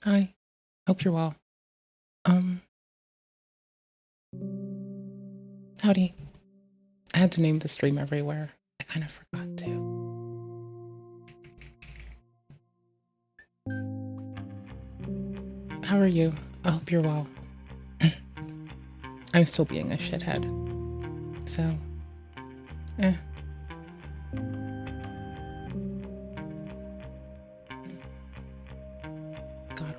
Hi. Hope you're well. Um, howdy. I had to name the stream everywhere. I kind of forgot to. How are you? I hope you're well. I'm still being a shithead. So, eh. God.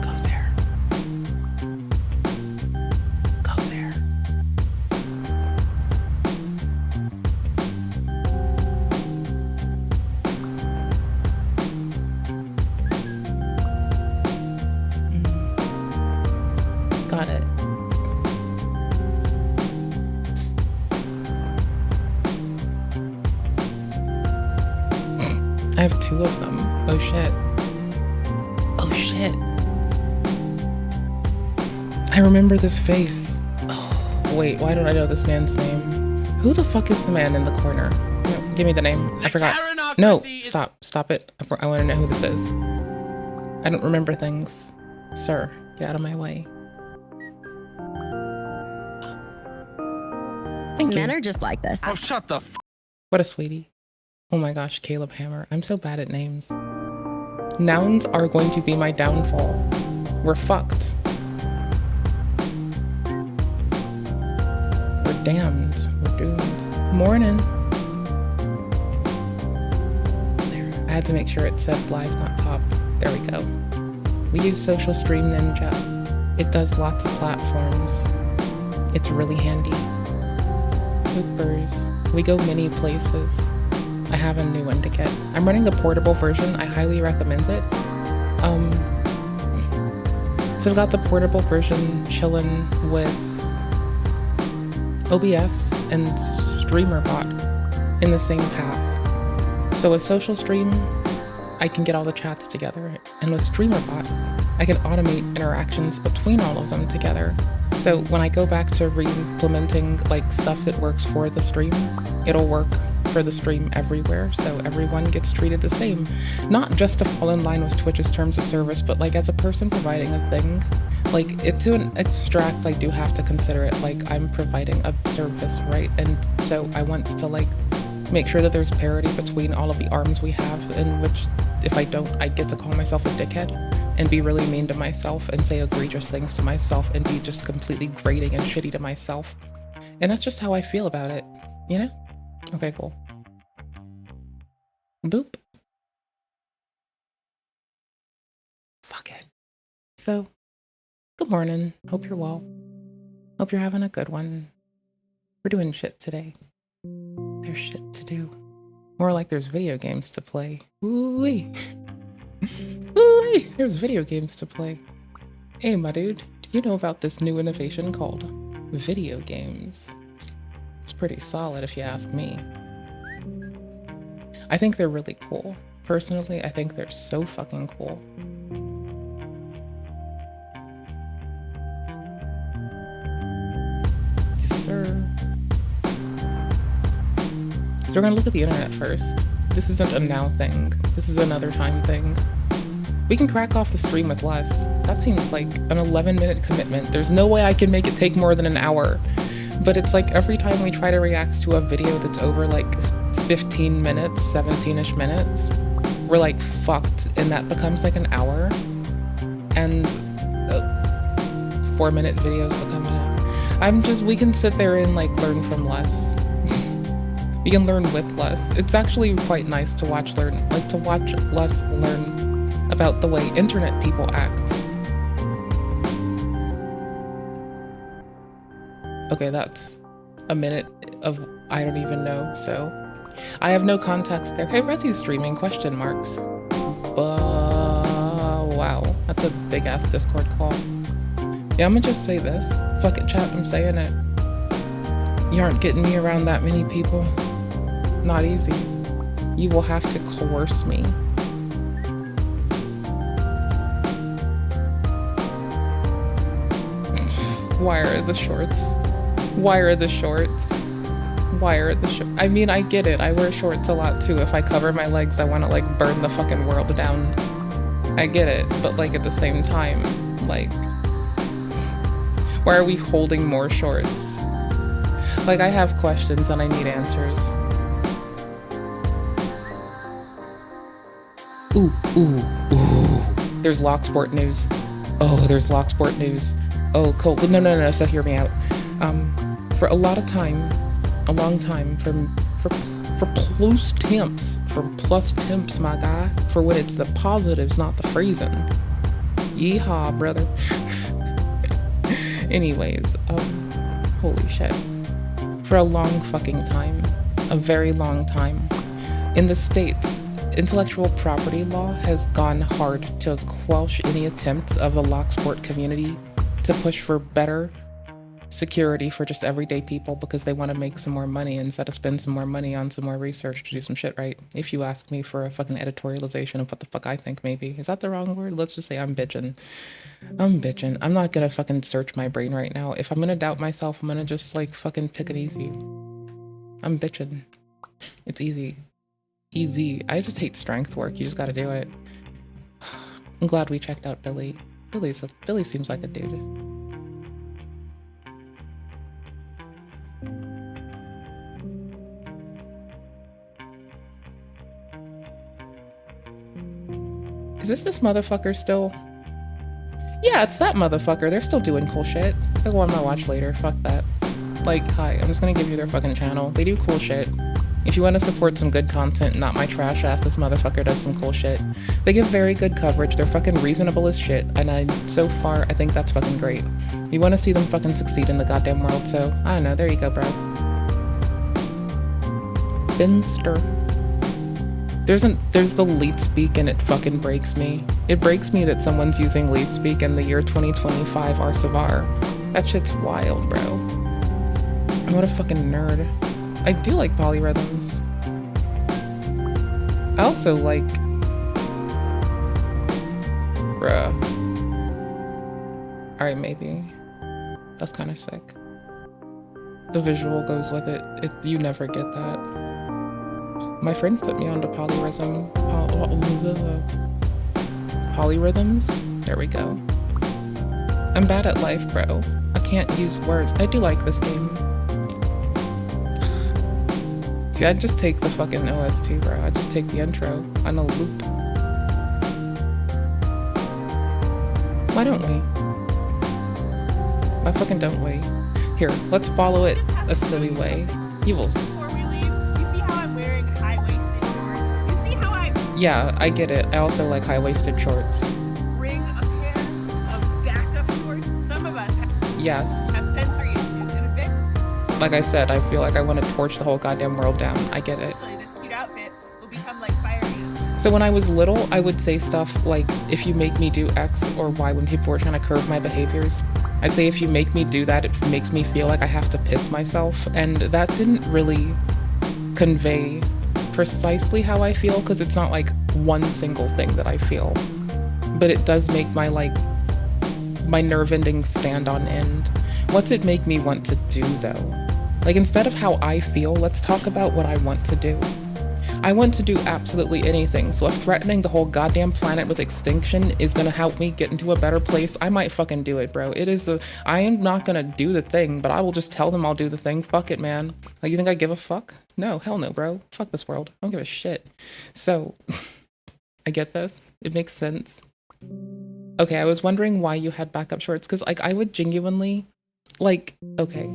Go there. Go there. Got it. I have 2 of them. Oh shit. Oh shit. I remember this face. Oh, wait, why don't I know this man's name? Who the fuck is the man in the corner? No, give me the name. I forgot. No, stop it. I want to know who this is. I don't remember things. Sir, get out of my way. Thank you. Men are just like this. Oh, shut the f. What a sweetie. Oh my gosh, Caleb Hammer. I'm so bad at names. Nouns are going to be my downfall. We're fucked. We're damned. We're doomed. Morning. There. I had to make sure it said live, not top. There we go. We use Social Stream Ninja. It does lots of platforms. It's really handy. Hoopers. We go many places. I have a new one to get. I'm running the portable version. I highly recommend it. So I've got the portable version chilling with OBS and StreamerBot in the same path. So with Social Stream, I can get all the chats together. And with StreamerBot, I can automate interactions between all of them together. So when I go back to re-implementing like stuff that works for the stream, it'll work for the stream everywhere, so everyone gets treated the same. Not just to fall in line with Twitch's terms of service, but like as a person providing a thing, like to an extract, I do have to consider it like I'm providing a service, right? And so I want to like make sure that there's parity between all of the arms we have, in which if I don't, I get to call myself a dickhead and be really mean to myself and say egregious things to myself and be just completely grating and shitty to myself. And that's just how I feel about it, you know? Okay, cool. Boop. Fuck it. So, good morning. Hope you're well. Hope you're having a good one. We're doing shit today. There's shit to do. More like there's video games to play. Ooh-wee. Ooh-wee. There's video games to play. Hey, my dude. Do you know about this new innovation called video games? It's pretty solid if you ask me. I think they're really cool. Personally, I think they're so fucking cool. Yes, sir. So we're gonna look at the internet first. This isn't a now thing. This is another time thing. We can crack off the stream with less. That seems like an 11-minute commitment. There's no way I can make it take more than an hour. But it's like every time we try to react to a video that's over like 15 minutes, 17-ish minutes, we're like fucked, and that becomes like an hour, and 4-minute videos become an hour. We can sit there and like learn from less. We can learn with less. It's actually quite nice to watch less learn about the way internet people act. Okay, that's a minute of I don't even know, so I have no context there. Hey, Resi's streaming, question marks. Wow, that's a big ass Discord call. Yeah, I'm gonna just say this. Fuck it, chat, I'm saying it. You aren't getting me around that many people. Not easy. You will have to coerce me. Why are the shorts? Why are the shorts? Wire the short. I mean, I get it. I wear shorts a lot too. If I cover my legs, I want to like burn the fucking world down. I get it. But like at the same time, like, why are we holding more shorts? Like, I have questions and I need answers. Ooh. There's Locksport news. Oh, there's Locksport news. Oh, cool. No. So hear me out. For a long time, for plus temps, my guy, for when it's the positives, not the freezing. Yeehaw, brother. Anyways, holy shit. For a long fucking time, a very long time, in the States, intellectual property law has gone hard to quash any attempts of the Locksport community to push for better security for just everyday people because they want to make some more money instead of spend some more money on some more research to do some shit right. If you ask me for a fucking editorialization of what the fuck I think, maybe. Is that the wrong word? Let's just say I'm bitching. I'm not gonna fucking search my brain right now. If I'm gonna doubt myself, I'm gonna just like fucking pick it easy. I'm bitching. It's easy. Easy. I just hate strength work. You just gotta do it. I'm glad we checked out Billy. Billy seems like a dude. Is this motherfucker still? Yeah, it's that motherfucker. They're still doing cool shit. I'll go on my watch later. Fuck that. Like, hi, I'm just gonna give you their fucking channel. They do cool shit. If you want to support some good content, not my trash ass, this motherfucker does some cool shit. They give very good coverage. They're fucking reasonable as shit. And so far, I think that's fucking great. You want to see them fucking succeed in the goddamn world, so I don't know. There you go, bro. Finster. There's the leet speak and it fucking breaks me. It breaks me that someone's using leet speak in the year 2025 Arsavar. That shit's wild, bro. What a fucking nerd. I do like polyrhythms. I also like... Bruh. Alright, maybe. That's kind of sick. The visual goes with it. You never get that. My friend put me onto polyrhythms. There we go. I'm bad at life, bro. I can't use words. I do like this game. See, I'd just take the fucking OST, bro. I'd just take the intro on a loop. Why don't we? Why fucking don't we? Here, let's follow it a silly way. You will... Yeah, I get it. I also like high-waisted shorts. Bring a pair of backup shorts. Some of us have sensory issues. And like I said, I feel like I want to torch the whole goddamn world down. I get it. This cute outfit will become like fire ants. So when I was little, I would say stuff like, if you make me do X or Y when people were trying to curve my behaviors. I'd say, if you make me do that, it makes me feel like I have to piss myself. And that didn't really convey precisely how I feel, because it's not like one single thing that I feel, but it does make my nerve endings stand on end. What's it make me want to do though? Like, instead of how I feel, let's talk about what I want to do. I want to do absolutely anything, so if threatening the whole goddamn planet with extinction is gonna help me get into a better place, I might fucking do it, bro. I am not gonna do the thing, but I will just tell them I'll do the thing. Fuck it, man. Like, you think I give a fuck? No, hell no, bro. Fuck this world. I don't give a shit. So, I get this. It makes sense. Okay, I was wondering why you had backup shorts, because, like, I would genuinely, like, okay.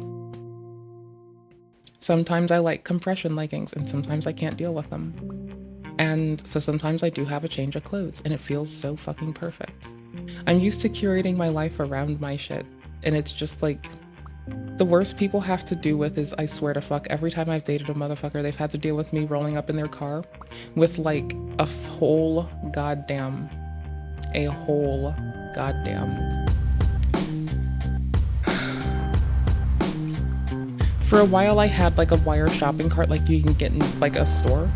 Sometimes I like compression leggings, and sometimes I can't deal with them. And so sometimes I do have a change of clothes, and it feels so fucking perfect. I'm used to curating my life around my shit, and it's just like, the worst people have to do with is, I swear to fuck, every time I've dated a motherfucker, they've had to deal with me rolling up in their car with like a whole goddamn. For a while I had like a wire shopping cart like you can get in like a store.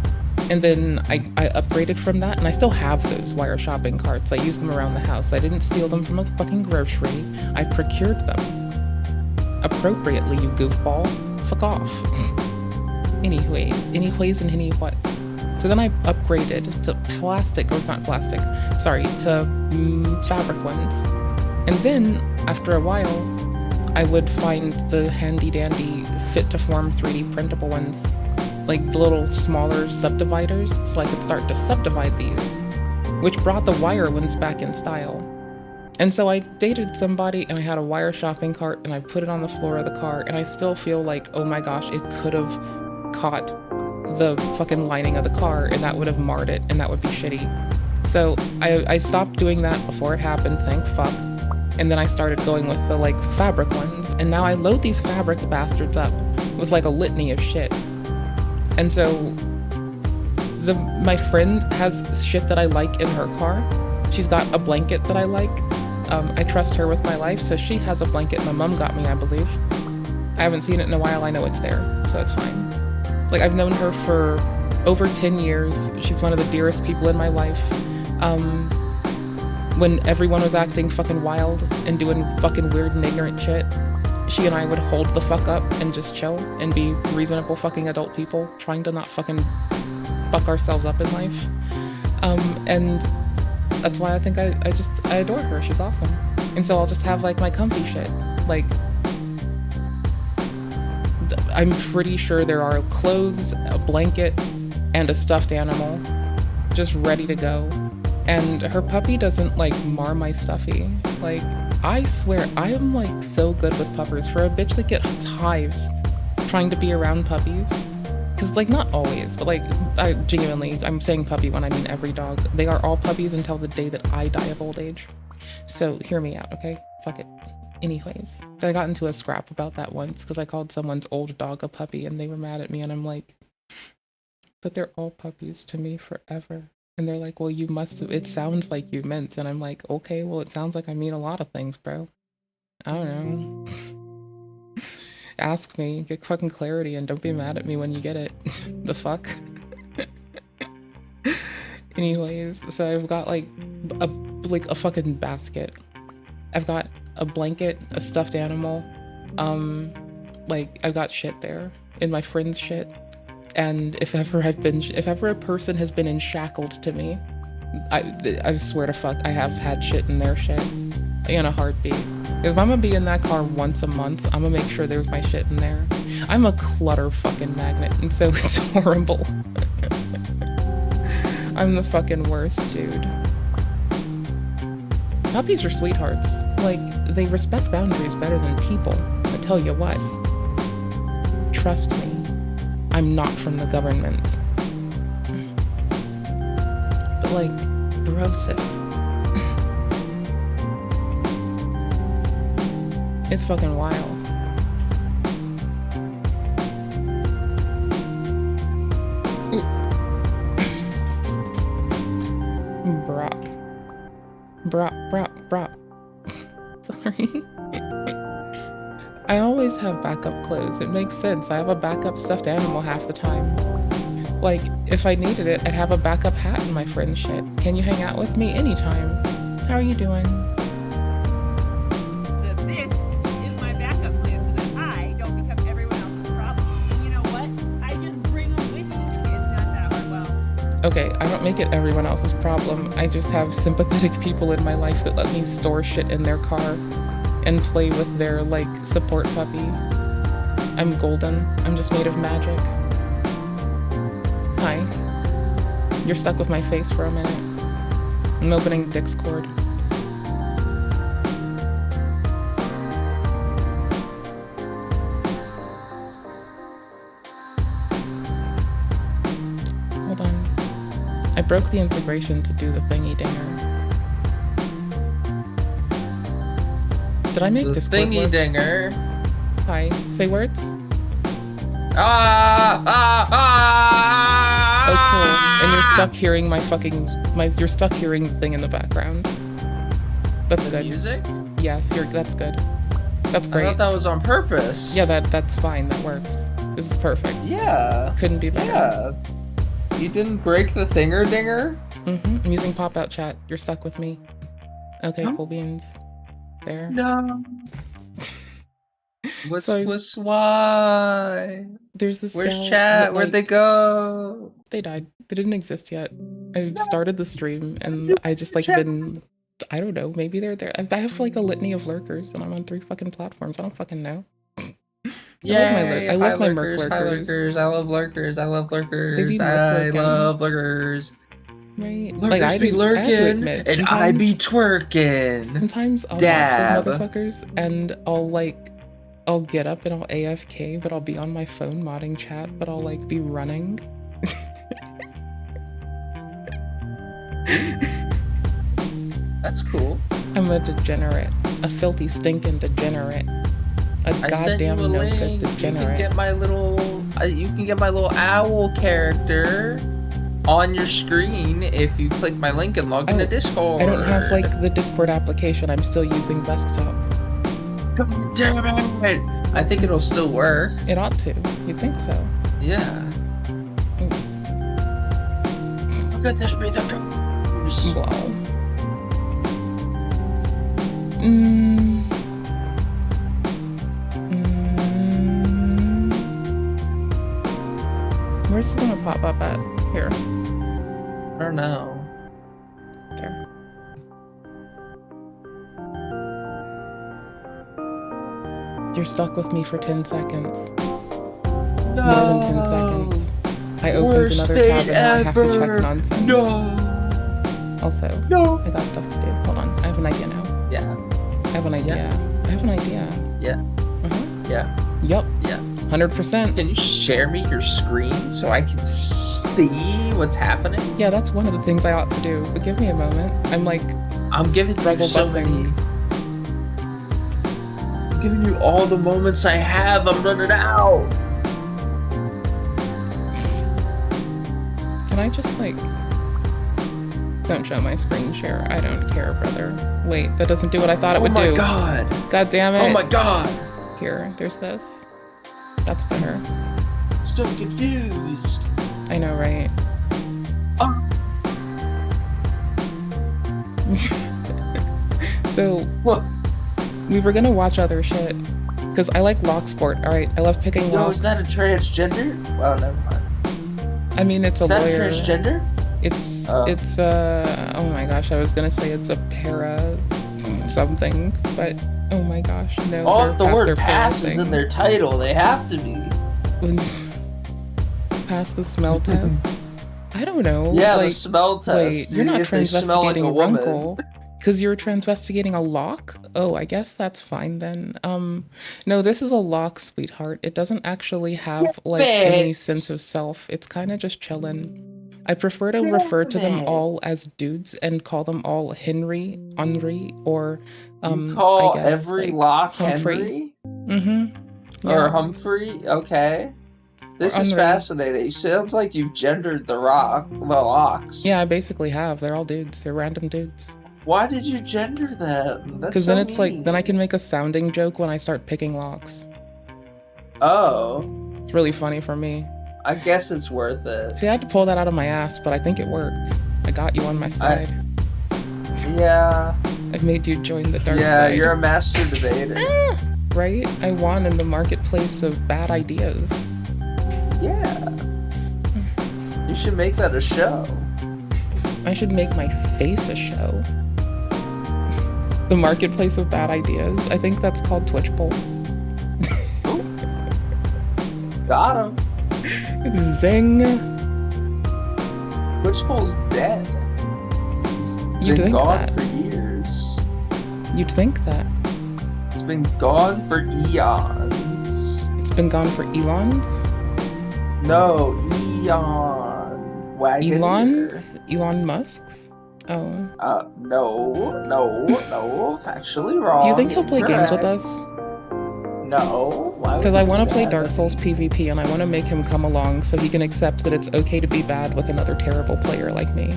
And then I upgraded from that, and I still have those wire shopping carts. I use them around the house. I didn't steal them from a fucking grocery. I procured them. Appropriately, you goofball. Fuck off. anyways and any whats. So then I upgraded to plastic, or not plastic, sorry, to fabric ones. And then, after a while, I would find the handy-dandy fit-to-form 3D printable ones, like the little smaller subdividers, so I could start to subdivide these, which brought the wire ones back in style. And so I dated somebody and I had a wire shopping cart and I put it on the floor of the car, and I still feel like, oh my gosh, it could have caught the fucking lining of the car and that would have marred it and that would be shitty. So I stopped doing that before it happened, thank fuck. And then I started going with the like fabric ones, and now I load these fabric bastards up with like a litany of shit. And so my friend has shit that I like in her car. She's got a blanket that I like. I trust her with my life, so she has a blanket my mom got me, I believe. I haven't seen it in a while, I know it's there, so it's fine. Like, I've known her for over 10 years. She's one of the dearest people in my life. When everyone was acting fucking wild and doing fucking weird and ignorant shit, she and I would hold the fuck up and just chill and be reasonable fucking adult people, trying to not fucking fuck ourselves up in life. And that's why I think I adore her. She's awesome. And so I'll just have like my comfy shit. Like, I'm pretty sure there are clothes, a blanket, and a stuffed animal just ready to go. And her puppy doesn't like mar my stuffy. Like, I swear, I am like so good with puppers. For a bitch that gets hives trying to be around puppies. Cause like, not always, but like, I genuinely, I'm saying puppy when I mean every dog. They are all puppies until the day that I die of old age. So hear me out, okay? Fuck it. Anyways, I got into a scrap about that once because I called someone's old dog a puppy and they were mad at me, and I'm like, but they're all puppies to me forever. And they're like, well, you must have, it sounds like you meant. And I'm like, okay, well, it sounds like I mean a lot of things, bro. I don't know. Ask me, get fucking clarity, and don't be mad at me when you get it. The fuck? Anyways, so I've got like a fucking basket. I've got a blanket, a stuffed animal. Like, I've got shit there in my friend's shit. And if ever a person has been enshackled to me, I swear to fuck, I have had shit in their shit in a heartbeat. If I'm gonna be in that car once a month, I'm gonna make sure there's my shit in there. I'm a clutter fucking magnet, and so it's horrible. I'm the fucking worst, dude. Puppies are sweethearts. Like, they respect boundaries better than people. I tell you what. Trust me. I'm not from the government. But like, brosif. It's fucking wild. Brock. Sorry. I always have backup clothes. It makes sense. I have a backup stuffed animal half the time. Like, if I needed it, I'd have a backup hat in my friend's shit. Can you hang out with me anytime? How are you doing? So this is my backup plan so that I don't become everyone else's problem. And you know what? I just bring them with me. It's not that hard. Well. Okay, I don't make it everyone else's problem. I just have sympathetic people in my life that let me store shit in their car and play with their, like, support puppy. I'm golden. I'm just made of magic. Hi. You're stuck with my face for a minute. I'm opening Discord. Hold on. I broke the integration to do the thingy dinger. Did I make the Discord thingy work? dinger? Hi. Say words? Oh, cool. And you're stuck hearing you're stuck hearing the thing in the background. That's good. Music? Yes, that's good. That's great. I thought that was on purpose. Yeah, that's fine. That works. This is perfect. Yeah. Couldn't be better. Yeah. You didn't break the thinger dinger? I'm using pop-out chat. You're stuck with me. Okay, Huh? cool beans. There. No. Why? There's this Where's gal chat? that, Where'd they like, go? they died. They didn't exist yet. I started the stream and I just like been, I don't know, maybe they're there. I have like a litany of lurkers and I'm on 3 fucking platforms. I don't fucking know. I love my merc lurkers, hi lurkers. lurkers, I love lurkers, I love lurkers, be I merc lurking. love lurkers. Right? Lurkers Like, be I have to lurking, admit, and I be twerking. sometimes I'll Dab. watch those motherfuckers and I'll get up and I'll AFK, but I'll be on my phone modding chat, but I'll like be running. That's cool. I'm a degenerate. A filthy, stinking degenerate. A goddamn no good degenerate. You can get my little owl character on your screen if you click my link and log into Discord. I don't have like the Discord application. I'm still using desktop. God damn it! I think it'll still work. It ought to. You'd think so. Yeah. Look at this be the goose. Wow. Where's this gonna pop up at? Here. I don't know. There. You're stuck with me for 10 seconds. No. More than 10 seconds. I opened another tab and now I have to check nonsense. No. Also, No. I got stuff to do. Hold on. I have an idea now. Yeah. I have an idea. I have an idea. Yeah. Uh-huh. Yeah. Yup. Yeah. 100%. Can you share me your screen so I can see what's happening? Yeah, that's one of the things I ought to do. But give me a moment. I'm giving you so many. I'm giving you all the moments I have. I'm running out. Can I just don't show my screen share? I don't care, brother. Wait, that doesn't do what I thought it would do. Oh my god. God damn it. Oh my god. Here, there's this. That's better. So confused. I know, right? Oh. So, What? we were gonna watch other shit. Because I like lock sport, alright? I love picking locks. Is that a transgender? Well, never mind. I mean, it's a lawyer. Is that a transgender? It's oh my gosh, I was gonna say it's a para something, but oh my gosh, no. Oh, the word pass pass is in their title. They have to be. Pass the smell test? I don't know. Yeah, the smell test. Wait, you're not if they smell like transvestigating a a woman. runkle. Because you're transvestigating a lock? Oh, I guess that's fine then. No, this is a lock, sweetheart. It doesn't actually have any sense of self. It's kind of just chillin'. I prefer to refer to them all as dudes and call them all Henry, or You call I guess, every lock Humphrey. Henry? Mm-hmm. Or Humphrey? Okay. This is Henry. fascinating. Sounds like you've gendered the locks. Yeah, I basically have. They're all dudes. They're random dudes. Why did you gender them? Because then it's then I can make a sounding joke when I start picking locks. Oh. It's really funny for me. I guess it's worth it. See, I had to pull that out of my ass, but I think it worked. I got you on my side. Yeah. I've made you join the dark side. Yeah, you're a master debater. Right? I won in the marketplace of bad ideas. Yeah. You should make that a show. I should make my face a show. The marketplace of bad ideas. I think that's called Twitch Poll. Got him. Zing. Twitch Poll's dead. You'd been think gone that. for years. You'd think that. It's been gone for eons. It's been gone for Elon's? No, Eon. Wagoneer. Elon's? Elon Musk's? Oh. No. Factually wrong. Do you think he'll play games with Incorrect. us? No. Because I want to play Dark Souls PvP and I want to make him come along so he can accept that it's okay to be bad with another terrible player like me.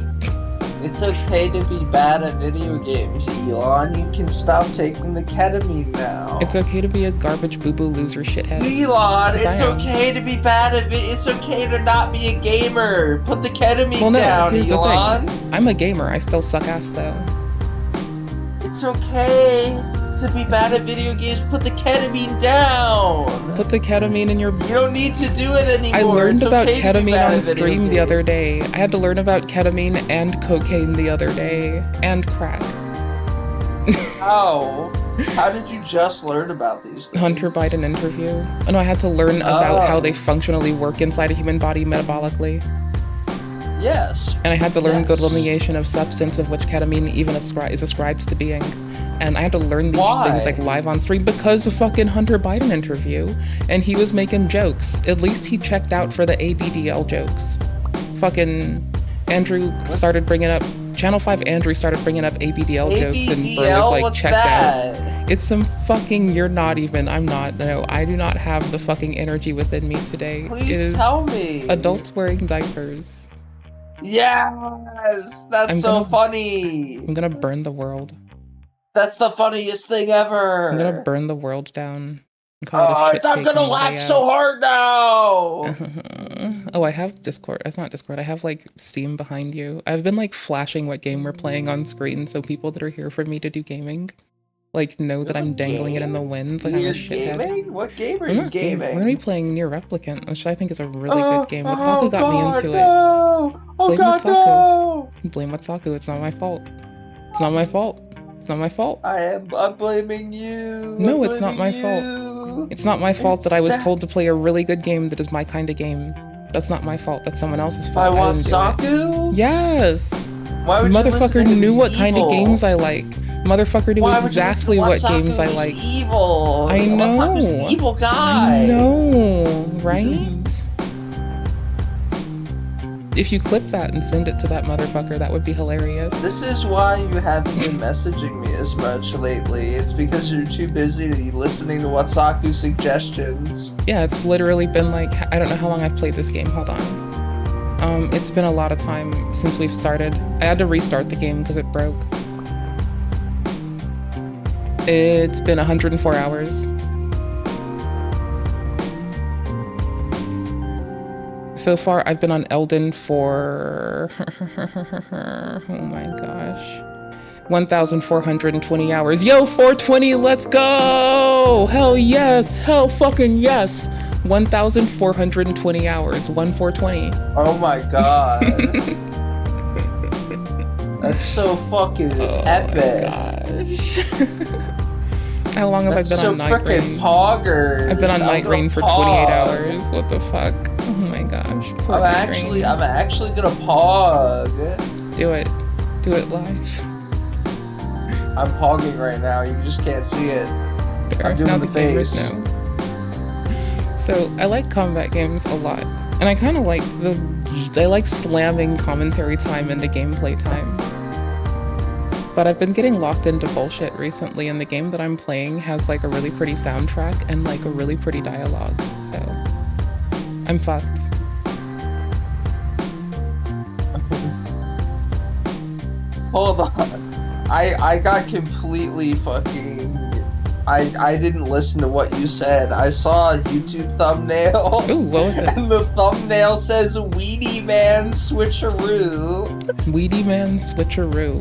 It's okay to be bad at video games, Elon. You can stop taking the ketamine now. It's okay to be a garbage boo-boo loser shithead. Elon, 'Cause it's I am. okay to be bad at it. It's okay to not be a gamer. Put the ketamine Well, no, down, here's the Elon. thing. I'm a gamer. I still suck ass though. It's okay. To be bad at video games, put the ketamine down. Put the ketamine in your... You don't need to do it anymore. I learned It's about okay to be ketamine bad on at video stream the other games. day. I had to learn about ketamine and cocaine the other day. And crack. How? How did you just learn about these things? Hunter Biden interview. Oh no, I had to learn about how they functionally work inside a human body metabolically. Yes. And I had to learn Yes. the delineation of substance of which ketamine even is ascribed to being. And I had to learn these Why? things like live on stream because of fucking Hunter Biden interview. And he was making jokes. At least he checked out for the ABDL jokes. Fucking Andrew started bringing up, Channel 5 Andrew started bringing up ABDL jokes and Burr was like what's checked that? out. It's some fucking, you're not even, I'm not, no, I do not have the fucking energy within me today. Please It is tell me. adults wearing diapers. Yes, that's so funny. I'm gonna burn the world. That's the funniest thing ever. I'm gonna burn the world down. And call it a shit I'm cake gonna on the laugh day so out. hard now. Oh, I have Discord. It's not Discord. I have like Steam behind you. I've been like flashing what game we're playing on screen so people that are here for me to do gaming like know that I'm dangling it in the wind like I'm a You're shithead. gaming? What game are I'm you not gaming. We're gonna gaming? be playing Near Replicant, which I think is a really good game. Watsaku got me into it. No. Oh Blame god, Watsaku. no! Blame Watsaku. It's not my fault. It's not my fault. It's not my fault. I'm blaming you. No, I'm it's not my blaming fault. you. It's not my fault It's that I was that- told to play a really good game that is my kind of game. That's not my fault. That's someone else's By fault. I didn't do it. Watsaku? Yes. Why would you listen Motherfucker to him? knew He's what kind of evil. games I like. Motherfucker knew Why would you exactly listen what to Watsaku? games I He's like. evil. I know. Watsaku's an evil guy. I know, right? If you clip that and send it to that motherfucker, that would be hilarious. This is why you haven't been messaging me as much lately. It's because you're too busy listening to Watsaku suggestions. Yeah, it's literally been like, I don't know how long I've played this game. Hold on. It's been a lot of time since we've started. I had to restart the game because it broke. It's been 104 hours. So far, I've been on Elden for, oh my gosh, 1,420 hours. Yo, 420, let's go! Hell yes, hell fucking yes. 1,420 hours, 1,420. Oh my god. That's so fucking epic. How long have That's I been so on night frickin' rain? poggers. I've been on I'm night gonna rain for pog. 28 hours. What the fuck? Oh my gosh. Poor I'm actually gonna pog. Do it. Do it live. I'm pogging right now. You just can't see it. There. I'm doing Now the the gamers face. know. So I like combat games a lot, and I kind of like I like slamming commentary time into gameplay time. But I've been getting locked into bullshit recently, and the game that I'm playing has like a really pretty soundtrack and like a really pretty dialogue. So I'm fucked. Hold on. I got completely fucking... I didn't listen to what you said. I saw a YouTube thumbnail. Ooh, what was it? And the thumbnail says Weedy Man Switcheroo. Weedy Man Switcheroo.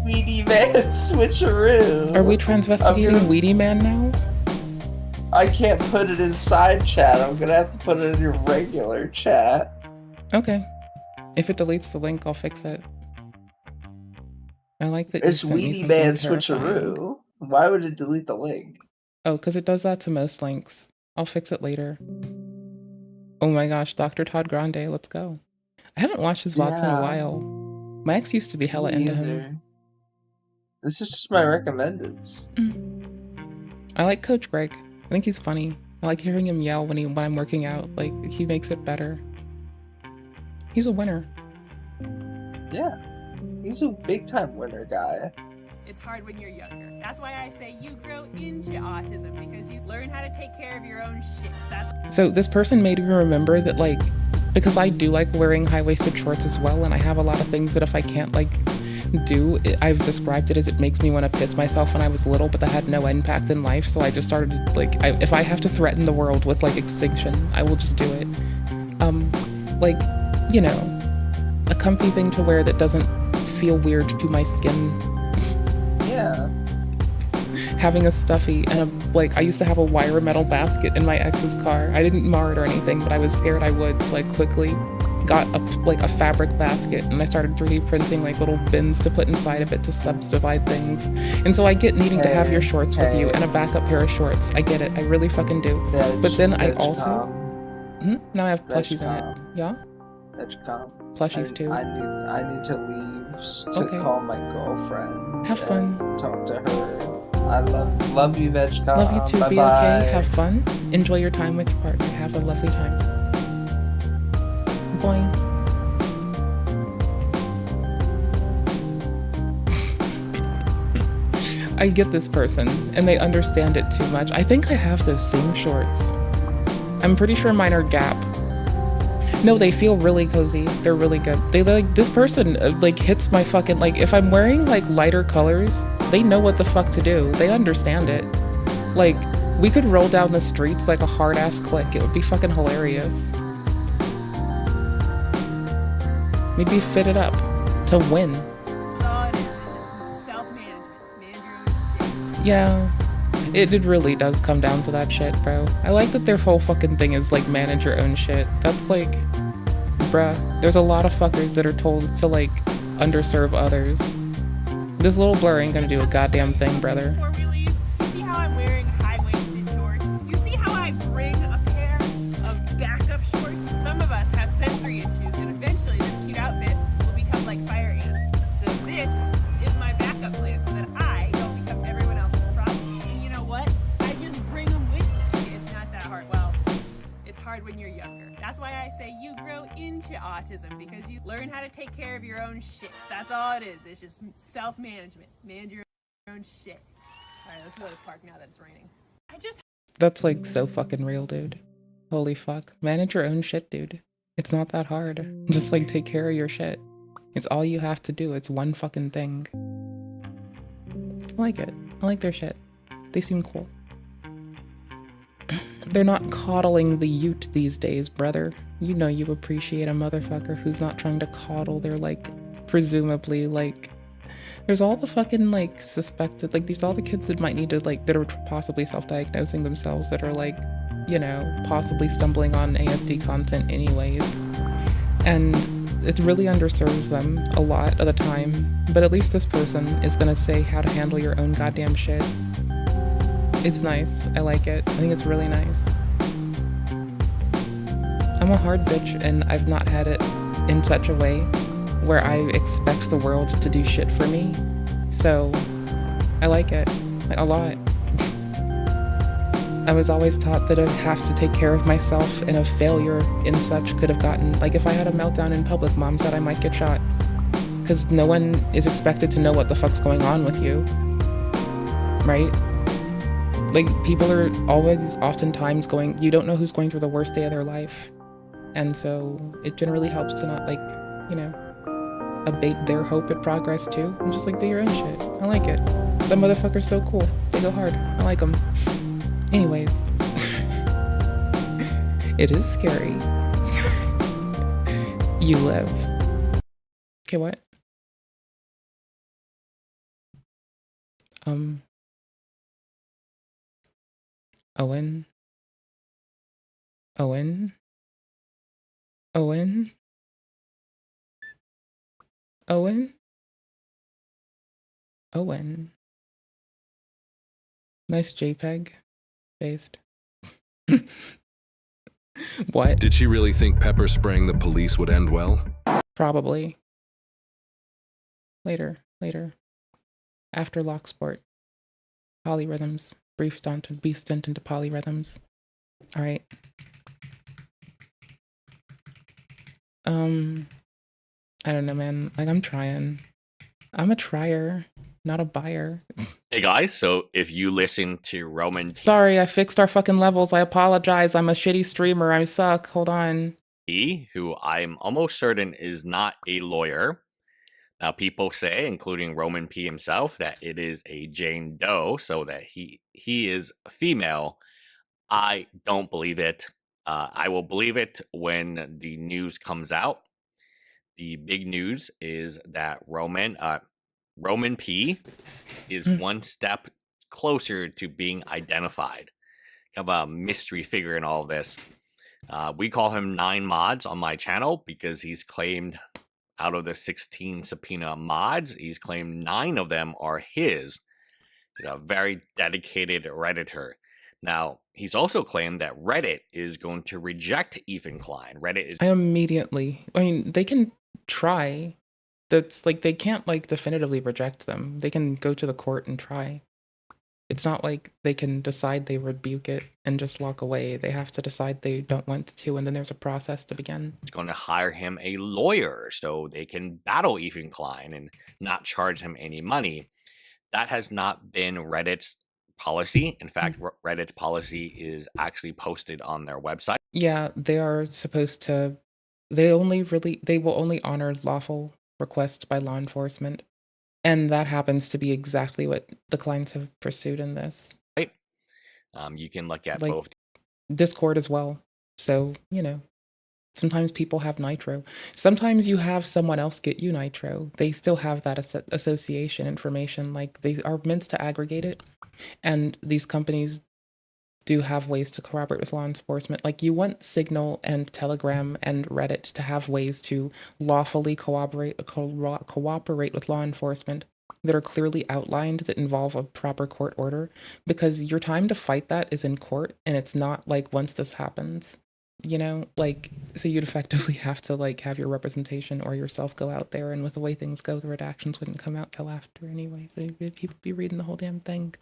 Weedy Man Switcheroo. Are we transvestigating Weedy Man now? I can't put it inside chat. I'm gonna have to put it in your regular chat. Okay. If it deletes the link, I'll fix it. I like that you It's sent me Weedy something Man terrifying. Switcheroo. Why would it delete the link? Oh, because it does that to most links. I'll fix it later. Oh my gosh, Dr. Todd Grande, let's go. I haven't watched his VODs in a while. My ex used to be hella into him. This is just my recommendeds. I like Coach Greg. I think he's funny. I like hearing him yell when I'm working out. Like, he makes it better. He's a winner. Yeah. He's a big time winner guy. It's hard when you're younger. That's why I say you grow into autism, because you learn how to take care of your own shit. That's So this person made me remember that, like, because I do like wearing high-waisted shorts as well, and I have a lot of things that if I can't, like, do, I've described it as it makes me want to piss myself when I was little, but that had no impact in life, so I just started to, like, if I have to threaten the world with, like, extinction, I will just do it. Like, you know, a comfy thing to wear that doesn't feel weird to my skin. Yeah. having a stuffy and I used to have a wire metal basket in my ex's car. I didn't mar it or anything, but I was scared I would, so I quickly got a fabric basket and I started 3D printing like little bins to put inside of it to subdivide things. And so I get needing to have your shorts with you and a backup pair of shorts. I get it. I really fucking do. But then I also now I have plushies in it. Yeah? Plushies too. I need to leave to call my girlfriend. Have fun. Talk to her. I love you, VegCom. Love you too. Bye-bye. Be okay. Have fun. Enjoy your time with your partner. Have a lovely time. Boing. I get this person, and they understand it too much. I think I have those same shorts. I'm pretty sure mine are Gap. No, they feel really cozy. They're really good. They this person hits my fucking if I'm wearing lighter colors, they know what the fuck to do. They understand it. We could roll down the streets like a hard ass click. It would be fucking hilarious. Maybe fit it up to win. That's all it is. It's just self-management. Manage your own shit. Yeah. It really does come down to that shit, bro. I like that their whole fucking thing is manage your own shit. That's bruh, there's a lot of fuckers that are told to underserve others. This little blur ain't gonna do a goddamn thing, brother. Before we leave, you see how I'm wearing high-waisted shorts? You see how I bring a pair of backup shorts? Some of us have sensory issues, and eventually this cute outfit will become like fire ants. So this is my backup plan so that I don't become everyone else's problem. And you know what? I just bring them with me. It's not that hard. Well, it's hard when you're younger. That's why I say you grow into autism, because you learn how to take care of your own shit. That's all it is. It's just self-management. Manage your own shit. All right, let's go to the park now that it's raining. That's so fucking real, dude. Holy fuck. Manage your own shit, dude. It's not that hard. Just take care of your shit. It's all you have to do. It's one fucking thing. I like it. I like their shit. They seem cool. They're not coddling the ute these days, brother. You know you appreciate a motherfucker who's not trying to coddle their presumably there's all the fucking suspected these all the kids that might need to that are possibly self-diagnosing themselves that are possibly stumbling on ASD content anyways. And it really underserves them a lot of the time, but at least this person is gonna say how to handle your own goddamn shit. It's nice. I like it. I think it's really nice. I'm a hard bitch, and I've not had it in such a way where I expect the world to do shit for me. So I like it a lot. I was always taught that I have to take care of myself, and a failure in such could have gotten if I had a meltdown in public, mom said I might get shot. Because no one is expected to know what the fuck's going on with you. Right? People are always oftentimes you don't know who's going through the worst day of their life. And so it generally helps to not abate their hope at progress too. And just do your own shit. I like it. The motherfucker's so cool. They go hard. I like them. Anyways. It is scary. You live. Okay, what? Owen? Owen? Owen? Owen? Owen? Nice JPEG. Based. What? Did she really think pepper spraying the police would end well? Probably. Later. After Locksport. Polyrhythms. Brief stint into polyrhythms. Alright. I don't know, man. I'm trying. I'm a trier, not a buyer. Hey guys, so if you listen to Roman Sorry, I fixed our fucking levels. I apologize. I'm a shitty streamer. I suck. Hold on. T, who I'm almost certain is not a lawyer. Now, people say, including Roman P himself, that it is a Jane Doe, so that he is female. I don't believe it. I will believe it when the news comes out. The big news is that Roman P is one step closer to being identified. Kind of a mystery figure in all of this. We call him 9mods on my channel because he's claimed out of the 16 subpoena mods, he's claimed 9 of them are his. He's a very dedicated Redditor. Now, he's also claimed that Reddit is going to reject Ethan Klein. Reddit is I mean, they can try. That's like, they can't like definitively reject them. They can go to the court and try. It's not like they can decide they rebuke it and just walk away. They have to decide they don't want to, and then there's a process to begin. going to hire him a lawyer so they can battle Ethan Klein and not charge him any money. That has not been Reddit's policy. In fact, Reddit's policy is actually posted on their website. Yeah, they are supposed to. They will only honor lawful requests by law enforcement, and that happens to be exactly what the clients have pursued in this. Right? You can look at Like, both Discord as well. So, sometimes people have nitro. Sometimes you have someone else get you nitro. They still have that association information. Like, they are meant to aggregate it. And these companies do have ways to corroborate with law enforcement. Like, you want Signal and Telegram and Reddit to have ways to lawfully cooperate with law enforcement that are clearly outlined, that involve a proper court order, because your time to fight that is in court, and it's not like once this happens, so you'd effectively have to like have your representation or yourself go out there, and with the way things go, the redactions wouldn't come out till after anyway. So people be reading the whole damn thing.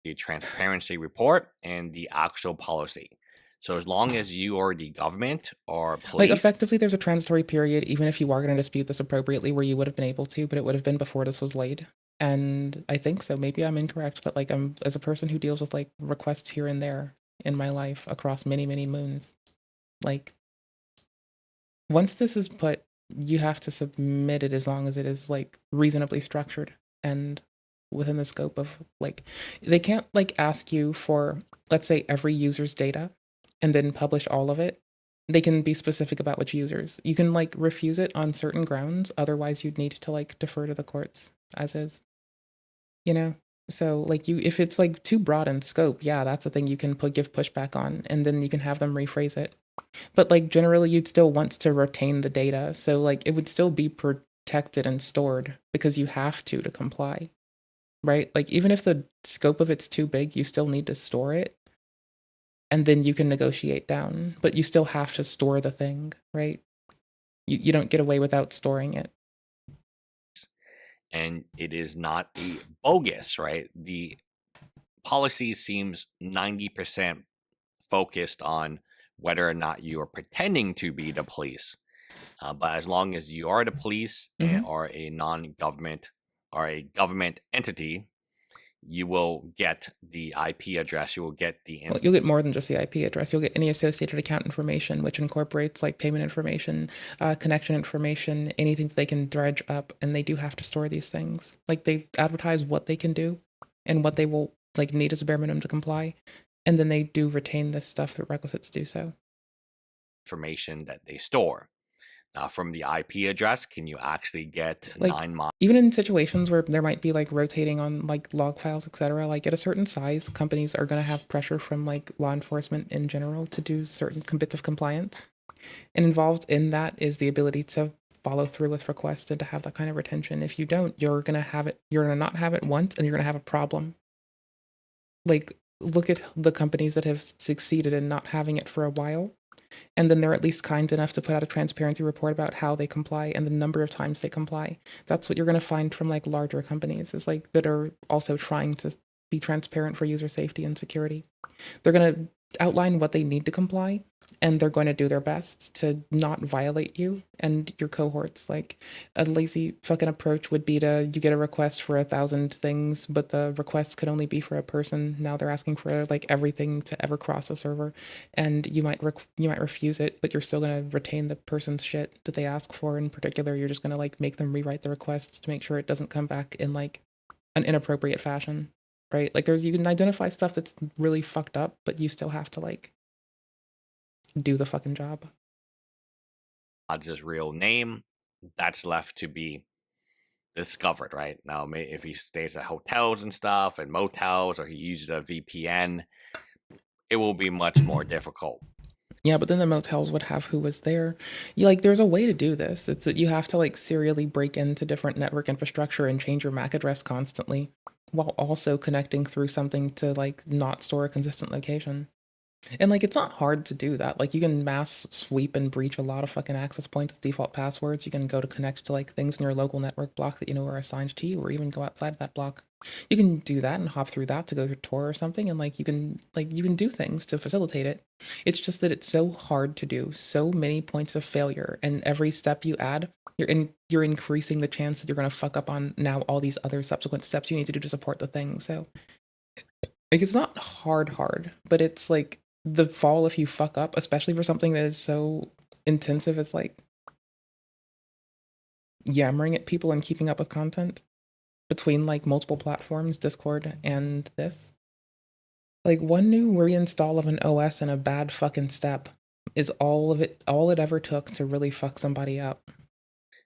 The transparency report and the actual policy. So as long as you are the government or police, Like, effectively, there's a transitory period, even if you are going to dispute this appropriately, where you would have been able to, but it would have been before this was laid. And I think so. Maybe I'm incorrect, but like, I'm, as a person who deals with like requests here and there in my life across many, many moons, like, once this is put, you have to submit it as long as it is like reasonably structured and within the scope of like, they can't like ask you for, let's say, every user's data and then publish all of it. They can be specific about which users. You can like refuse it on certain grounds. Otherwise, you'd need to like defer to the courts as is. So like, if it's like too broad in scope, yeah, that's the thing you can give pushback on, and then you can have them rephrase it. But like, generally, you'd still want to retain the data. So like, it would still be protected and stored because you have to comply, right? Like, even if the scope of it's too big, you still need to store it. And then you can negotiate down, but you still have to store the thing, right? You don't get away without storing it. and it is not bogus, right? The policy seems 90% focused on whether or not you are pretending to be the police. But as long as you are the police and are a non-government or a government entity, you will get the IP address. You will get the Well, you'll get more than just the IP address. You'll get any associated account information, which incorporates like payment information, connection information, anything that they can dredge up, and they do have to store these things. Like, they advertise what they can do and what they will like need as a bare minimum to comply, and then they do retain this stuff through requisites to do so. information that they store. Now, from the IP address, can you actually get Like, 9mods? Even in situations where there might be like rotating on like log files, etc., like at a certain size, companies are going to have pressure from like law enforcement in general to do certain bits of compliance. And involved in that is the ability to follow through with requests and to have that kind of retention. If you don't, you're going to not have it once, and you're going to have a problem. Like, look at the companies that have succeeded in not having it for a while, and then they're at least kind enough to put out a transparency report about how they comply and the number of times they comply. That's what you're going to find from like larger companies, is like, that are also trying to be transparent for user safety and security. They're going to outline what they need to comply, and they're going to do their best to not violate you and your cohorts. Like, a lazy fucking approach would be to, you get a request for 1,000 things, but the request could only be for a person. Now they're asking for like everything to ever cross a server, and you might refuse it, but you're still going to retain the person's shit that they ask for. In particular, you're just going to like make them rewrite the requests to make sure it doesn't come back in like an inappropriate fashion, right? Like, you can identify stuff that's really fucked up, but you still have to like do the fucking job. His real name, that's left to be discovered, right? Now, if he stays at hotels and stuff and motels, or he uses a VPN, it will be much more difficult. Yeah, but then the motels would have who was there. Like, there's a way to do this. It's that you have to like serially break into different network infrastructure and change your MAC address constantly, while also connecting through something to like not store a consistent location. And like, it's not hard to do that. Like, you can mass sweep and breach a lot of fucking access points with default passwords. You can go to connect to like things in your local network block that you know are assigned to you, or even go outside of that block. You can do that and hop through that to go through Tor or something, and like you can do things to facilitate it. It's just that it's so hard to do. So many points of failure, and every step you add, you're increasing the chance that you're gonna fuck up on now all these other subsequent steps you need to do to support the thing. So like, it's not hard, but it's like the fall if you fuck up, especially for something that is so intensive as like yammering at people and keeping up with content between like multiple platforms, Discord and this. Like, one new reinstall of an OS and a bad fucking step is all it ever took to really fuck somebody up.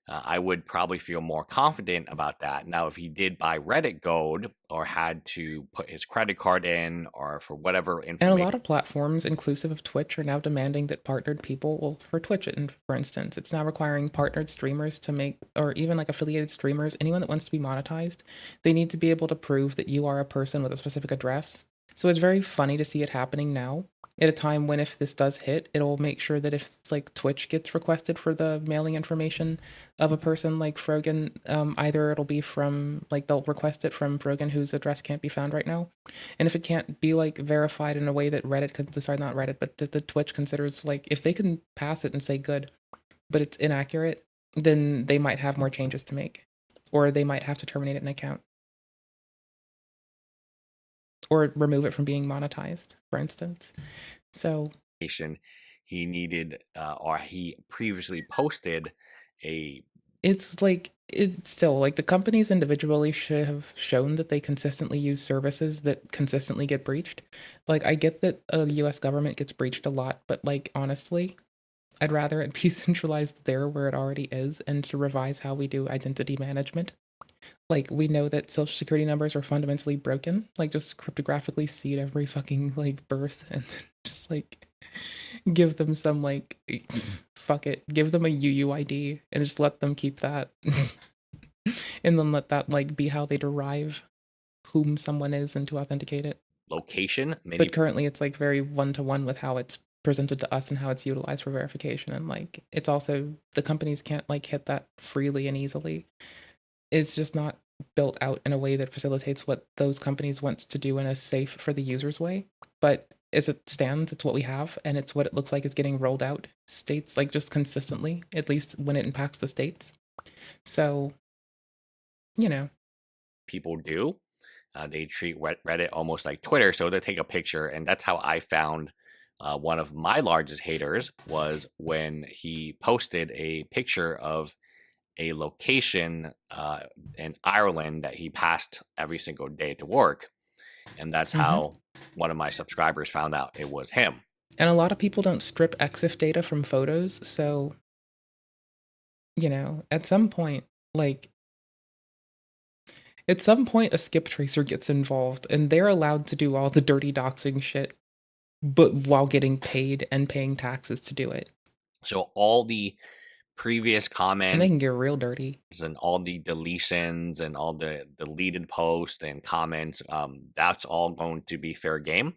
I would probably feel more confident about that. Now, if he did buy Reddit Gold or had to put his credit card in, or for whatever And a information, lot of platforms, inclusive of Twitch, are now demanding that partnered people, well, for Twitch, for instance, it's now requiring partnered streamers to make, or even like affiliated streamers, anyone that wants to be monetized, they need to be able to prove that you are a person with a specific address. So it's very funny to see it happening now, at a time when if this does hit, it'll make sure that if like Twitch gets requested for the mailing information of a person like Frogan, either it'll be from, like, they'll request it from Frogan whose address can't be found right now. And if it can't be like verified in a way that sorry, not Reddit, but the Twitch considers, like, if they can pass it and say good, but it's inaccurate, then they might have more changes to make, or they might have to terminate an account, or remove it from being monetized, for instance. So he needed, or he previously posted a it's like, it's still like the companies individually should have shown that they consistently use services that consistently get breached. Like, I get that the US government gets breached a lot, but like, honestly, I'd rather it be centralized there where it already is, and to revise how we do identity management. Like, we know that social security numbers are fundamentally broken. Like, just cryptographically seed every fucking like birth, and just like give them some like fuck it, give them a UUID and just let them keep that. And then let that like be how they derive whom someone is and to authenticate it. location. But currently it's like very one-to-one with how it's presented to us and how it's utilized for verification, and like it's also, the companies can't like hit that freely and easily. It's just not built out in a way that facilitates what those companies want to do in a safe for the users way. But as it stands, it's what we have, and it's what it looks like is getting rolled out states, like, just consistently, at least when it impacts the states. So, you know. People do. They treat Reddit almost like Twitter, so they take a picture, and that's how I found one of my largest haters was when he posted a picture of a location in Ireland that he passed every single day to work, and that's how one of my subscribers found out it was him. And a lot of people don't strip EXIF data from photos, so, you know, at some point, a skip tracer gets involved, and they're allowed to do all the dirty doxing shit, but while getting paid and paying taxes to do it. So all the previous And comments they can get real dirty. and all the deletions and all the deleted posts and comments, that's all going to be fair game.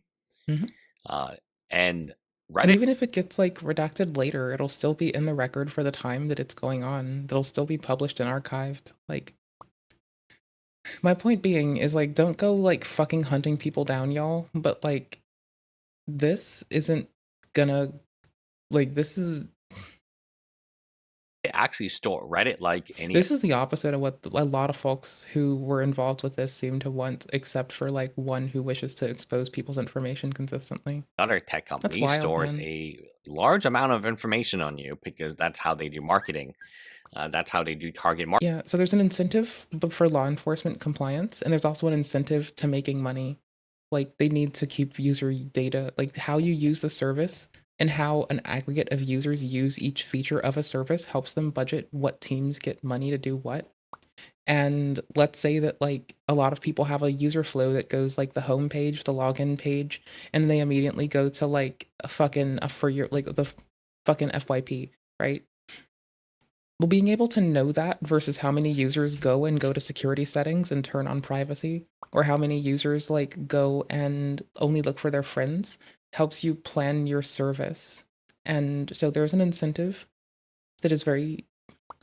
Mhm. And And Reddit, even if it gets like redacted later, it'll still be in the record for the time that it's going on. That'll still be published and archived. Like, my point being is, like, don't go like fucking hunting people down, y'all. But like, this isn't gonna, like, this is actually store Reddit like any this is the opposite of what a lot of folks who were involved with this seem to want, except for like one who wishes to expose people's information consistently. other tech company wild, stores man. a large amount of information on you because that's how they do marketing. That's how they do target marketing. Yeah, so there's an incentive for law enforcement compliance, and there's also an incentive to making money. Like, they need to keep user data, like how you use the service and how an aggregate of users use each feature of a service helps them budget what teams get money to do what. And let's say that like a lot of people have a user flow that goes like the home page, the login page, and they immediately go to like a for your like the fucking FYP, right? Well, being able to know that versus how many users go to security settings and turn on privacy, or how many users like go and only look for their friends, helps you plan your service. And so there's an incentive that is very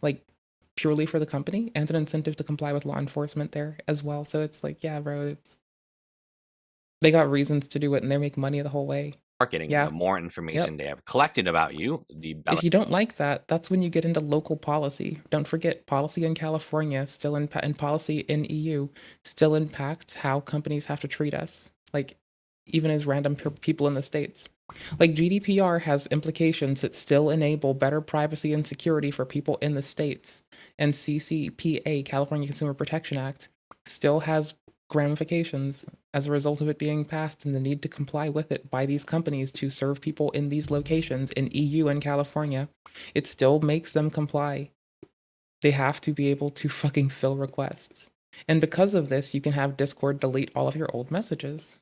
like purely for the company and an incentive to comply with law enforcement there as well. So it's like, yeah, bro, they got reasons to do it and they make money the whole way. Marketing, Yeah. the more information they have collected about you, the better. If you don't like that, that's when you get into local policy. Don't forget, policy in California still and policy in EU still impacts how companies have to treat us. Like, even as random people in the states. Like GDPR has implications that still enable better privacy and security for people in the states. And CCPA, California Consumer Protection Act, still has ramifications as a result of it being passed and the need to comply with it by these companies to serve people in these locations in EU and California. It still makes them comply. They have to be able to fucking fill requests. And because of this, you can have Discord delete all of your old messages.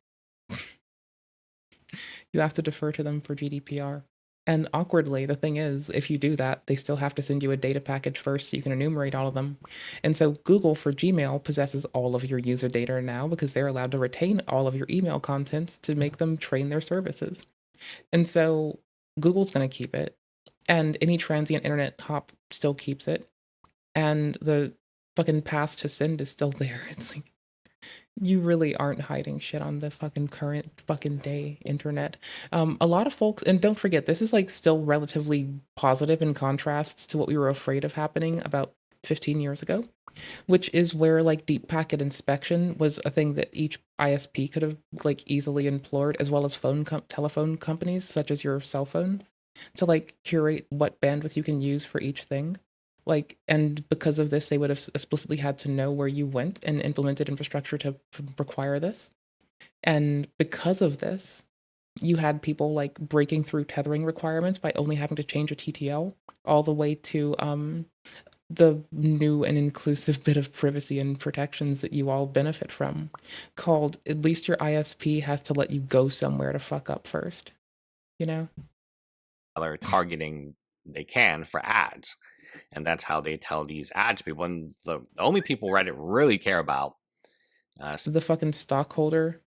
You have to defer to them for GDPR. And awkwardly, the thing is, if you do that, they still have to send you a data package first so you can enumerate all of them. And so Google for Gmail possesses all of your user data now because they're allowed to retain all of your email contents to make them train their services. And so Google's going to keep it. And any transient internet hop still keeps it. And the fucking path to send is still there. It's like, you really aren't hiding shit on the fucking current fucking day internet. A lot of folks, and don't forget, this is like still relatively positive in contrast to what we were afraid of happening about 15 years ago, which is where like deep packet inspection was a thing that each ISP could have like easily implored, as well as telephone companies such as your cell phone, to like curate what bandwidth you can use for each thing. Like, and because of this, they would have explicitly had to know where you went and implemented infrastructure to require this. And because of this, you had people like breaking through tethering requirements by only having to change a TTL, all the way to the new and inclusive bit of privacy and protections that you all benefit from, called at least your ISP has to let you go somewhere to fuck up first, you know? They're targeting they can for ads. And that's how they tell these ads people. And the only people Reddit really care about The fucking stockholder,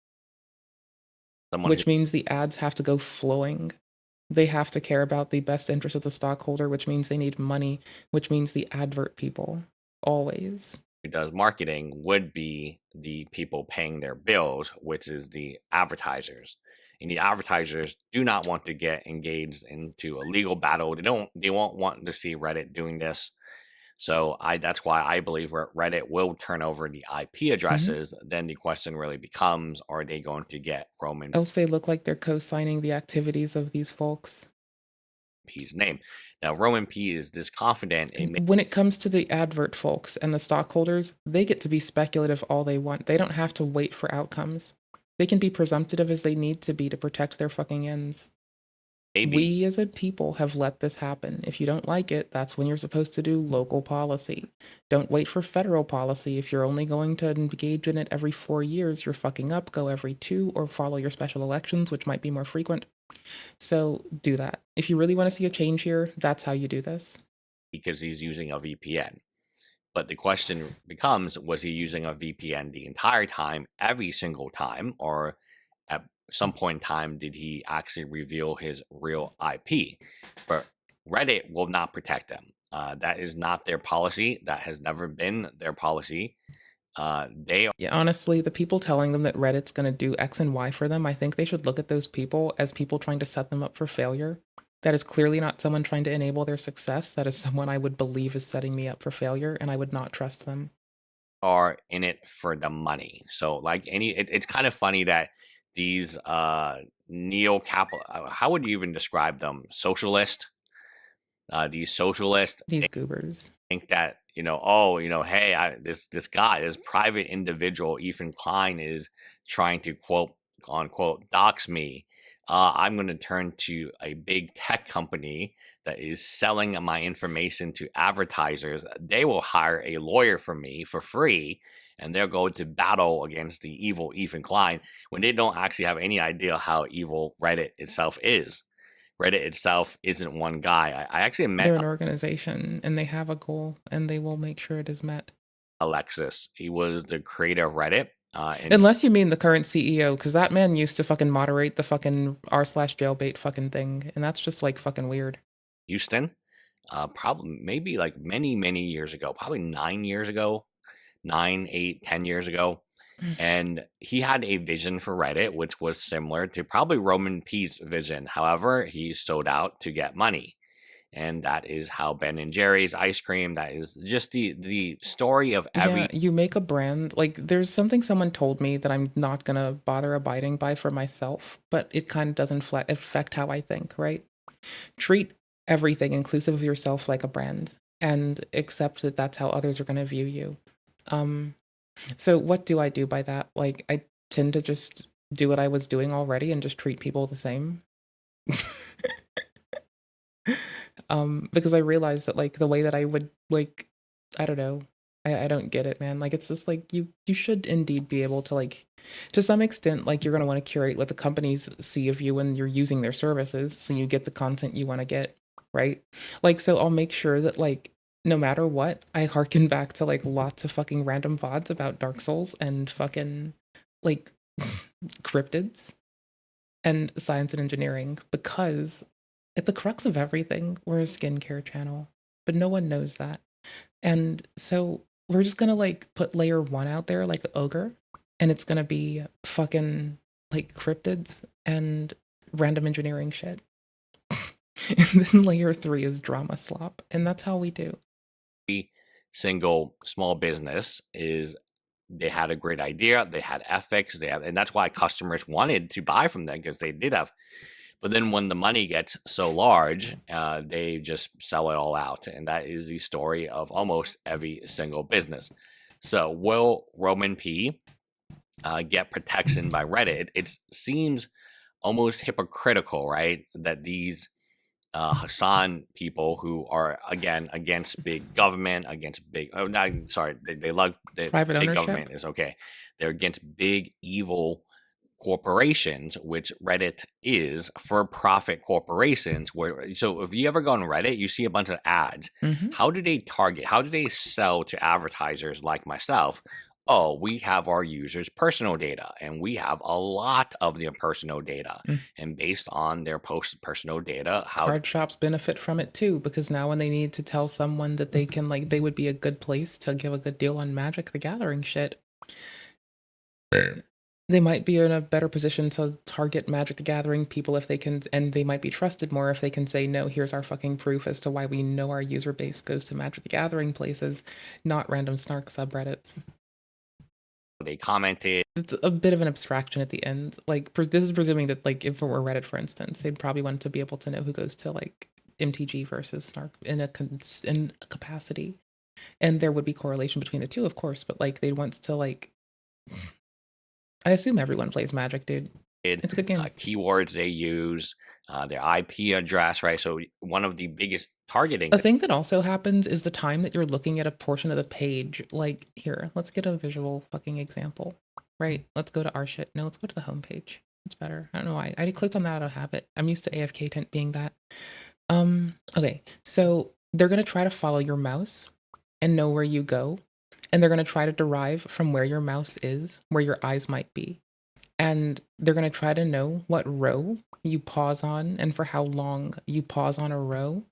which means the ads have to go flowing. They have to care about the best interest of the stockholder, which means they need money, which means the advert people, always. Who does marketing would be the people paying their bills, which is the advertisers. And the advertisers do not want to get engaged into a legal battle. They won't want to see Reddit doing this. So that's why I believe Reddit will turn over the IP addresses. Then the question really becomes, are they going to get Roman Else they look like they're co-signing the activities of these folks. P's name? Now, Roman P is this confident in when it comes to the advert folks and the stockholders, they get to be speculative all they want. They don't have to wait for outcomes. They can be presumptive as they need to be to protect their fucking ends. maybe We as a people have let this happen. If you don't like it, that's when you're supposed to do local policy. Don't wait for federal policy. If you're only going to engage in it every 4 years, you're fucking up. Go every 2 or follow your special elections, which might be more frequent. So do that. If you really want to see a change here, that's how you do this. because he's using a VPN. But the question becomes, was he using a VPN the entire time, every single time, or at some point in time did he actually reveal his real IP? But Reddit will not protect them. That is not their policy. That has never been their policy. They are Yeah, honestly, the people telling them that Reddit's going to do X and Y for them, I think they should look at those people as people trying to set them up for failure. That is clearly not someone trying to enable their success. That is someone I would believe is setting me up for failure, and I would not trust them. are in it for the money. So like it's kind of funny that these neo-capital, how would you even describe them? Socialist. These socialists These goobers. think that hey, this guy, this private individual, Ethan Klein, is trying to quote unquote dox me I'm going to turn to a big tech company that is selling my information to advertisers. They will hire a lawyer for me for free, and they'll go to battle against the evil Ethan Klein when they don't actually have any idea how evil Reddit itself is. Reddit itself isn't one guy. I actually met They're an organization and they have a goal and they will make sure it is met. Alexis. He was the creator of Reddit. Unless you mean the current CEO, because that man used to fucking moderate the fucking r/jailbait fucking thing, and that's just like fucking weird. Houston, probably maybe like many years ago, probably 9 years ago, 9, 8, 10 years ago. And he had a vision for Reddit, which was similar to probably Roman P's vision. However, he sold out to get money. And that is how Ben and Jerry's ice cream, that is just the story of every Yeah, you make a brand. Like, there's something someone told me that I'm not gonna bother abiding by for myself, but it kind of doesn't affect how I think, right? Treat everything, inclusive of yourself, like a brand, and accept that that's how others are gonna view you. So what do I do by that? Like, I tend to just do what I was doing already and just treat people the same. Because I realized that like the way that I would like, I don't know, I don't get it, man. Like it's just like you should indeed be able to like, to some extent, like you're gonna want to curate what the companies see of you when you're using their services, so you get the content you want to get, right? Like so I'll make sure that like no matter what, I harken back to like lots of fucking random VODs about Dark Souls and fucking like cryptids and science and engineering, because at the crux of everything, we're a skincare channel, but no one knows that. And so we're just gonna like put layer 1 out there like ogre, and it's gonna be fucking like cryptids and random engineering shit. And then layer 3 is drama slop, and that's how we do. single small business is they had a great idea, they had ethics, and that's why customers wanted to buy from them because they did have. But then when the money gets so large, they just sell it all out, and that is the story of almost every single business. So will Roman P get protection by Reddit? It seems almost hypocritical, right? That these Hassan people who are again against big government, against big they love Private big ownership? government is okay. They're against big evil corporations, which Reddit is for profit corporations. Where so if you ever go on Reddit, you see a bunch of ads. Mhm. How do they target? How do they sell to advertisers like myself? Oh, we have our users' personal data, and we have a lot of their personal data. Mm. And based on their personal data, how Card shops benefit from it too, because now when they need to tell someone that they can like they would be a good place to give a good deal on Magic the Gathering shit, they might be in a better position to target Magic the Gathering people if they can, and they might be trusted more if they can say, no, here's our fucking proof as to why we know our user base goes to Magic the Gathering places, not random snark subreddits. they commented. It's a bit of an abstraction at the end. Like, this is presuming that, like, if it were Reddit, for instance, they'd probably want to be able to know who goes to, like, MTG versus Snark in a capacity. And there would be correlation between the two, of course, but, like, they'd want to, like... I assume everyone plays Magic, dude. It's a good game. Keywords they use, their IP address, right? So one of the biggest targeting. A thing that also happens is the time that you're looking at a portion of the page. Like, here, let's get a visual fucking example, right? Let's go to our shit. No, let's go to the homepage. It's better. I don't know why. I clicked on that out of habit. I'm used to AFK tent being that. Okay, so they're going to try to follow your mouse and know where you go. And they're going to try to derive from where your mouse is, where your eyes might be. And they're going to try to know what row you pause on and for how long you pause on a row.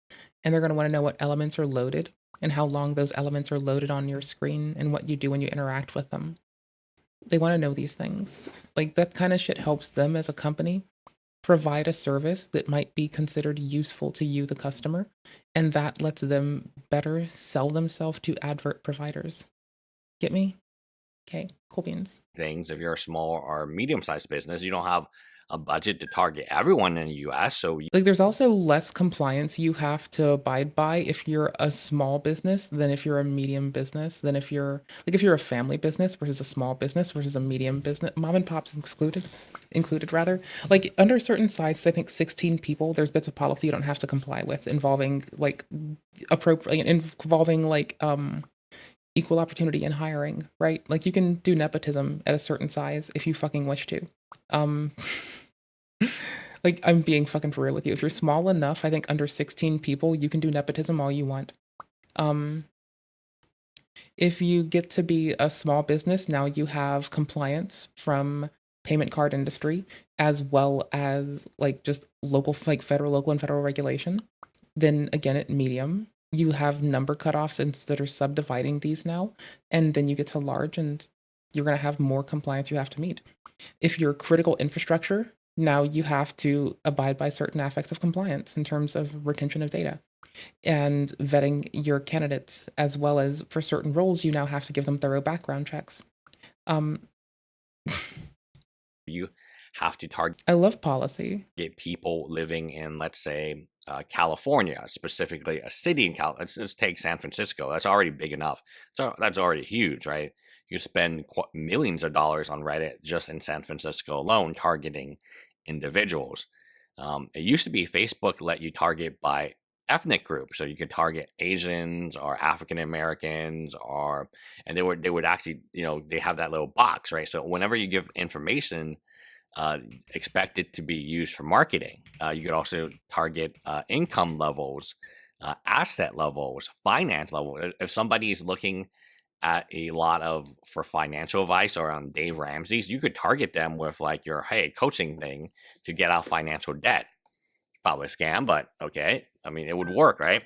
And they're going to want to know what elements are loaded and how long those elements are loaded on your screen and what you do when you interact with them. They want to know these things. Like, that kind of shit helps them as a company provide a service that might be considered useful to you, the customer. And that lets them better sell themselves to advert providers. Get me? Okay, cool beans. things. If you're a small or medium-sized business, you don't have a budget to target everyone in the US. So Like, there's also less compliance you have to abide by if you're a small business than if you're a medium business, than if you're a family business versus a small business versus a medium business, mom and pops included rather. Like, under certain sizes, I think 16 people, there's bits of policy you don't have to comply with involving like equal opportunity in hiring, right? Like, you can do nepotism at a certain size if you fucking wish to. Um Like, I'm being fucking for real with you. If you're small enough, I think under 16 people, you can do nepotism all you want. Um, if you get to be a small business, now you have compliance from payment card industry, as well as like just local, like local and federal regulation. Then again, at medium, you have number cutoffs that are subdividing these now. And then you get to large and you're going to have more compliance you have to meet. If you're critical infrastructure, now you have to abide by certain aspects of compliance in terms of retention of data and vetting your candidates, as well as for certain roles, you now have to give them thorough background checks. Um, you have to target I love policy. people living in, let's say, California, specifically a city in Cal. Let's take San Francisco. That's already big enough. So that's already huge, right? You spend millions of dollars on Reddit just in San Francisco alone targeting individuals. It used to be Facebook let you target by ethnic group, so you could target Asians or African Americans, and they would actually, they have that little box, right? So whenever you give information, expect it to be used for marketing. You could also target income levels, asset levels, finance level. If somebody is looking at a lot for financial advice or on Dave Ramsey's, you could target them with like your coaching thing to get out financial debt. Probably a scam, but okay. I mean, it would work, right?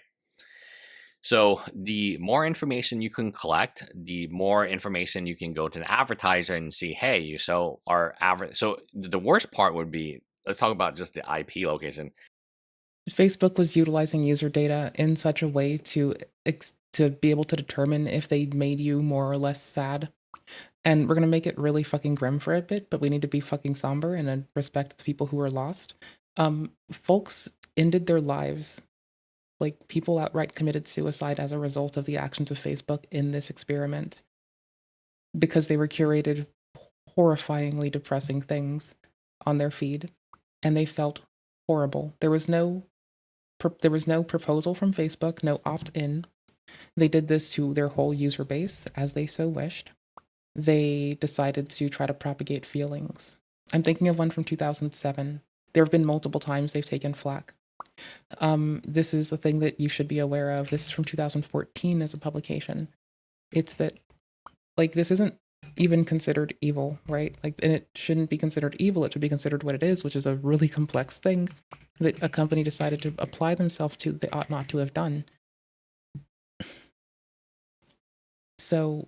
So the more information you can collect, the more information you can go to an advertiser and see, hey, so our average. So the worst part would be, let's talk about just the IP location. Facebook was utilizing user data in such a way to be able to determine if they made you more or less sad. And we're gonna make it really fucking grim for a bit, but we need to be fucking somber and respect the people who are lost. Folks ended their lives. Like, people outright committed suicide as a result of the actions of Facebook in this experiment because they were curated horrifyingly depressing things on their feed, and they felt horrible. There was no proposal from Facebook, no opt-in. They did this to their whole user base as they so wished. They decided to try to propagate feelings. I'm thinking of one from 2007. There have been multiple times they've taken flack. This is the thing that you should be aware of. This is from 2014 as a publication. It's that, like, this isn't even considered evil, right? Like, and it shouldn't be considered evil. It should be considered what it is, which is a really complex thing that a company decided to apply themselves to they ought not to have done. So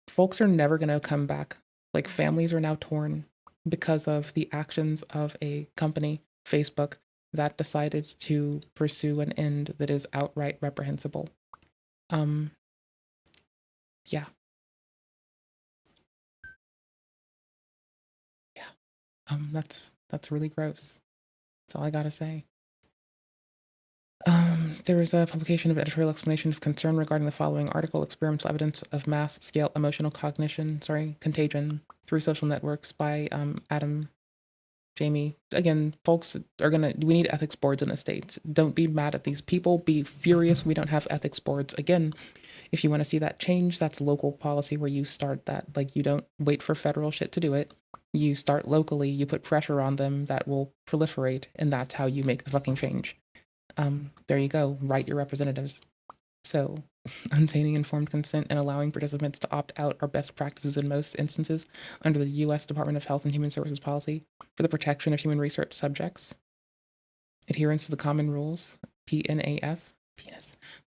folks are never going to come back. Like, families are now torn because of the actions of a company, Facebook, that decided to pursue an end that is outright reprehensible. Yeah. That's really gross. That's all I gotta say. There was a publication of editorial explanation of concern regarding the following article: experimental evidence of mass scale emotional contagion through social networks by Adam Jamie. Again, folks we need ethics boards in the States. Don't be mad at these people. Be furious we don't have ethics boards. Again, if you want to see that change, that's local policy where you start that. Like, you don't wait for federal shit to do it. You start locally, you put pressure on them that will proliferate, and that's how you make the fucking change. There you go. Write your representatives. So, obtaining informed consent and allowing participants to opt out are best practices in most instances under the U.S. Department of Health and Human Services policy for the protection of human research subjects. Adherence to the common rules, PNAS,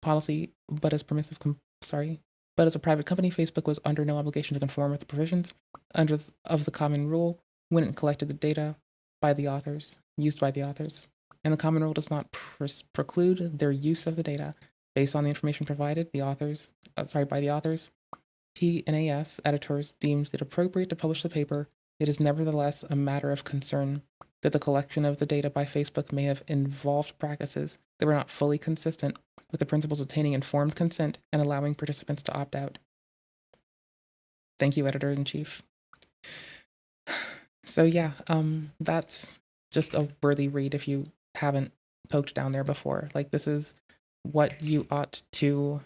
policy, but as a private company, Facebook was under no obligation to conform with the provisions of the common rule when it collected the data used by the authors. And the common rule does not preclude their use of the data based on the information provided by the authors. PNAS editors deemed it appropriate to publish the paper, it is nevertheless a matter of concern that the collection of the data by Facebook may have involved practices that were not fully consistent with the principles of obtaining informed consent and allowing participants to opt out. Thank you, Editor-in-Chief. So yeah, that's just a worthy read if you haven't poked down there before. Like, this is what you ought to,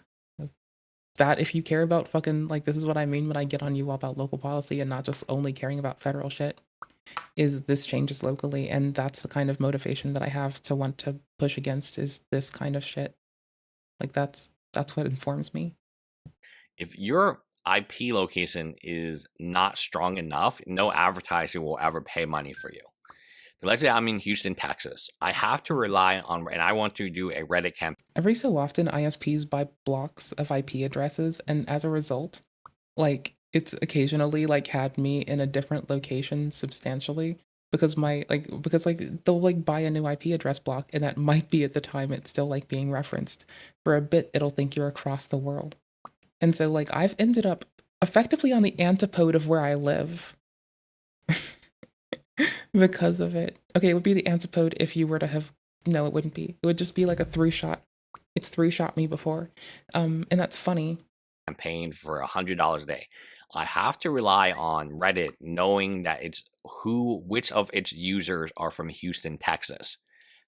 that if you care about fucking, like, this is what I mean when I get on you all about local policy and not just only caring about federal shit, is this changes locally. And that's the kind of motivation that I have to want to push against, is this kind of shit. Like, that's what informs me. If your IP location is not strong enough, no advertiser will ever pay money for you. Let's say I'm in Houston, Texas. I have to rely on, and I want to do a Reddit campaign. Every so often, ISPs buy blocks of IP addresses, and as a result, like, it's occasionally like had me in a different location substantially because they'll like buy a new IP address block, and that might be at the time it's still like being referenced. For a bit, it'll think you're across the world. And so, like, I've ended up effectively on the antipode of where I live because of it. Okay, it would be the antipode if you were to have, no, it wouldn't be. It would just be like a through-shot. It's through-shot me before. And that's funny. Campaign for $100 a day. I have to rely on Reddit knowing that which of its users are from Houston, Texas.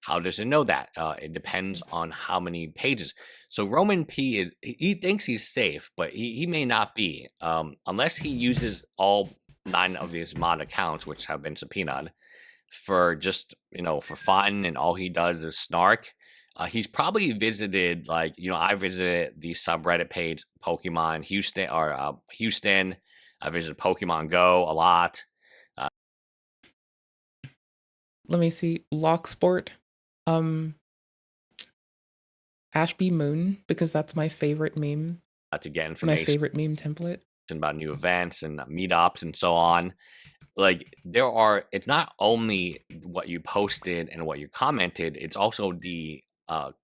How does it know that? It depends on how many pages. So Roman P, he thinks he's safe, but he may not be. Unless he uses all 9 of these mod accounts, which have been subpoenaed, for just, for fun, and all he does is snark. He's probably visited, like, I visited the subreddit page Pokemon Houston, or Houston. I visited Pokemon Go a lot. Let me see. Locksport. Ashby Moon, because that's my favorite meme. To get information. My favorite meme template. About new events and meetups and so on. Like, it's not only what you posted and what you commented, it's also the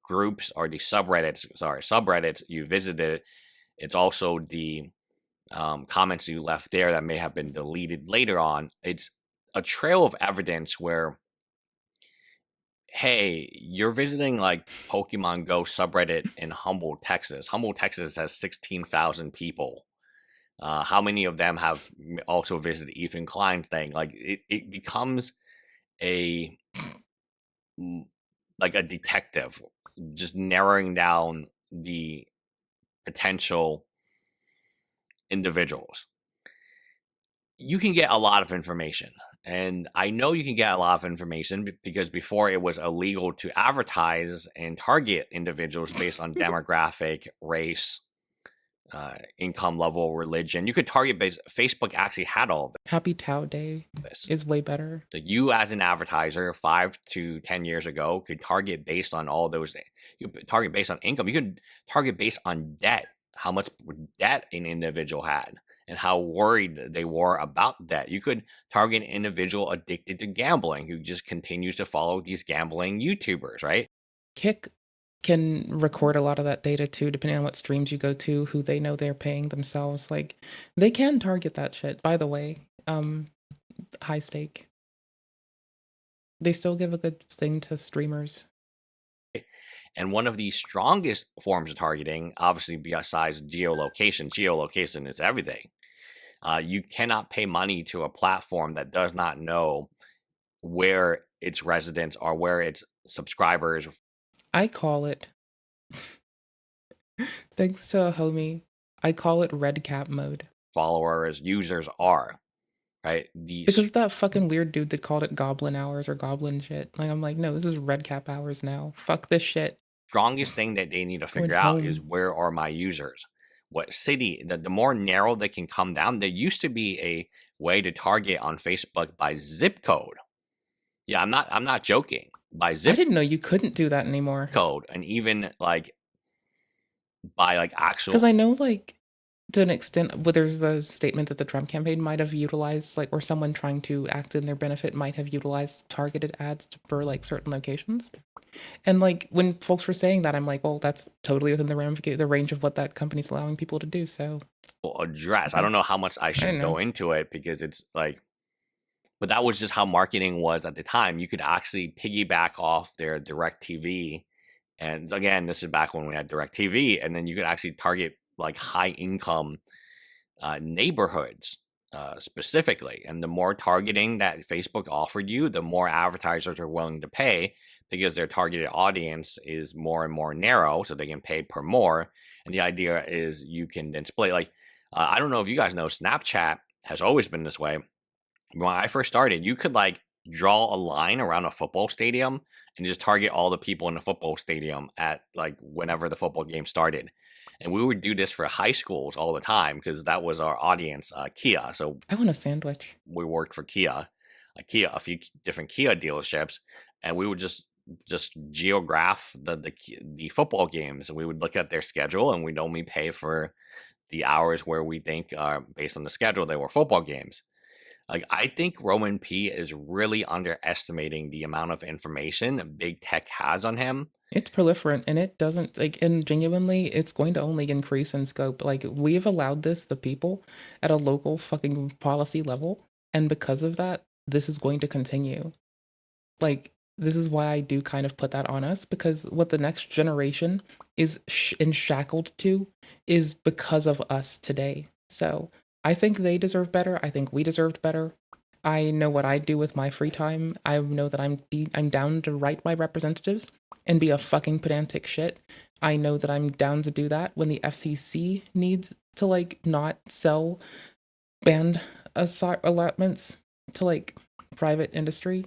groups or the subreddits you visited. It's also the comments you left there that may have been deleted later on. It's a trail of evidence where, hey, you're visiting like Pokemon Go subreddit in Humboldt, Texas. Humboldt, Texas has 16,000 people. How many of them have also visited Ethan Klein's thing? Like, it becomes a detective, just narrowing down the potential individuals. You can get a lot of information. And I know you can get a lot of information because before it was illegal to advertise and target individuals based on demographic, race, income level, religion. You could target based. Facebook actually had all of this. Happy Tau Day is way better. So you, as an advertiser, 5 to 10 years ago, could target based on all those. You could target based on income. You could target based on debt, how much debt an individual had, and how worried they were about that. You could target an individual addicted to gambling who just continues to follow these gambling YouTubers, right? Kick can record a lot of that data too, depending on what streams you go to, who they know they're paying themselves. Like, they can target that shit. By the way, high stake. They still give a good thing to streamers. And one of the strongest forms of targeting, obviously, besides geolocation is everything. You cannot pay money to a platform that does not know where its residents are, where its subscribers. I call it, thanks to a homie, I call it red cap mode. Followers, users are, right? Because that fucking weird dude that called it goblin hours or goblin shit. Like, I'm like, no, this is red cap hours now. Fuck this shit. Strongest thing that they need to figure out is, where are my users? What city? The more narrow they can come down. There used to be a way to target on Facebook by zip code. Yeah, I'm not joking. By zip. I didn't know you couldn't do that anymore. Code, and even like by like actual. Because I know, like, to an extent, but there's the statement that the Trump campaign might have utilized, like, or someone trying to act in their benefit might have utilized targeted ads for like certain locations. And like when folks were saying that, I'm like, well, that's totally within the range of what that company's allowing people to do. So Address. I like, don't know how much I I should don't go know. into it because it's like, but that was just how marketing was at the time. You could actually piggyback off their direct TV. And again, this is back when we had direct TV, and then you could actually target like high income neighborhoods specifically. And the more targeting that Facebook offered you, the more advertisers are willing to pay because their targeted audience is more and more narrow, so they can pay per more. And the idea is you can then split. Like, I don't know if you guys know, Snapchat has always been this way. When I first started, you could like draw a line around a football stadium and just target all the people in the football stadium at like whenever the football game started. And we would do this for high schools all the time because that was our audience, Kia. So I want a sandwich. we worked for Kia, a few different Kia dealerships, and we would just geograph the football games, and we would look at their schedule, and we'd only pay for the hours where we think, based on the schedule, they were football games. Like, I think Roman P is really underestimating the amount of information big tech has on him. It's proliferant and it doesn't like, and genuinely it's going to only increase in scope. Like we've allowed this, the people, at a local fucking policy level, and because of that, this is going to continue. Like this is why I do kind of put that on us, because what the next generation is enshackled to is because of us today. So I think they deserve better. I think we deserved better. I know what I do with my free time. I know that I'm down to write my representatives and be a fucking pedantic shit. I know that I'm down to do that when the FCC needs to like not sell band allotments to like private industry,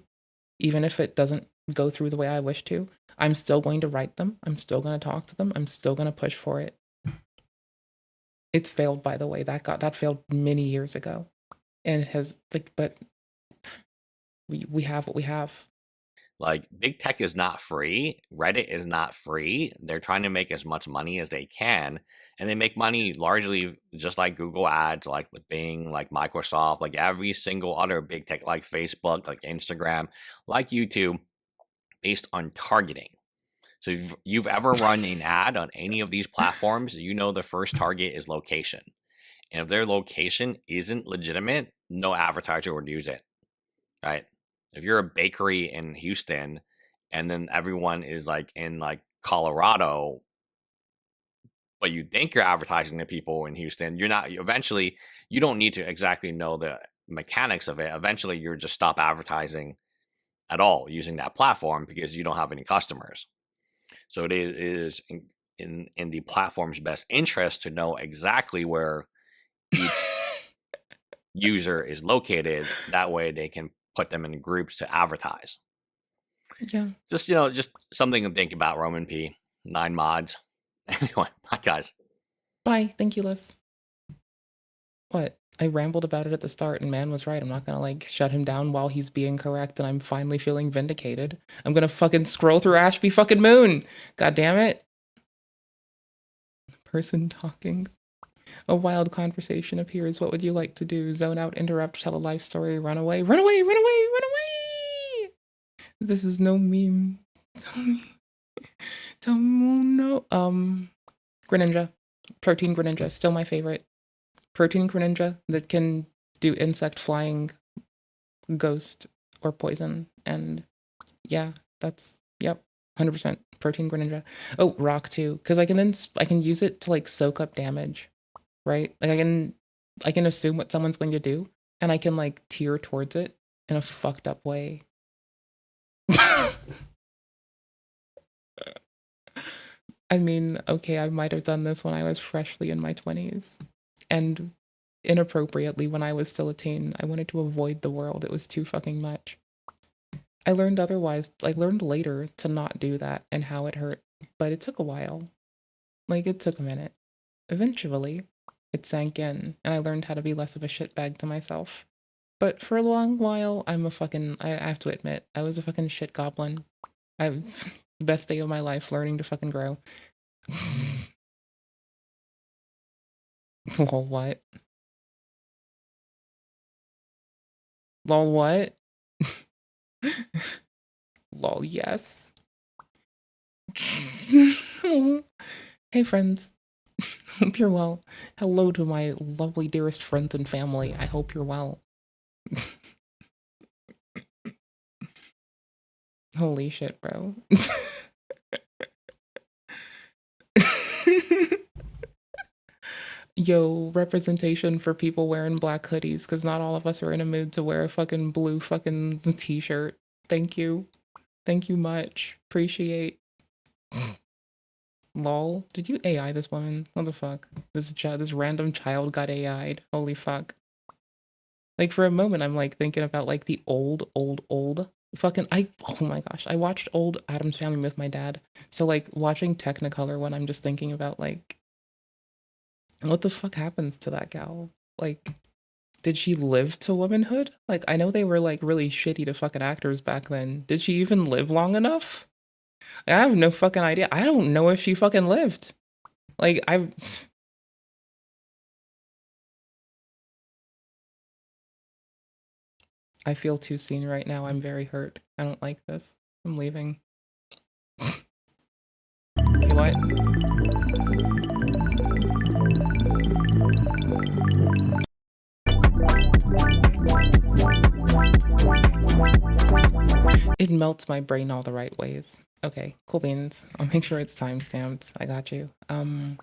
even if it doesn't go through the way I wish to. I'm still going to write them. I'm still going to talk to them. I'm still going to push for it. It's failed, by the way. That failed many years ago, and it has like, but we have what we have. Like, big tech is not free. Reddit is not free. They're trying to make as much money as they can. And they make money largely just like Google ads, like Bing, like Microsoft, like every single other big tech, like Facebook, like Instagram, like YouTube, based on targeting. So if you've ever run an ad on any of these platforms, you know the first target is location. And if their location isn't legitimate, no advertiser would use it, right? If you're a bakery in Houston and then everyone is like in like Colorado, but you think you're advertising to people in Houston, you're not. Eventually, you don't need to exactly know the mechanics of it. Eventually, you're just stop advertising at all using that platform because you don't have any customers. So it is in the platform's best interest to know exactly where each user is located. That way, they can put them in groups to advertise. Yeah. Just something to think about, Roman P. 9 mods. Anyway, bye, guys. Bye. Thank you, Liz. What? I rambled about it at the start, and man was right. I'm not gonna like shut him down while he's being correct, and I'm finally feeling vindicated. I'm gonna fucking scroll through Ashby fucking Moon. God damn it. Person talking. A wild conversation appears. What would you like to do? Zone out, interrupt, tell a life story, run away, run away, run away, run away. This is no meme. Tell me no. Greninja. Protein Greninja. Still my favorite. Protein Greninja that can do insect flying, ghost, or poison. And yeah, that's, yep, 100% Protein Greninja. Oh, Rock too, because I can use it to like soak up damage, right? Like I can assume what someone's going to do, and I can like tear towards it in a fucked up way. I mean, okay, I might have done this when I was freshly in my 20s. And inappropriately when I was still a teen. I wanted to avoid the world. It was too fucking much. I learned otherwise. I learned later to not do that and how it hurt. But it took a while. Like, it took a minute. Eventually, it sank in, and I learned how to be less of a shitbag to myself. But for a long while, I have to admit, I was a fucking shit goblin. The best day of my life, learning to fucking grow. Lol, what? Lol, what? Lol, yes. Hey, friends. Hope you're well. Hello to my lovely, dearest friends and family. I hope you're well. Holy shit, bro. Yo, representation for people wearing black hoodies, because not all of us are in a mood to wear a fucking blue fucking t-shirt. Thank you. Thank you much. Appreciate. Lol. Did you AI this woman? What the fuck? This random child got AI'd. Holy fuck. Like, for a moment, I'm, like, thinking about, like, the old fucking, oh my gosh. I watched old Addams Family with my dad. So, like, watching Technicolor when I'm just thinking about, like, what the fuck happens to that gal? Like, did she live to womanhood? Like, I know they were, like, really shitty to fucking actors back then. Did she even live long enough? I have no fucking idea. I don't know if she fucking lived. Like, I feel too seen right now. I'm very hurt. I don't like this. I'm leaving. Okay, what? It melts my brain all the right ways. Okay, cool beans. I'll make sure it's timestamped. I got you. I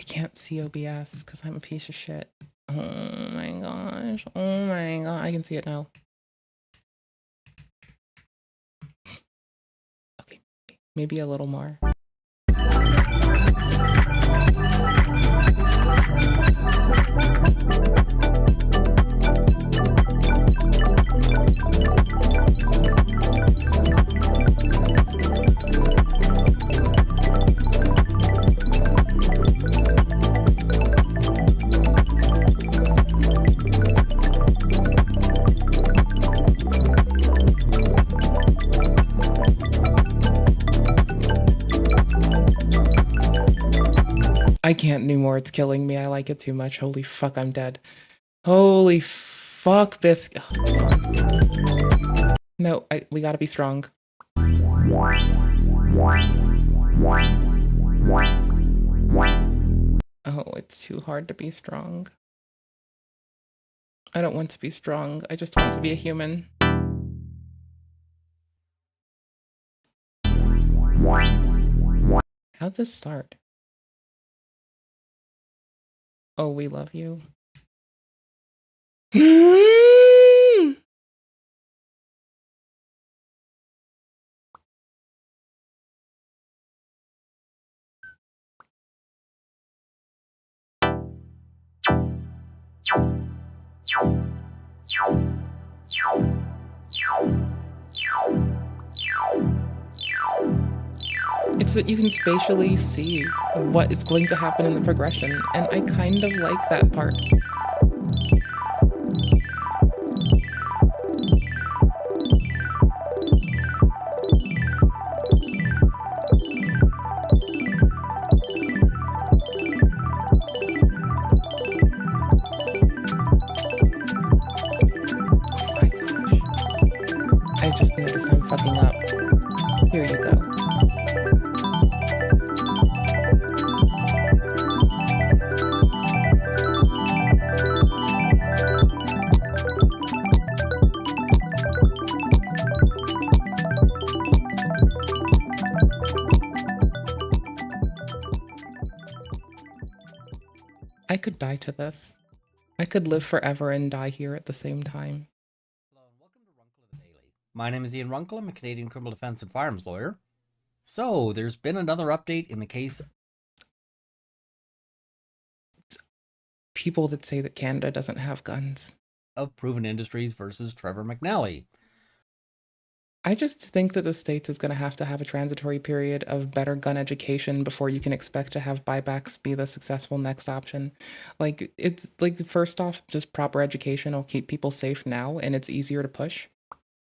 can't see OBS because I'm a piece of shit. Oh my gosh. Oh my god. I can see it now. Okay, maybe a little more. I can't do more. It's killing me. I like it too much. Holy fuck, I'm dead. Holy fuck, Biscuit. No, we gotta be strong. Oh, it's too hard to be strong. I don't want to be strong. I just want to be a human. How'd this start? Oh, we love you. It's that you can spatially see what is going to happen in the progression, and I kind of like that part. Oh my gosh. I just noticed I'm fucking up. Here you go. I could die to this. I could live forever and die here at the same time. Hello and welcome to Runkle of the Daily. My name is Ian Runkle. I'm a Canadian criminal defense and firearms lawyer. So, there's been another update in the case. People that say that Canada doesn't have guns. Of Proven Industries versus Trevor McNally. I just think that the States is going to have a transitory period of better gun education before you can expect to have buybacks be the successful next option. Like, it's like, first off, just proper education will keep people safe now, and it's easier to push.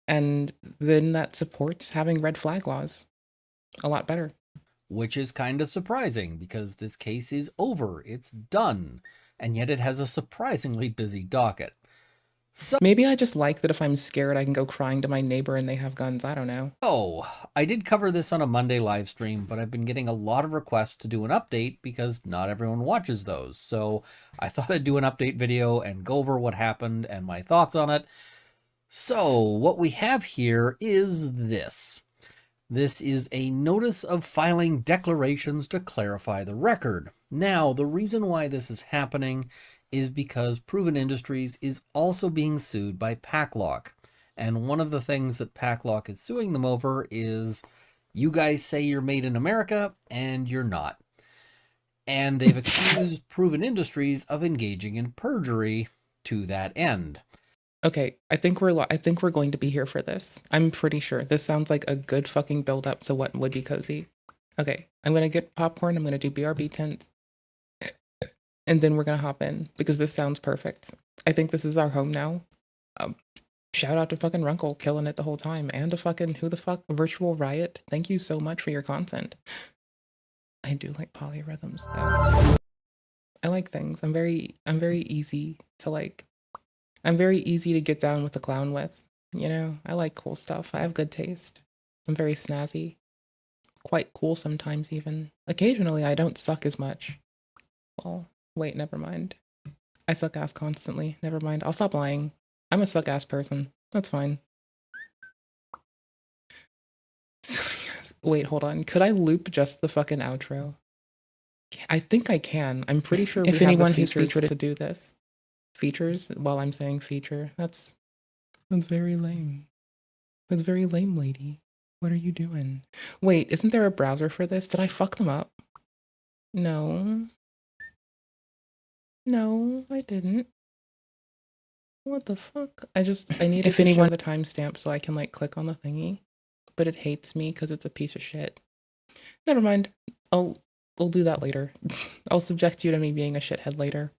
And then that supports having red flag laws a lot better. Which is kind of surprising because this case is over. It's done. And yet it has a surprisingly busy docket. So, Maybe I just like that if I'm scared, I can go crying to my neighbor and they have guns. I don't know. I did cover this on a Monday live stream, but I've been getting a lot of requests to do an update because not everyone watches those. So I thought I'd do an update video and go over what happened and my thoughts on it. So what we have here is this. This is a notice of filing declarations to clarify the record. Now, the reason why this is happening is because Proven Industries is also being sued by Paclock. And one of the things that Paclock is suing them over is, you guys say you're made in America, and you're not. And they've accused Proven Industries of engaging in perjury to that end. Okay, I think we're going to be here for this. I'm pretty sure. This sounds like a good fucking build up to what would be cozy. Okay, I'm gonna get popcorn, I'm gonna do BRB tints, and then we're gonna hop in because this sounds perfect. I think this is our home now. Shout out to fucking Runkle, killing it the whole time, and to fucking who the fuck Virtual Riot. Thank you so much for your content. I do like polyrhythms though. I like things. I'm very easy to like. I'm very easy to get down with the clown with. You know, I like cool stuff. I have good taste. I'm very snazzy. Quite cool sometimes even. Occasionally I don't suck as much. Well, wait, never mind. I suck ass constantly. Never mind. I'll stop lying. I'm a suck ass person. That's fine. So, yes. Wait, hold on. Could I loop just the fucking outro? I think I can. I'm pretty sure if anyone who's featured to do this. Features while I'm saying feature. That's very lame. That's very lame, lady. What are you doing? Wait, isn't there a browser for this? Did I fuck them up? No. No, I didn't. What the fuck? I need to show the timestamp so I can like click on the thingy, but it hates me because it's a piece of shit. Never mind. I'll do that later. I'll subject you to me being a shithead later.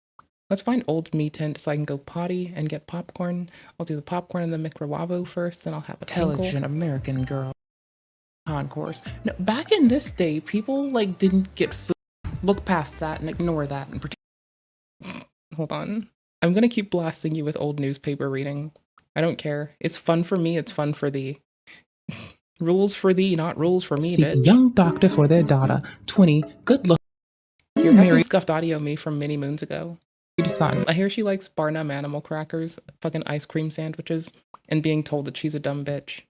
Let's find old me tent so I can go potty and get popcorn. I'll do the popcorn and the microwavo first, and I'll have a intelligent American girl concourse. No, back in this day, people like didn't get food. Look past that and ignore that and pretend. Hold on. I'm gonna keep blasting you with old newspaper reading. I don't care. It's fun for me, it's fun for thee. Rules for thee, not rules for me, bitch. Young doctor for their daughter, 20, good look. You're married. Scuffed audio me from many moons ago. Son. I hear she likes Barnum animal crackers, fucking ice cream sandwiches, and being told that she's a dumb bitch.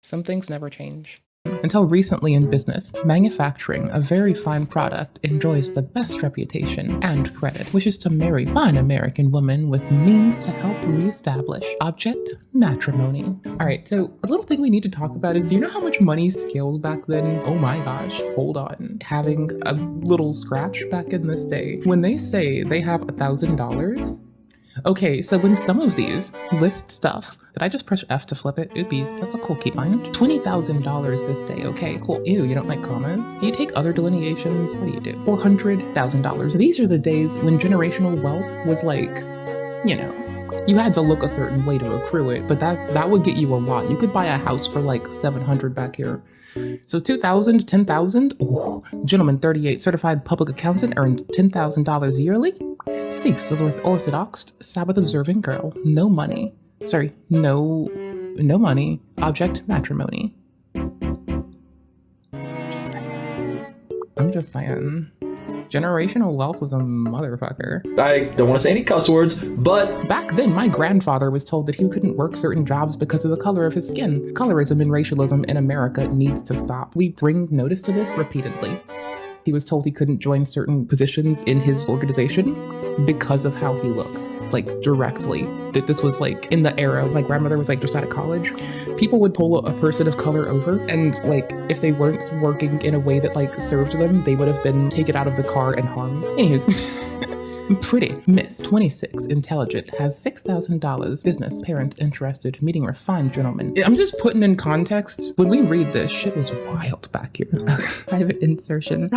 Some things never change. Until recently in business, manufacturing a very fine product enjoys the best reputation and credit, wishes to marry fine American woman with means to help reestablish object matrimony. Alright, so a little thing we need to talk about is, do you know how much money scales back then? Oh my gosh, hold on. Having a little scratch back in this day. When they say they have $1,000, okay, so when some of these list stuff, did I just press F to flip it? Oopies, that's a cool keybind. $20,000 this day, okay, cool. Ew, you don't like commas? Do you take other delineations? What do you do? $400,000. These are the days when generational wealth was like, you know, you had to look a certain way to accrue it, but that would get you a lot. You could buy a house for like 700 back here. So 2,000 to 10,000? Oh, gentleman 38, certified public accountant, earned $10,000 yearly? Sikhs, Orthodox, Sabbath-observing girl, no money. Sorry, no money, object matrimony. I'm just saying. Generational wealth was a motherfucker. I don't want to say any cuss words, but back then, my grandfather was told that he couldn't work certain jobs because of the color of his skin. Colorism and racialism in America needs to stop. We bring notice to this repeatedly. He was told he couldn't join certain positions in his organization because of how he looked, like directly. That this was like in the era, my grandmother was like just out of college. People would pull a person of color over, and like if they weren't working in a way that like served them, they would have been taken out of the car and harmed. Anyways. Pretty, Miss, 26, intelligent, has $6,000, business, parents interested, meeting refined gentleman. I'm just putting in context. When we read this, shit was wild back here. Private insertion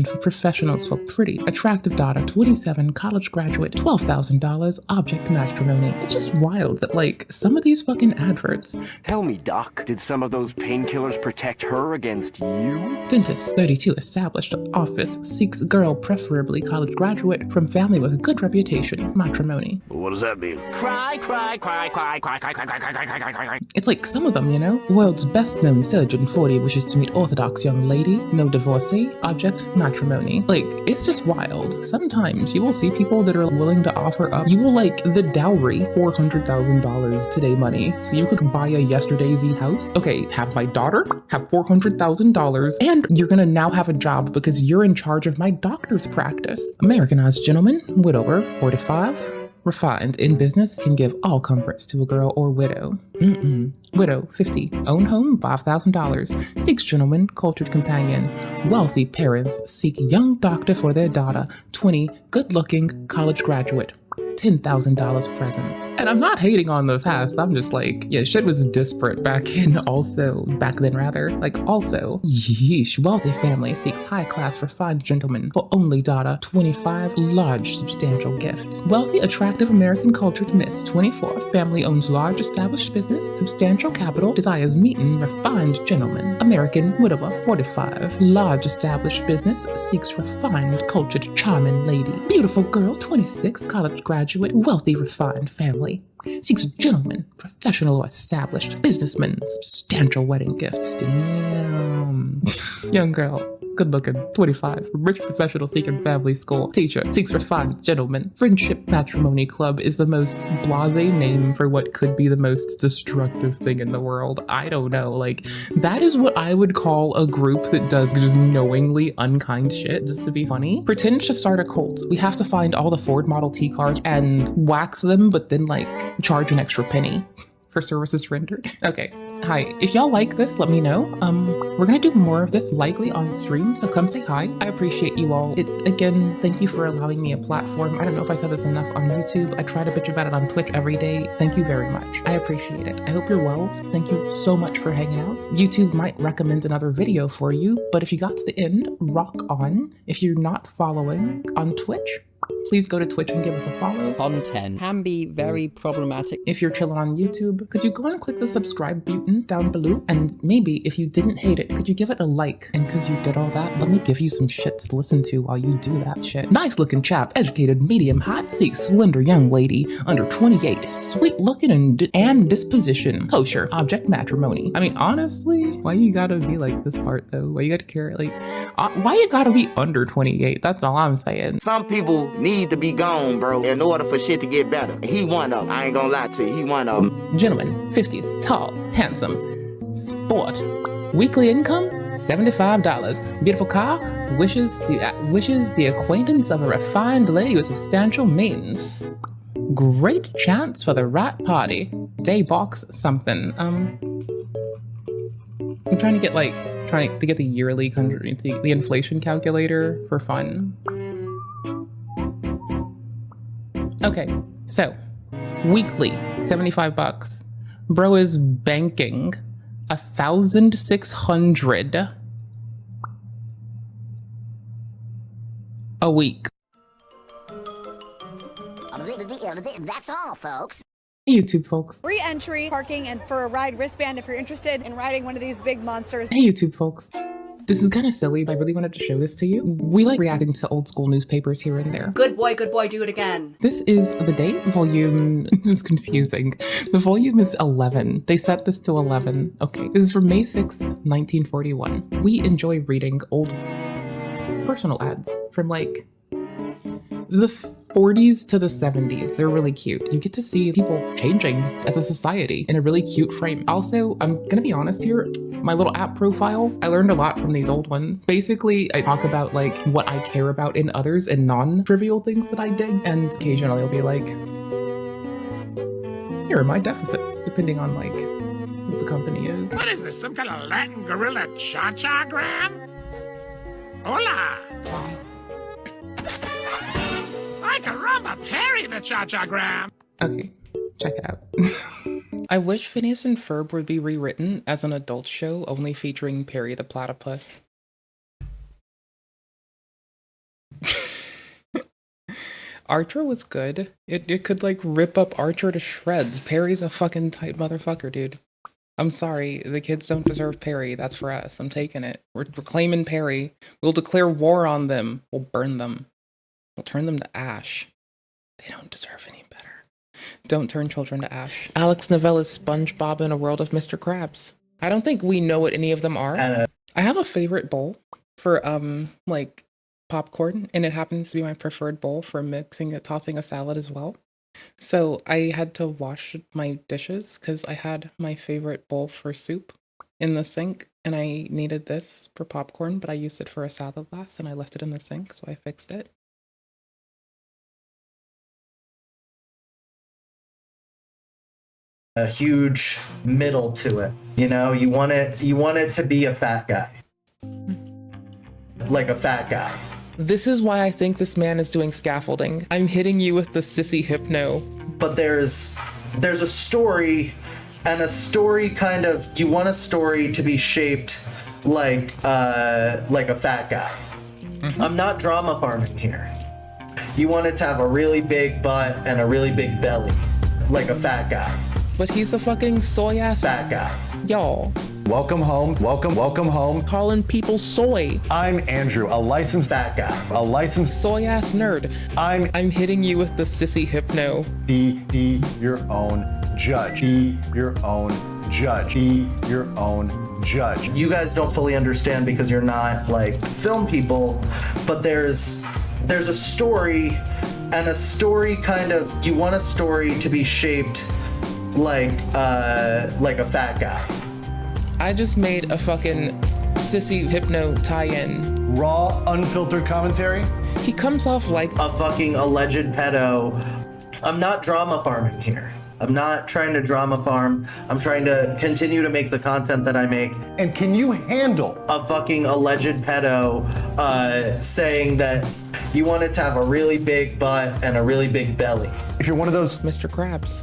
for professionals for pretty, attractive daughter, 27, college graduate, $12,000, object matrimony. It's just wild that like some of these fucking adverts. Tell me, Doc, did some of those painkillers protect her against you? Dentist, 32, established office, seeks girl, preferably college graduate from family with a good reputation, matrimony. What does that mean? Cry, cry, cry, cry, cry, cry, cry, cry, cry, cry, cry, cry, cry. It's like some of them, you know? World's best known surgeon 40 wishes to meet orthodox young lady, no divorcee, object matrimony. Like, it's just wild. Sometimes you will see people that are willing to offer up, you will like the dowry, $400,000 today money, so you could buy a yesterday's house. Okay, have my daughter, have $400,000, and you're gonna now have a job because you're in charge of my doctor's practice. Americanized gentleman, widower, 45, refined in business, can give all comforts to a girl or widow. Widow, 50, own home, $5,000. Seeks gentleman, cultured companion. Wealthy parents seek young doctor for their daughter, 20, good-looking college graduate. $10,000 present. And I'm not hating on the past, I'm just like, yeah, shit was disparate back then, also, yeesh, wealthy family seeks high-class refined gentleman for only daughter, 25, large substantial gifts. Wealthy, attractive American cultured miss, 24, family owns large established business, substantial capital, desires meeting refined gentleman. American widower, 45, large established business, seeks refined cultured charming lady. Beautiful girl, 26, college graduate, wealthy refined family. Seeks gentleman, professional or established businessman, substantial wedding gifts. Damn. Young girl, good looking, 25, rich professional seeking family school. Teacher, seeks refined gentleman. Friendship matrimony club is the most blasé name for what could be the most destructive thing in the world. I don't know, like, that is what I would call a group that does just knowingly unkind shit just to be funny. Pretends to start a cult. We have to find all the Ford Model T cars and wax them, but then like charge an extra penny for services rendered. Okay. Hi, if y'all like this, let me know. We're gonna do more of this likely on stream, so come say hi. I appreciate you all. Again, thank you for allowing me a platform. I don't know if I said this enough on YouTube. I try to bitch about it on Twitch every day. Thank you very much. I appreciate it. I hope you're well. Thank you so much for hanging out. YouTube might recommend another video for you, but if you got to the end, rock on. If you're not following on Twitch, please go to Twitch and give us a follow. Content can be very problematic. If you're chilling on YouTube, could you go and click the subscribe button down below? And maybe if you didn't hate it, could you give it a like? And because you did all that, let me give you some shit to listen to while you do that shit. Nice looking chap, educated, medium height, seeks slender young lady, under 28, sweet looking and disposition, kosher, object matrimony. I mean, honestly, why you gotta be like this part though? Why you gotta care, like, why you gotta be under 28? That's all I'm saying. Some people need to be gone, bro, in order for shit to get better. He one of them. I ain't gonna lie to you. He one of them. Gentleman, 50s, tall, handsome, sport, weekly income, $75. Beautiful car, wishes the acquaintance of a refined lady with substantial means. Great chance for the right party. Day box something. I'm trying to get the yearly country, the inflation calculator for fun. Okay, so weekly, $75. Bro is banking 1,600 a week. That's all, folks. Hey, YouTube folks. Free entry, parking, and for a ride wristband if you're interested in riding one of these big monsters. Hey, YouTube folks. This is kind of silly, but I really wanted to show this to you. We like reacting to old school newspapers here and there. Good boy, do it again. This is the date, volume, this is confusing. The volume is 11. They set this to 11. Okay, this is from May 6th, 1941. We enjoy reading old personal ads from like the 40s to the 70s. They're really cute. You get to see people changing as a society in a really cute frame. Also, I'm gonna be honest here, my little app profile, I learned a lot from these old ones. Basically, I talk about like what I care about in others and non-trivial things that I dig, and occasionally I'll be like, here are my deficits, depending on like what the company is. What is this, some kind of Latin gorilla cha-cha-gram? Hola! Ay caramba, parry the cha-cha-gram! Okay, check it out. I wish Phineas and Ferb would be rewritten as an adult show only featuring Perry the Platypus. Archer was good. It could like rip up Archer to shreds. Perry's a fucking tight motherfucker, dude. I'm sorry, the kids don't deserve Perry. That's for us. I'm taking it. We're claiming Perry. We'll declare war on them. We'll burn them. We'll turn them to ash. They don't deserve any better. Don't turn children to ash. Alex Novella's SpongeBob in a World of Mr. Krabs. I don't think we know what any of them are. I have a favorite bowl for like popcorn, and it happens to be my preferred bowl for tossing a salad as well. So I had to wash my dishes because I had my favorite bowl for soup in the sink, and I needed this for popcorn, but I used it for a salad last, and I left it in the sink, so I fixed it. A huge middle to it, you know. You want it to be a fat guy, like a fat guy. This is why I think this man is doing scaffolding. I'm hitting you with the sissy hypno. But there's a story, and a story kind of, you want a story to be shaped like a fat guy. I'm not drama farming here. You want it to have a really big butt and a really big belly, like a fat guy. But he's a fucking soy ass fat guy. Y'all. Welcome home. Welcome home. Calling people soy. I'm Andrew, a licensed fat guy. A licensed soy ass nerd. I'm hitting you with the sissy hypno. Be your own judge. Be your own judge. Be your own judge. You guys don't fully understand because you're not like film people, but there's a story, and a story kind of, you want a story to be shaped like a fat guy. I just made a fucking sissy hypno tie-in. Raw, unfiltered commentary. He comes off like a fucking alleged pedo. I'm not drama farming here. I'm not trying to drama farm. I'm trying to continue to make the content that I make. And can you handle a fucking alleged pedo saying that you want it to have a really big butt and a really big belly? If you're one of those Mr. Krabs.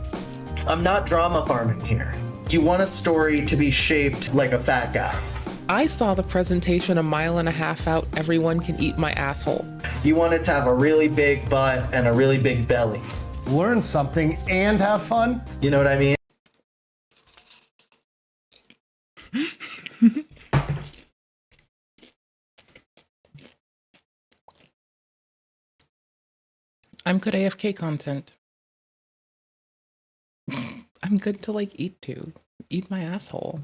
I'm not drama farming here. You want a story to be shaped like a fat guy. I saw the presentation a mile and a half out. Everyone can eat my asshole. You want it to have a really big butt and a really big belly. Learn something and have fun. You know what I mean? I'm good AFK content. I'm good to like eat my asshole.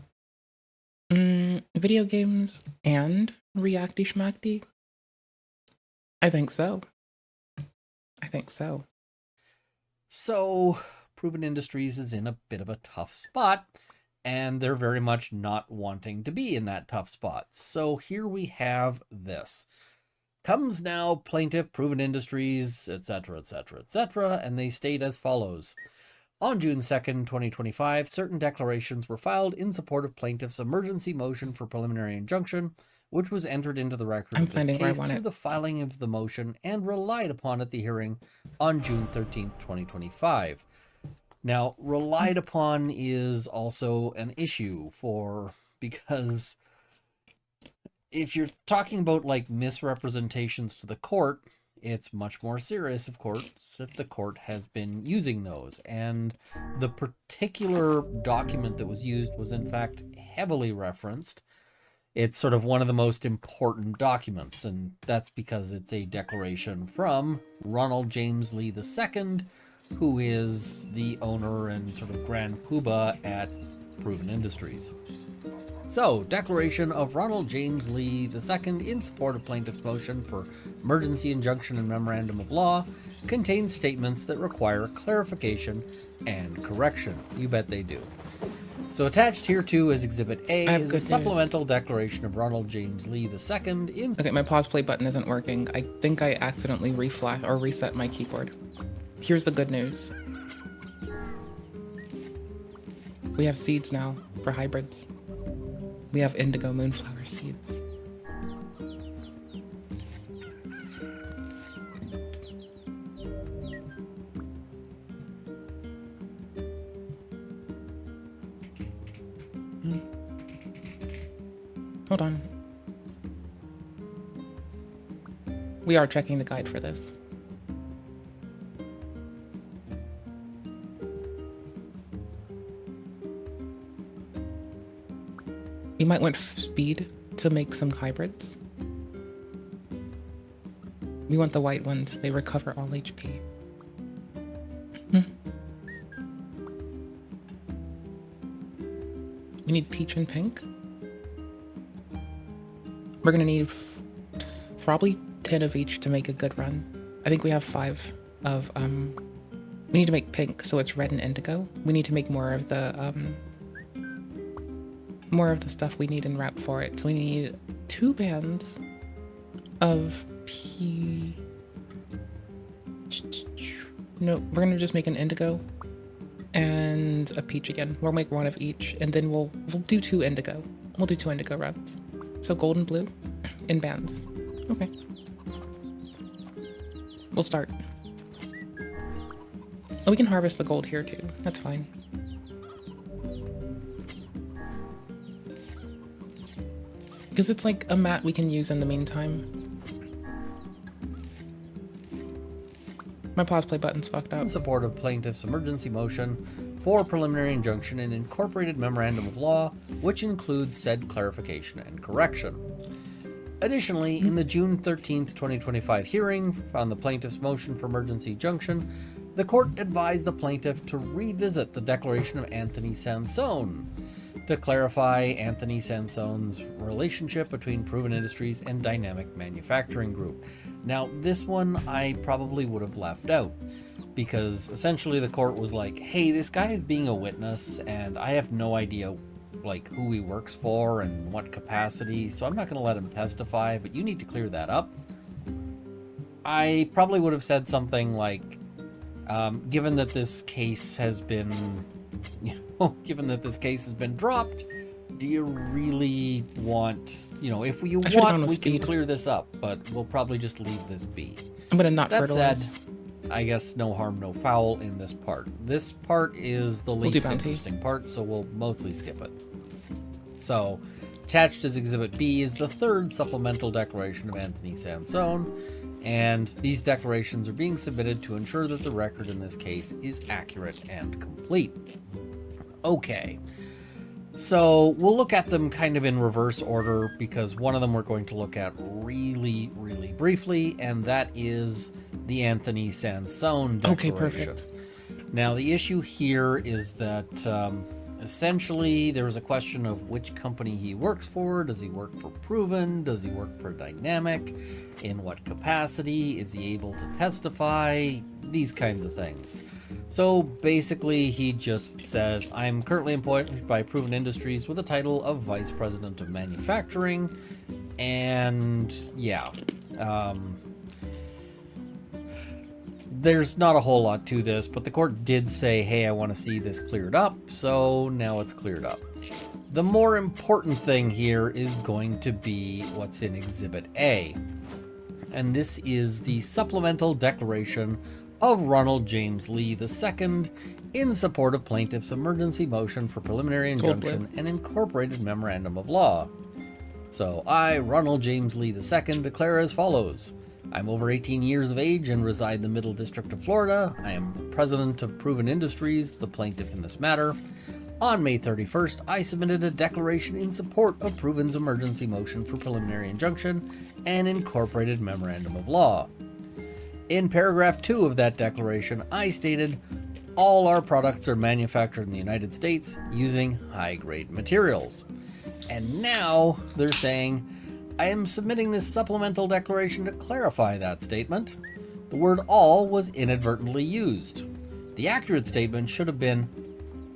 Video games and reacty schmackty? I think so. So, Proven Industries is in a bit of a tough spot, and they're very much not wanting to be in that tough spot. So here we have this. Comes now plaintiff, Proven Industries, etc., etc., etc., and they state as follows. On June 2nd, 2025, certain declarations were filed in support of plaintiff's emergency motion for preliminary injunction, which was entered into the record of this case through the filing of the motion and relied upon at the hearing on June 13th, 2025. Now, relied upon is also an issue because if you're talking about like misrepresentations to the court, it's much more serious, of course, if the court has been using those. And the particular document that was used was, in fact, heavily referenced. It's sort of one of the most important documents, and that's because it's a declaration from Ronald James Lee II, who is the owner and sort of grand poobah at Proven Industries. So, declaration of Ronald James Lee II in support of plaintiff's motion for emergency injunction and memorandum of law contains statements that require clarification and correction. You bet they do. So attached here too is Exhibit A is a supplemental declaration of Ronald James Lee II in... Okay, my pause play button isn't working. I think I accidentally reset my keyboard. Here's the good news. We have seeds now for hybrids. We have indigo moonflower seeds. Hold on. We are checking the guide for this. You might want speed to make some hybrids. We want the white ones. They recover all HP. We need peach and pink. We're gonna need probably 10 of each to make a good run. I think we have 5 of, we need to make pink, so it's red and indigo. We need to make more of the stuff we need en route for it. So we need 2 bands of No, we're gonna just make an indigo and a peach again. We'll make 1 of each, and then we'll do 2 indigo. We'll do 2 indigo runs. So gold and blue in bands. Okay. We'll start. Oh, we can harvest the gold here too. That's fine. Because it's like a mat we can use in the meantime. My pause play button's fucked up. In support of plaintiff's emergency motion for preliminary injunction and incorporated memorandum of law, which includes said clarification and correction. Additionally, in the June 13th, 2025 hearing on the plaintiff's motion for emergency injunction, the court advised the plaintiff to revisit the declaration of Anthony Sansone to clarify Anthony Sansone's relationship between Proven Industries and Dynamic Manufacturing Group. Now, this one I probably would have left out, because essentially the court was like, hey, this guy is being a witness and I have no idea like who he works for and what capacity, so I'm not going to let him testify, but you need to clear that up. I probably would have said something like, given that this case has been, given that this case has been dropped, do you really want, if you want, we can clear this up, but we'll probably just leave this be. I'm gonna not fertilize. That fertilize. said, I guess no harm, no foul in this part. This part is the least interesting part, so we'll mostly skip it. So, attached as Exhibit B is the 3rd supplemental declaration of Anthony Sansone, and these declarations are being submitted to ensure that the record in this case is accurate and complete. Okay, so we'll look at them kind of in reverse order, because one of them we're going to look at really, really briefly, and that is the Anthony Sansone declaration. Okay, perfect. Now, the issue here is that essentially there was a question of which company he works for. Does he work for Proven? Does he work for Dynamic? In what capacity? Is he able to testify? These kinds of things. So basically he just says, I'm currently employed by Proven Industries with the title of Vice President of Manufacturing. And yeah, there's not a whole lot to this, but the court did say, hey, I want to see this cleared up, so now it's cleared up. The more important thing here is going to be what's in Exhibit A, and this is the supplemental declaration of Ronald James Lee II in support of plaintiff's emergency motion for preliminary injunction and incorporated memorandum of law. So I, Ronald James Lee II, declare as follows. I'm over 18 years of age and reside in the Middle District of Florida. I am president of Proven Industries, the plaintiff in this matter. On May 31st, I submitted a declaration in support of Proven's emergency motion for preliminary injunction and incorporated memorandum of law. In paragraph 2 of that declaration, I stated, all our products are manufactured in the United States using high-grade materials. And now they're saying, I am submitting this supplemental declaration to clarify that statement. The word all was inadvertently used. The accurate statement should have been,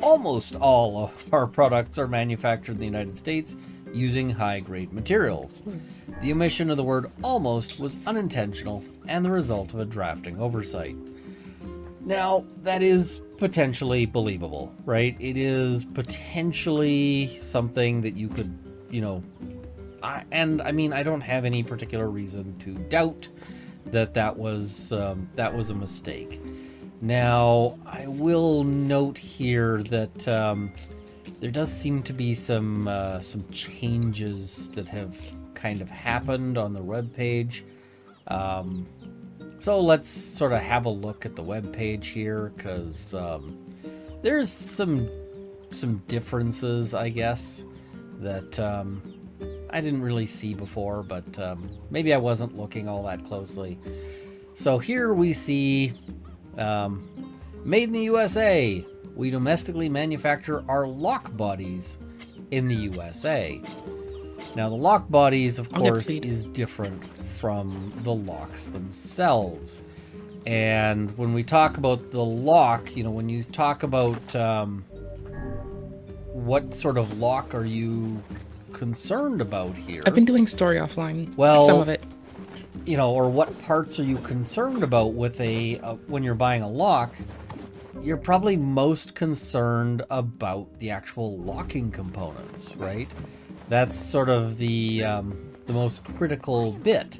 almost all of our products are manufactured in the United States using high-grade materials. The omission of the word almost was unintentional and the result of a drafting oversight. Now, that is potentially believable, right? It is potentially something that you could, I don't have any particular reason to doubt that was a mistake. Now, I will note here that there does seem to be some changes that have kind of happened on the web page. So let's sort of have a look at the web page here, because there's some differences, I guess, that I didn't really see before, but maybe I wasn't looking all that closely. So here we see made in the USA. We domestically manufacture our lock bodies in the USA. Now the lock bodies, of course, is different from the locks themselves. And when we talk about the lock, you know, when you talk about what sort of lock are you concerned about here? I've been doing story offline. Well, some of it. You know, or what parts are you concerned about with when you're buying a lock? You're probably most concerned about the actual locking components, right? That's sort of the most critical bit.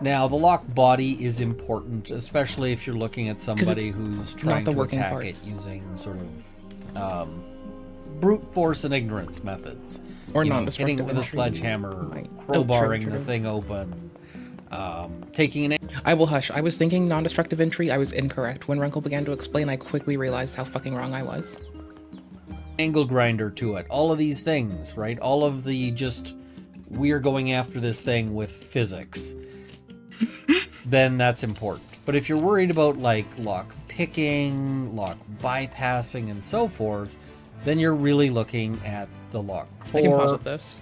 Now, the lock body is important, especially if you're looking at somebody who's trying to attack it using sort of brute force and ignorance methods. Or non-destructive hitting it with a sledgehammer, crowbarring the thing open, taking an... I will hush. I was thinking non-destructive entry. I was incorrect. When Runkle began to explain, I quickly realized how fucking wrong I was. Angle grinder to it. All of these things, right? All of the just, we're going after this thing with physics. Then that's important. But if you're worried about like lock picking, lock bypassing, and so forth, then you're really looking at the lock core. I can pause with this.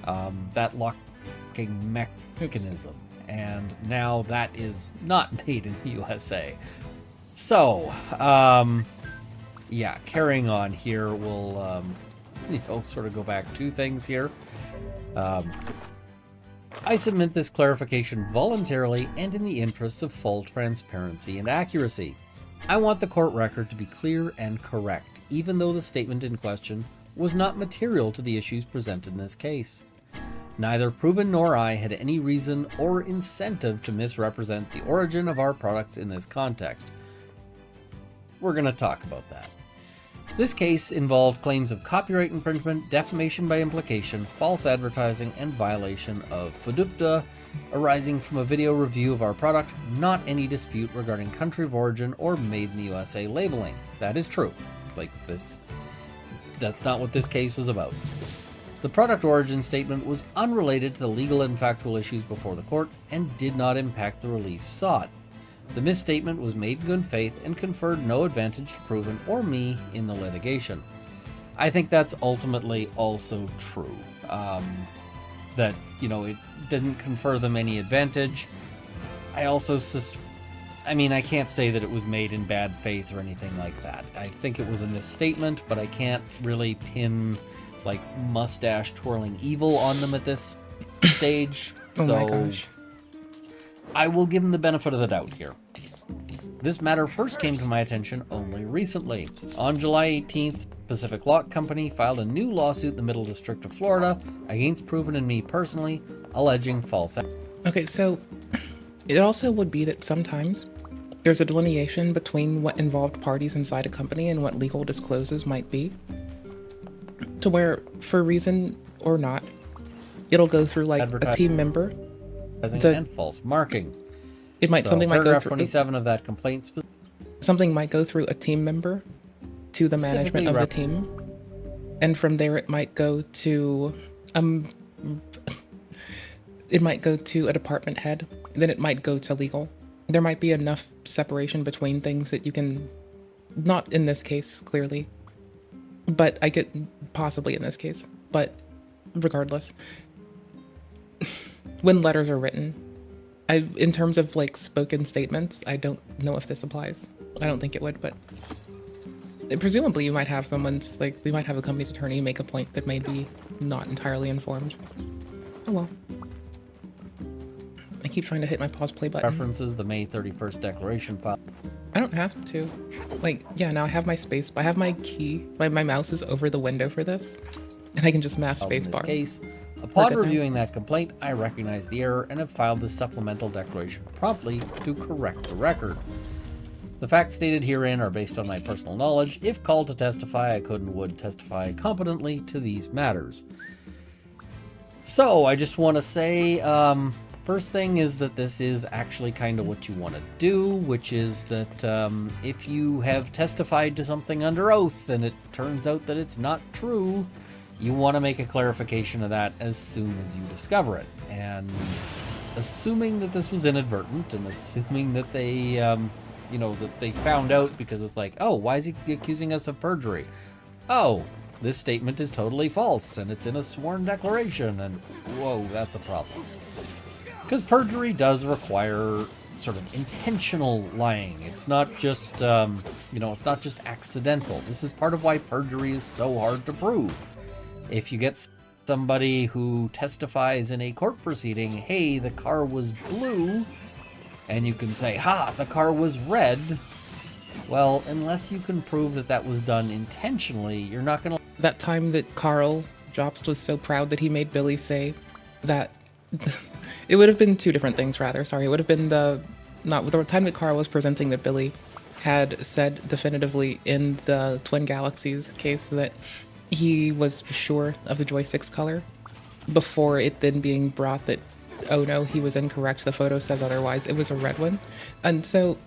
That locking mechanism. And now that is not made in the USA. So, yeah, carrying on here, we'll, sort of go back to things here. I submit this clarification voluntarily and in the interests of full transparency and accuracy. I want the court record to be clear and correct, even though the statement in question was not material to the issues presented in this case. Neither Proven nor I had any reason or incentive to misrepresent the origin of our products in this context. We're going to talk about that. This case involved claims of copyright infringement, defamation by implication, false advertising, and violation of FDUPTA arising from a video review of our product, not any dispute regarding country of origin or made in the USA labeling. That is true. That's not what this case was about. The product origin statement was unrelated to the legal and factual issues before the court and did not impact the relief sought. The misstatement was made in good faith and conferred no advantage to Proven or me in the litigation. I think that's ultimately also true. That, it didn't confer them any advantage. I also I can't say that it was made in bad faith or anything like that. I think it was a misstatement, but I can't really pin, mustache twirling evil on them at this stage. Oh my gosh. I will give him the benefit of the doubt here. This matter first came to my attention only recently. On July 18th, Pacific Lock Company filed a new lawsuit in the Middle District of Florida against Proven and me personally, alleging false... Okay, so it also would be that sometimes there's a delineation between what involved parties inside a company and what legal discloses might be. To where, for reason or not, it'll go through a team member. And false marking. Something might go through 27 of that complaint. Something might go through a team member to the management of the team, and from there it might go to a department head. Then it might go to legal. There might be enough separation between things that you can, not in this case clearly, but I get possibly in this case. But regardless. When letters are written, in terms of spoken statements, I don't know if this applies. I don't think it would, but presumably you might have you might have a company's attorney make a point that may be not entirely informed. Oh well. I keep trying to hit my pause play button. References the May 31st declaration file. I don't have to. Now I have my space. I have my key. My mouse is over the window for this, and I can just mash spacebar. In this case, upon reviewing that complaint, I recognize the error and have filed the supplemental declaration promptly to correct the record. The facts stated herein are based on my personal knowledge. If called to testify, I could and would testify competently to these matters. So, I just want to say, first thing is that this is actually kind of what you want to do, which is that if you have testified to something under oath and it turns out that it's not true, you want to make a clarification of that as soon as you discover it. And assuming that this was inadvertent, and assuming that they, that they found out because it's like, oh, why is he accusing us of perjury? Oh, this statement is totally false, and it's in a sworn declaration, and whoa, that's a problem. Because perjury does require sort of intentional lying. It's not just, it's not just accidental. This is part of why perjury is so hard to prove. If you get somebody who testifies in a court proceeding, hey, the car was blue, and you can say, ha, the car was red, well, unless you can prove that that was done intentionally, you're not going to... That time that Carl Jobst was so proud that he made Billy say that... It would have been two different things, rather. Sorry, it would have been the time that Carl was presenting that Billy had said definitively in the Twin Galaxies case that he was sure of the joystick's color before it then being brought that, oh no, he was incorrect, the photo says otherwise, it was a red one. And so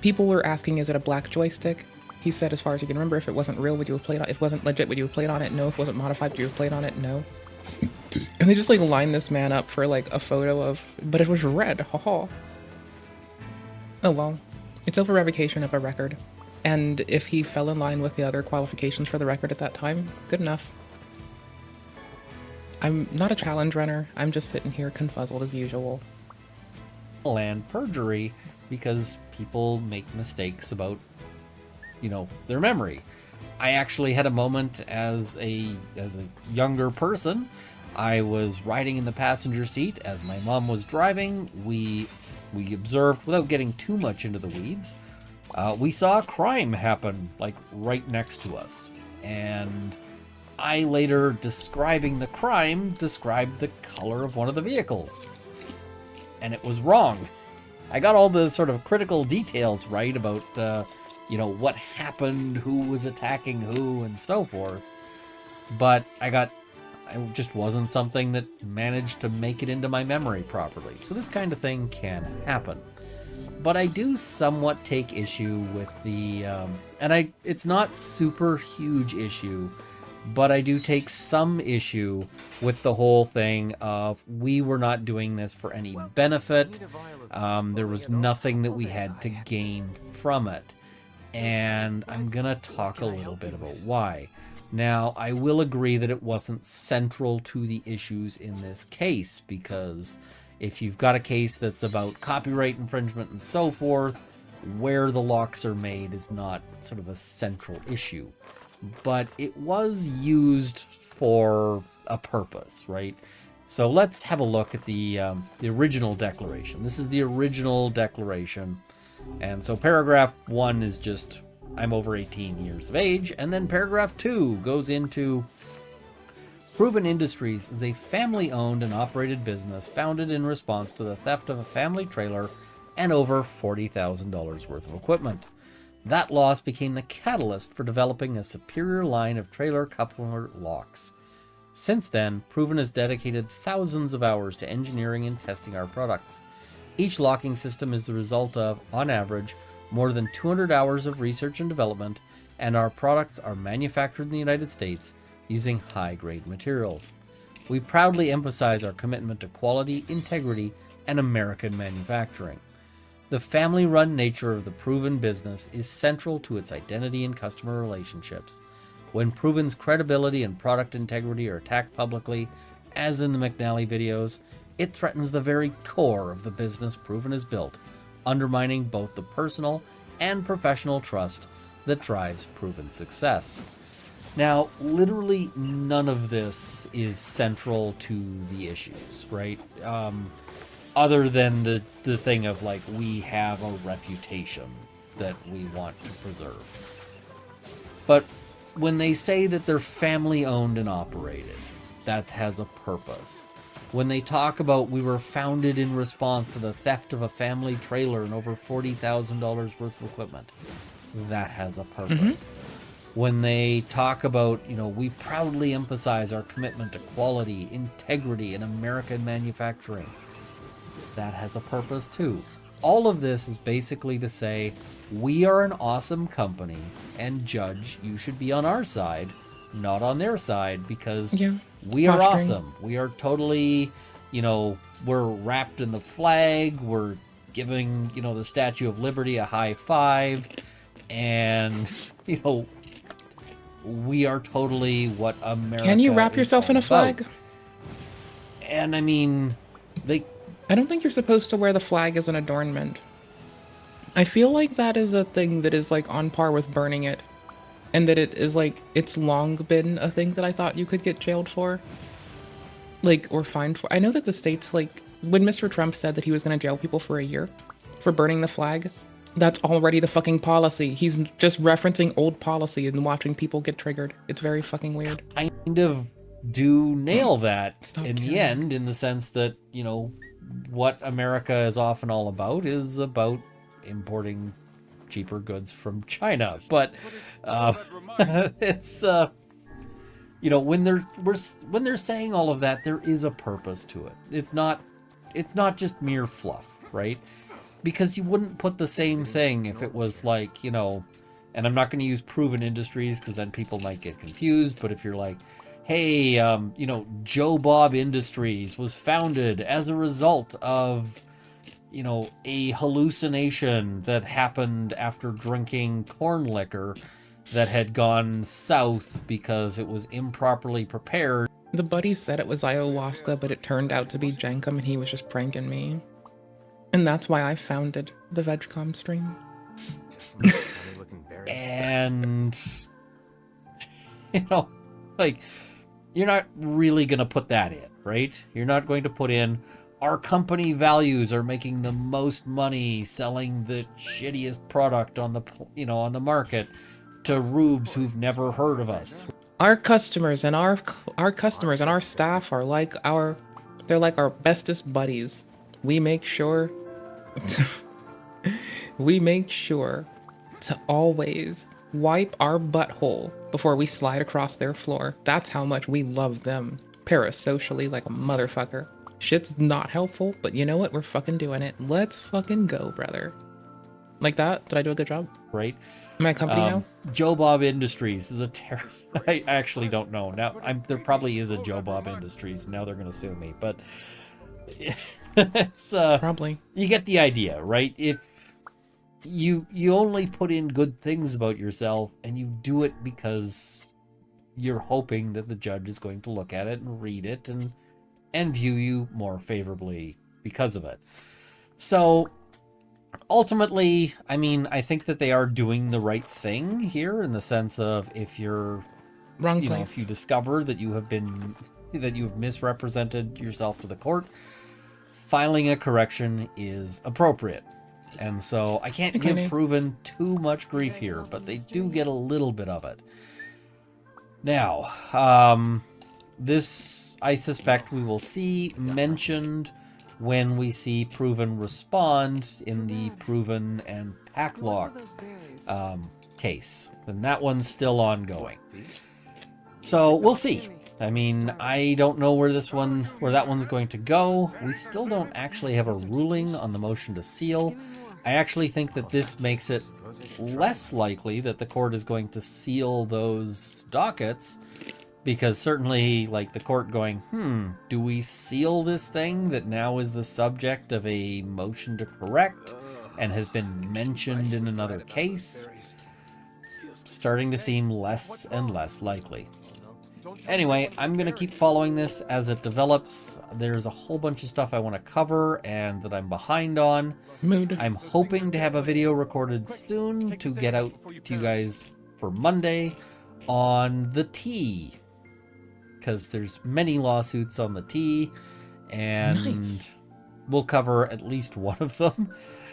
people were asking, is it a black joystick? He said, as far as you can remember, if it wasn't real, would you have played on it? If it wasn't legit, would you have played on it? No. If it wasn't modified, would you have played on it? No. And they just like line this man up for like a photo of, but it was red, haha. Oh well, it's over revocation of a record. And if he fell in line with the other qualifications for the record at that time, good enough. I'm not a challenge runner, I'm just sitting here confuzzled as usual. And perjury, because people make mistakes about, their memory. I actually had a moment as a younger person. I was riding in the passenger seat as my mom was driving. We observed, without getting too much into the weeds, we saw a crime happen, like, right next to us. And I later, describing the crime, described the color of one of the vehicles. And it was wrong. I got all the sort of critical details right about, what happened, who was attacking who, and so forth. But it just wasn't something that managed to make it into my memory properly. So this kind of thing can happen. But I do somewhat take issue with the, it's not super huge issue, but I do take some issue with the whole thing of we were not doing this for any benefit. There was nothing that we had to gain from it. And I'm going to talk a little bit about why. Now, I will agree that it wasn't central to the issues in this case, because if you've got a case that's about copyright infringement and so forth, where the locks are made is not sort of a central issue. But it was used for a purpose, right? So let's have a look at the original declaration. This is the original declaration. And so paragraph 1 is just, I'm over 18 years of age. And then paragraph 2 goes into, Proven Industries is a family-owned and operated business founded in response to the theft of a family trailer and over $40,000 worth of equipment. That loss became the catalyst for developing a superior line of trailer coupler locks. Since then, Proven has dedicated thousands of hours to engineering and testing our products. Each locking system is the result of, on average, more than 200 hours of research and development, and our products are manufactured in the United States using high-grade materials. We proudly emphasize our commitment to quality, integrity, and American manufacturing. The family-run nature of the Proven business is central to its identity and customer relationships. When Proven's credibility and product integrity are attacked publicly, as in the McNally videos, it threatens the very core of the business Proven has built, undermining both the personal and professional trust that drives Proven's success. Now, literally none of this is central to the issues, right? Other than the thing of, like, we have a reputation that we want to preserve. But when they say that they're family-owned and operated, that has a purpose. When they talk about we were founded in response to the theft of a family trailer and over $40,000 worth of equipment, that has a purpose. When they talk about, we proudly emphasize our commitment to quality, integrity, and American manufacturing, that has a purpose too. All of this is basically to say, we are an awesome company, and Judge, you should be on our side not on their side, because Yeah. we are Posturing. awesome. We are totally, we're wrapped in the flag. We're giving, the Statue of Liberty a high five. And, we are totally what America Can you wrap is yourself all in a about. flag? And I mean, I don't think you're supposed to wear the flag as an adornment. I feel like that is a thing that is like on par with burning it. And that it is like, it's long been a thing that I thought you could get jailed for. Like, or fined for. I know that the states, like, when Mr. Trump said that he was going to jail people for a year for burning the flag, that's already the fucking policy. He's just referencing old policy and watching people get triggered. It's very fucking weird. Kind of do nail that Stop in the killing. end, in the sense that, what America is often all about is about importing cheaper goods from China. But it's when they're saying all of that, there is a purpose to it. It's not just mere fluff, right? Because you wouldn't put the same thing if it was like, and I'm not going to use proven industries because then people might get confused, but if you're like, hey, Joe Bob Industries was founded as a result of, a hallucination that happened after drinking corn liquor that had gone south because it was improperly prepared. The buddy said it was ayahuasca, but it turned out to be Jenkum and he was just pranking me. And that's why I founded the VegCom stream. And, you're not really going to put that in, right? You're not going to put in, our company values are making the most money selling the shittiest product on the market to rubes who've never heard of us. Our customers and our customers and our staff are like they're like our bestest buddies. We make sure to always wipe our butthole before we slide across their floor. That's how much we love them. Parasocially like a motherfucker. Shit's not helpful, but you know what? We're fucking doing it. Let's fucking go, brother. Like that? Did I do a good job? Right. Am I a company now? Joe Bob Industries is a I actually don't know. Now, there probably is a Joe Bob Industries. Now they're going to sue me, but it's probably. You get the idea, right? If you only put in good things about yourself and you do it because you're hoping that the judge is going to look at it and read it and view you more favorably because of it. So ultimately, I mean, I think that they are doing the right thing here in the sense of if you're wrong place. If you discover that you have misrepresented yourself to the court, filing a correction is appropriate. And so I can't give Proven too much grief here, but they do get a little bit of it. Now, this I suspect we will see mentioned when we see Proven respond in the Proven and Packlock case. And that one's still ongoing. So we'll see. I mean, I don't know where that one's going to go. We still don't actually have a ruling on the motion to seal. I actually think that this makes it less likely that the court is going to seal those dockets, because certainly, like, the court going, do we seal this thing that now is the subject of a motion to correct and has been mentioned in another case? Starting to seem less and less likely. Anyway, I'm going to keep following this as it develops. There's a whole bunch of stuff I want to cover and that I'm behind on. I'm hoping to have a video recorded soon to get out to you guys for Monday on the T. Because there's many lawsuits on the T, and we'll cover at least one of them.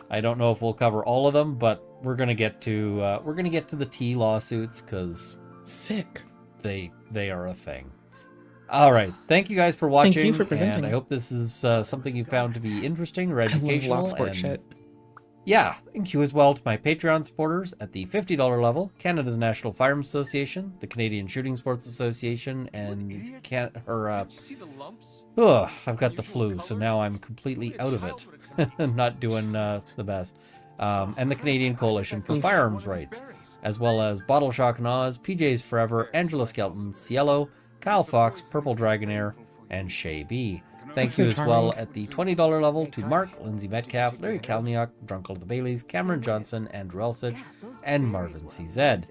I don't know if we'll cover all of them, but we're gonna get to the T lawsuits because sick. They are a thing. All right, thank you guys for watching. Thank you for presenting. And I hope this is something you found to be interesting or educational. I love sport shit. Yeah, thank you as well to my Patreon supporters at the $50 level, Canada's National Firearms Association, the Canadian Shooting Sports Association, and I've got the flu, so now I'm completely out of it. I'm not doing the best. and the Canadian Coalition for Firearms Rights, as well as Bottle Shock and Oz, PJ's Forever, Angela Skelton, Cielo, Kyle Fox, Purple Dragonair, and Shay B. Thank you as well at the $20 level to Mark, Lindsay Metcalf, Larry Kalniak, Drunkle the Baileys, Cameron Johnson, Andrew Elsich, and Marvin CZ,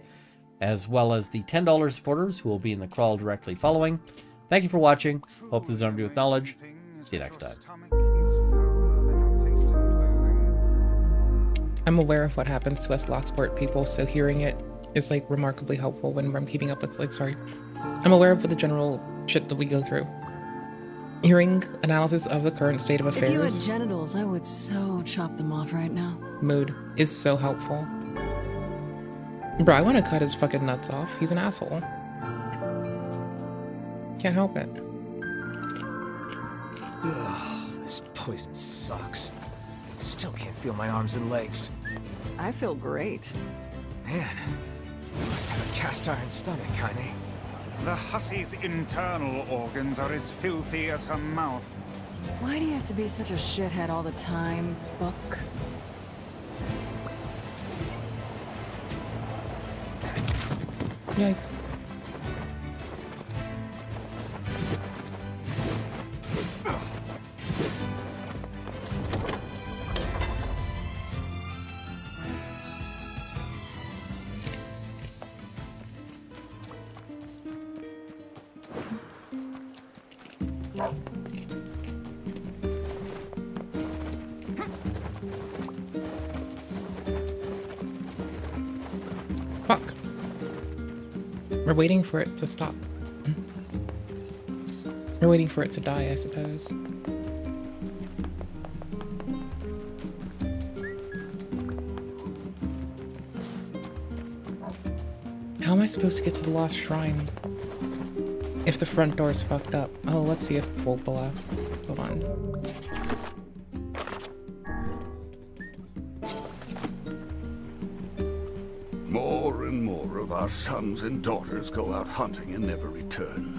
as well as the $10 supporters who will be in the crawl directly following. Thank you for watching. Hope this is armed you with knowledge. See you next time. I'm aware of what happens to us Locksport people, so hearing it is like remarkably helpful when I'm keeping up with I'm aware of the general shit that we go through. Hearing analysis of the current state of affairs. If you had genitals, I would so chop them off right now. Mood is so helpful. Bro, I want to cut his fucking nuts off. He's an asshole. Can't help it. Ugh, this poison sucks. Still can't feel my arms and legs. I feel great. Man, you must have a cast iron stomach, Kaine. The hussy's internal organs are as filthy as her mouth. Why do you have to be such a shithead all the time, Buck? Yikes. Fuck. We're waiting for it to stop. We're waiting for it to die, I suppose. How am I supposed to get to the Lost Shrine if the front door's fucked up? Oh, let's see if Volpa left. Hold on. More and more of our sons and daughters go out hunting and never return.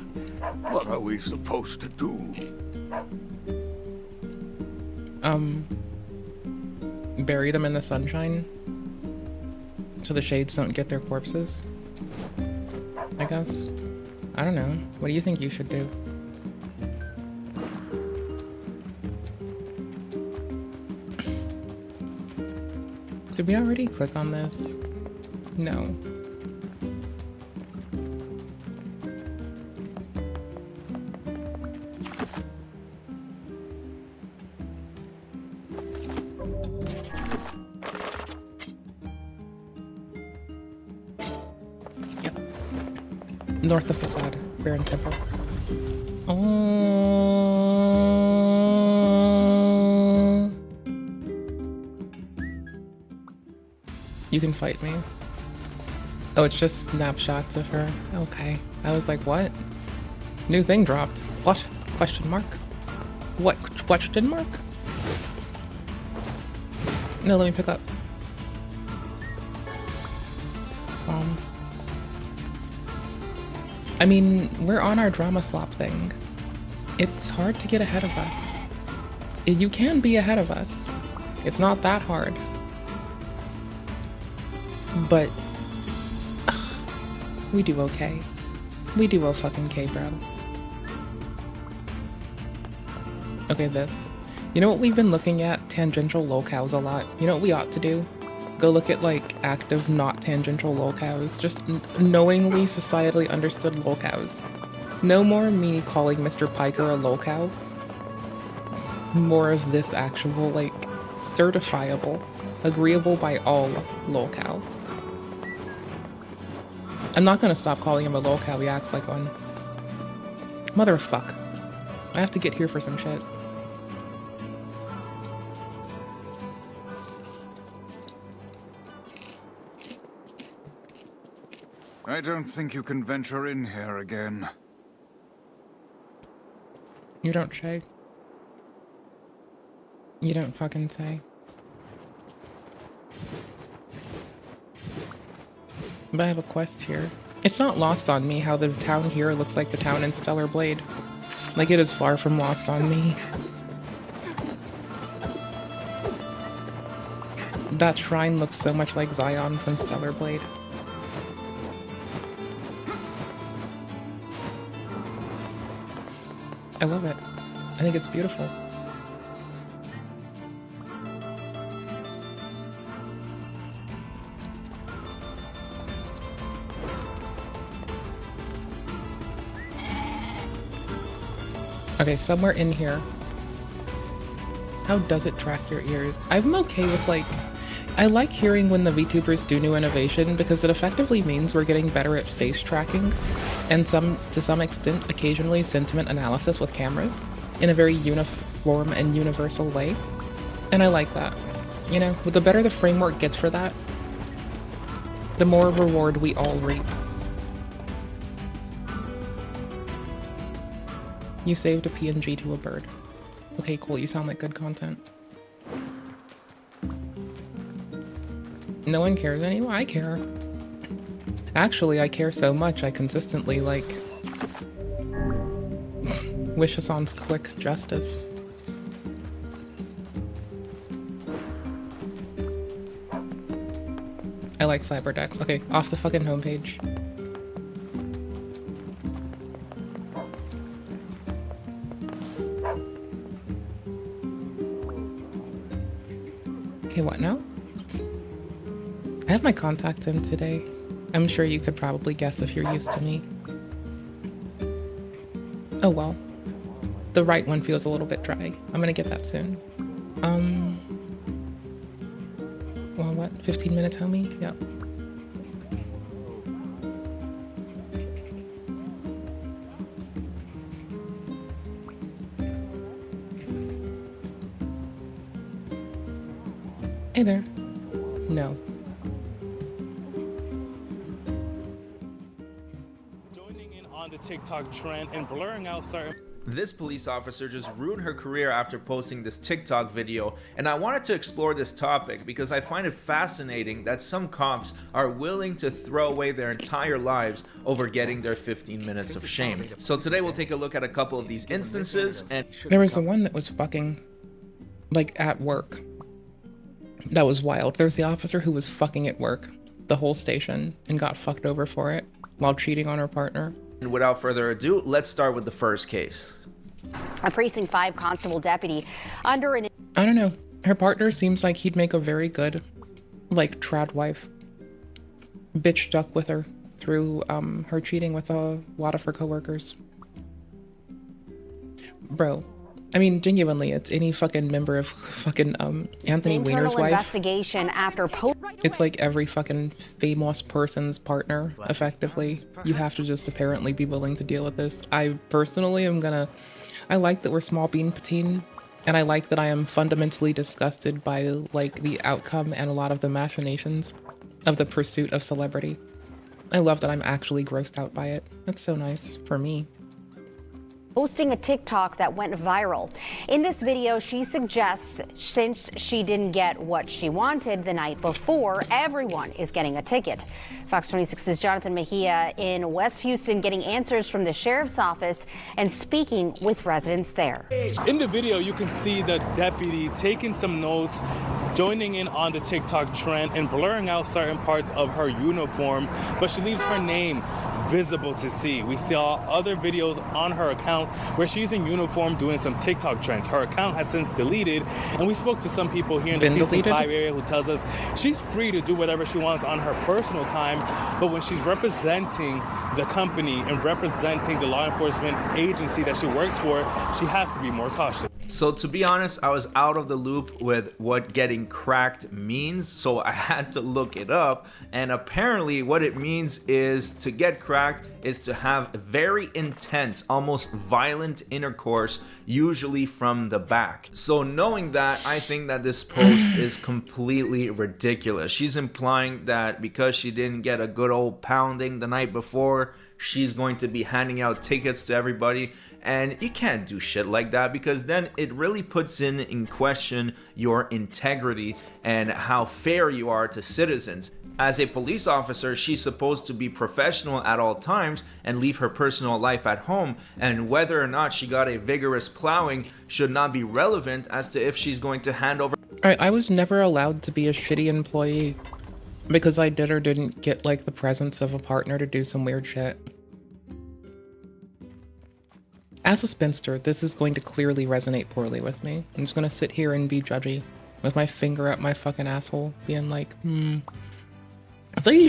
What are we supposed to do? Bury them in the sunshine so the shades don't get their corpses, I guess. I don't know. What do you think you should do? Did we already click on this? No. Yep. North of facade, Baron Temple. Oh. You can fight me. Oh, it's just snapshots of her. Okay. I was like, what? New thing dropped. What? Question mark? What? Question mark? No, let me pick up. I mean, we're on our drama slop thing. It's hard to get ahead of us. You can be ahead of us. It's not that hard. But we do okay. We do fucking-K, bro. Okay, this. You know what we've been looking at? Tangential locales a lot. You know what we ought to do? Go look at, like, active, not tangential locales. Just knowingly, societally understood locales. No more me calling Mr. Piker a locale. More of this actual, like, certifiable, agreeable by all locale. I'm not gonna stop calling him a locale, he acts like one. Motherfuck. I have to get here for some shit. I don't think you can venture in here again. You don't say. You don't fucking say. But I have a quest here. It's not lost on me how the town here looks like the town in Stellar Blade. Like, it is far from lost on me. That shrine looks so much like Zion from Stellar Blade. I love it. I think it's beautiful. Okay, somewhere in here. How does it track your ears? I'm okay with, like, I like hearing when the VTubers do new innovation because it effectively means we're getting better at face tracking and to some extent, occasionally sentiment analysis with cameras in a very uniform and universal way. And I like that. You know, the better the framework gets for that, the more reward we all reap. You saved a PNG to a bird. Okay, cool, you sound like good content. No one cares anymore? I care. Actually, I care so much I consistently, like, wish Hassan's quick justice. I like Cyberdex. Okay, off the fucking homepage. Okay, what now? I have my contacts in today. I'm sure you could probably guess if you're used to me. Oh well. The right one feels a little bit dry. I'm gonna get that soon. Well, what? 15 minutes, homie? Yep. Hey there. No. Joining in on the TikTok trend and blurring out certain. This police officer just ruined her career after posting this TikTok video, and I wanted to explore this topic because I find it fascinating that some cops are willing to throw away their entire lives over getting their 15 minutes of shame. So today we'll take a look at a couple of these instances, and there was the one that was fucking, like, at work. That was wild. There's the officer who was fucking at work, the whole station, and got fucked over for it while cheating on her partner. And without further ado, let's start with the first case. A Precinct 5 constable deputy under an... I don't know. Her partner seems like he'd make a very good, like, trad wife. Bitch stuck with her through her cheating with a lot of her coworkers. Bro. I mean, genuinely, it's any fucking member of fucking Anthony Weiner's wife. Investigation after it's like every fucking famous person's partner, effectively. You have to just apparently be willing to deal with this. I personally am gonna... I like that we're small bean patine, and I like that I am fundamentally disgusted by, like, the outcome and a lot of the machinations of the pursuit of celebrity. I love that I'm actually grossed out by it. That's so nice for me. Posting a TikTok that went viral. In this video, she suggests since she didn't get what she wanted the night before, everyone is getting a ticket. Fox 26's Jonathan Mejia in West Houston getting answers from the sheriff's office and speaking with residents there. In the video, you can see the deputy taking some notes, joining in on the TikTok trend and blurring out certain parts of her uniform, but she leaves her name visible to see. We saw other videos on her account where she's in uniform doing some TikTok trends. Her account has since deleted, and we spoke to some people here in the Precinct 5 area who tells us she's free to do whatever she wants on her personal time, but when she's representing the company and representing the law enforcement agency that she works for, she has to be more cautious. So to be honest, I was out of the loop with what getting cracked means, so I had to look it up, and apparently what it means is to get cracked is to have very intense, almost violent intercourse, usually from the back. So knowing that, I think that this post is completely ridiculous. She's implying that because she didn't get a good old pounding the night before, she's going to be handing out tickets to everybody. And you can't do shit like that, because then it really puts in question your integrity and how fair you are to citizens. As a police officer, she's supposed to be professional at all times and leave her personal life at home, and whether or not she got a vigorous plowing should not be relevant as to if she's going to hand over. I was never allowed to be a shitty employee because I did or didn't get like the presence of a partner to do some weird shit. As a spinster, this is going to clearly resonate poorly with me. I'm just gonna sit here and be judgy with my finger up my fucking asshole, being like, these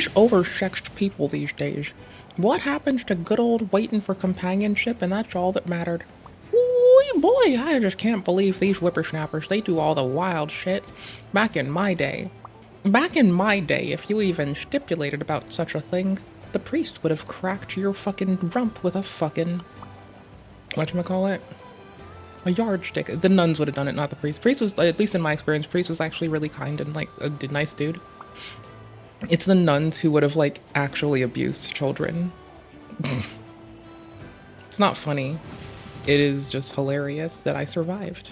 oversexed people these days. What happens to good old waiting for companionship, and that's all that mattered. Ooh, boy, I just can't believe these whippersnappers, they do all the wild shit. Back in my day, if you even stipulated about such a thing, the priest would have cracked your fucking rump with a fucking, whatchamacallit? A yardstick. The nuns would have done it, not the priest. Priest was, at least in my experience, priest was actually really kind and like a nice dude. It's the nuns who would have like actually abused children. It's not funny. It is just hilarious that I survived.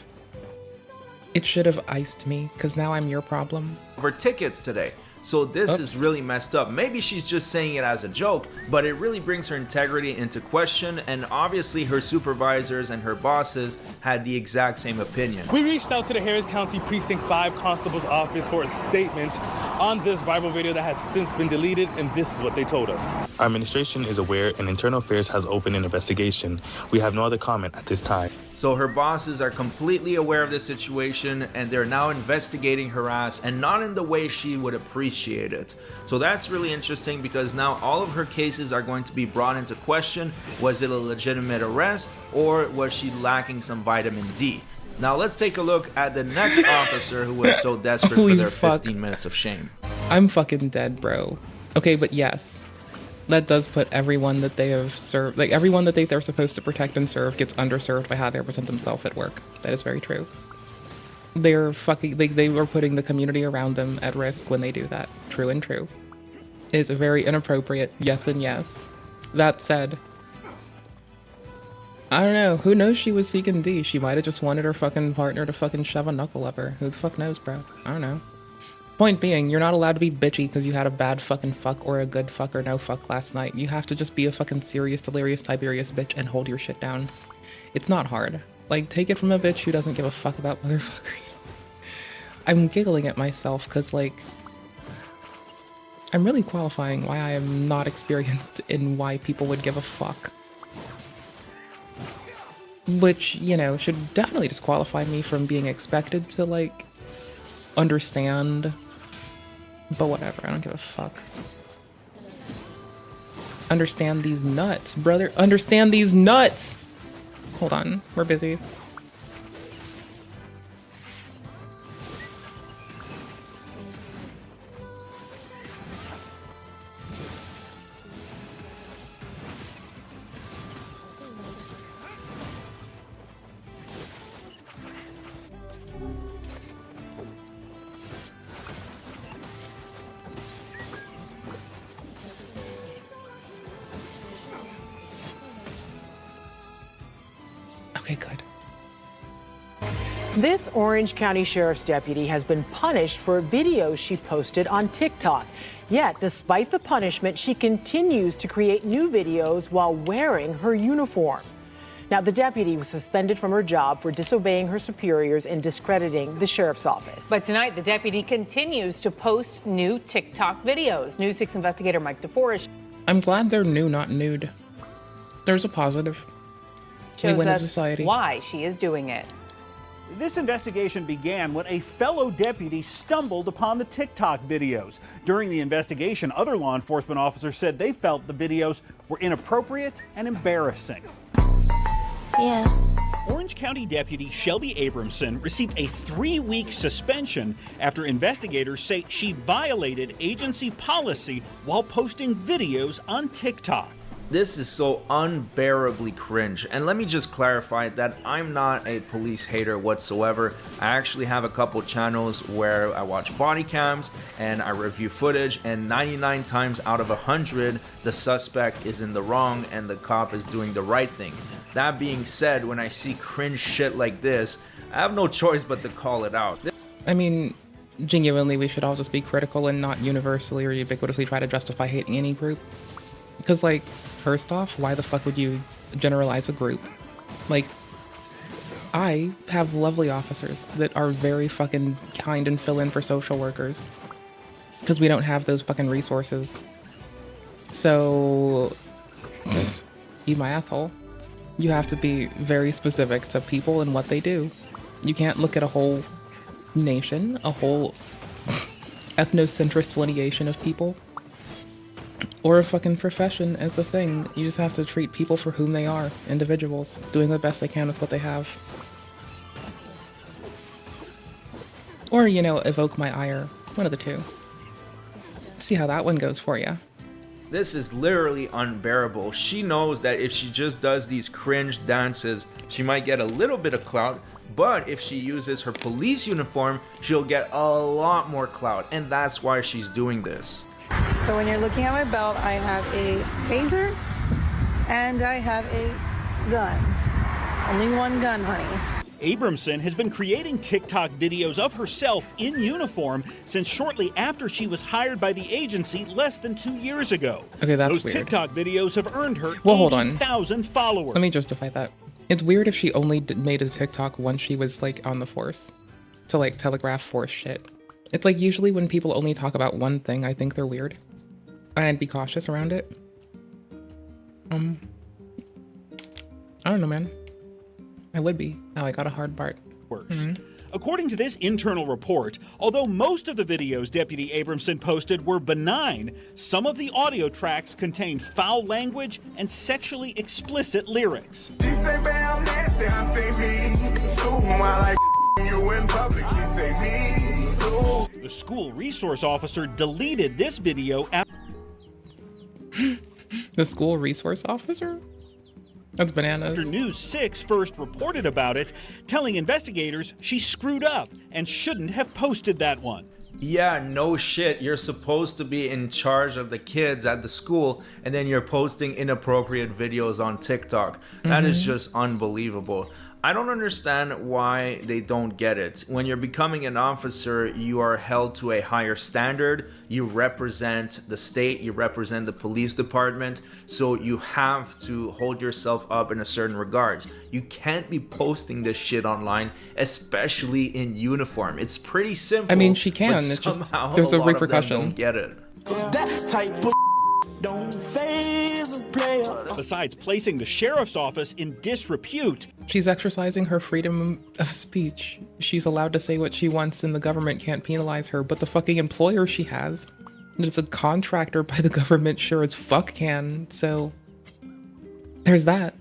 It should have iced me, because now I'm your problem. Over tickets today. So this is really messed up. Maybe she's just saying it as a joke, but it really brings her integrity into question, and obviously her supervisors and her bosses had the exact same opinion. We reached out to the Harris County Precinct 5 Constable's office for a statement on this viral video that has since been deleted, and this is what they told us. Our administration is aware and Internal Affairs has opened an investigation. We have no other comment at this time. So her bosses are completely aware of the situation, and they're now investigating her ass, and not in the way she would appreciate it. So that's really interesting, because now all of her cases are going to be brought into question. Was it a legitimate arrest, or was she lacking some vitamin D? Now let's take a look at the next officer who was so desperate for their 15 minutes of shame. I'm fucking dead, bro. Okay, but yes. That does put everyone that they have served, like everyone that they're supposed to protect and serve gets underserved by how they represent themselves at work. That is very true. They're fucking, they were putting the community around them at risk when they do that. True and true. It is a very inappropriate yes and yes. That said, I don't know, who knows she was seeking D? She might have just wanted her fucking partner to fucking shove a knuckle up her. Who the fuck knows, bro? I don't know. Point being, you're not allowed to be bitchy because you had a bad fucking fuck or a good fuck or no fuck last night. You have to just be a fucking serious, delirious, Tiberius bitch and hold your shit down. It's not hard. Like, take it from a bitch who doesn't give a fuck about motherfuckers. I'm giggling at myself because, like, I'm really qualifying why I am not experienced in why people would give a fuck. Which, you know, should definitely disqualify me from being expected to, like, understand. But whatever, I don't give a fuck. Understand these nuts, brother. Understand these nuts! Hold on, we're busy. Okay, good. This Orange County Sheriff's deputy has been punished for a video she posted on TikTok. Yet, despite the punishment, she continues to create new videos while wearing her uniform. Now, the deputy was suspended from her job for disobeying her superiors and discrediting the sheriff's office. But tonight, the deputy continues to post new TikTok videos. News 6 investigator Mike DeForest. I'm glad they're new, not nude. There's a positive. Shows us why she is doing it. This investigation began when a fellow deputy stumbled upon the TikTok videos. During the investigation, other law enforcement officers said they felt the videos were inappropriate and embarrassing. Yeah. Orange County Deputy Shelby Abramson received a 3-week suspension after investigators say she violated agency policy while posting videos on TikTok. This is so unbearably cringe. And let me just clarify that I'm not a police hater whatsoever. I actually have a couple channels where I watch body cams and I review footage, and 99 times out of 100, the suspect is in the wrong and the cop is doing the right thing. That being said, when I see cringe shit like this, I have no choice but to call it out. I mean, genuinely, we should all just be critical and not universally or ubiquitously try to justify hating any group. Because, like, first off, why the fuck would you generalize a group? Like, I have lovely officers that are very fucking kind and fill in for social workers because we don't have those fucking resources. So, eat my asshole. You have to be very specific to people and what they do. You can't look at a whole nation, a whole ethnocentrist delineation of people, or a fucking profession as a thing. You just have to treat people for whom they are, individuals, doing the best they can with what they have. Or, you know, evoke my ire. One of the two. See how that one goes for you. This is literally unbearable. She knows that if she just does these cringe dances, she might get a little bit of clout, but if she uses her police uniform, she'll get a lot more clout, and that's why she's doing this. So when you're looking at my belt, I have a taser and I have a gun. Only one gun, honey. Abramson has been creating TikTok videos of herself in uniform since shortly after she was hired by the agency less than 2 years ago. Okay, that's Those weird. TikTok videos have earned her Well, hold on. 80,000 followers. Let me justify that. It's weird if she only made a TikTok once she was like on the force to like telegraph force shit. It's like usually when people only talk about one thing, I think they're weird. And I'd be cautious around it. I don't know, man. I would be. Oh, I got a hard part. According to this internal report, although most of the videos Deputy Abramson posted were benign, some of the audio tracks contained foul language and sexually explicit lyrics. The school resource officer deleted this video after The school resource officer? That's bananas. News 6 first reported about it, telling investigators she screwed up and shouldn't have posted that one. Yeah, no shit. You're supposed to be in charge of the kids at the school, and then you're posting inappropriate videos on TikTok. That is just unbelievable. I don't understand why they don't get it. When you're becoming an officer, you are held to a higher standard. You represent the state, you represent the police department, so you have to hold yourself up in a certain regard. You can't be posting this shit online, especially in uniform. It's pretty simple. I mean, she can. but It's just somehow there's a lot of them repercussion. don't get it. That type of don't phase a player. Besides placing the sheriff's office in disrepute, She's exercising her freedom of speech. She's allowed to say what she wants and the government can't penalize her, but the fucking employer she has is a contractor by the government sure as fuck can, so there's that.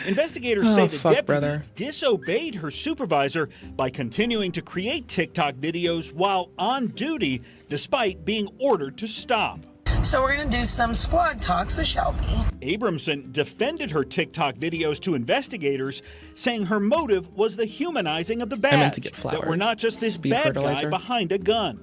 investigators say the fuck, deputy brother. disobeyed her supervisor by continuing to create TikTok videos while on duty, despite being ordered to stop. So we're gonna do some squad talks with Shelby. Abramson defended her TikTok videos to investigators, saying her motive was the humanizing of the badge, meant to get that flowers. we're not just this Speed bad fertilizer. guy behind a gun.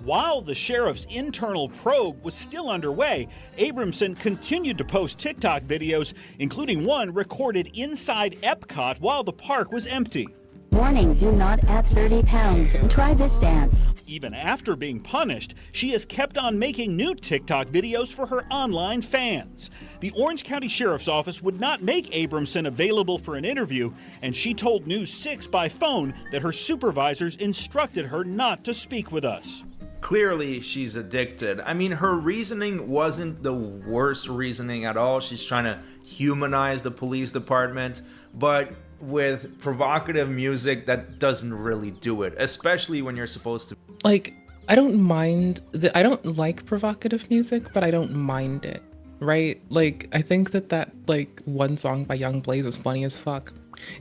While the sheriff's internal probe was still underway, Abramson continued to post TikTok videos, including one recorded inside Epcot while the park was empty. Warning, do not add 30 pounds. Try this dance. Even after being punished, she has kept on making new TikTok videos for her online fans. The Orange County Sheriff's Office would not make Abramson available for an interview, and she told News 6 by phone that her supervisors instructed her not to speak with us. Clearly, she's addicted. I mean, her reasoning wasn't the worst reasoning at all. She's trying to humanize the police department, but with provocative music, that doesn't really do it, especially when you're supposed to. Like, I don't mind I don't like provocative music, but I don't mind it, right? Like, I think that like one song by Young Blaze is funny as fuck,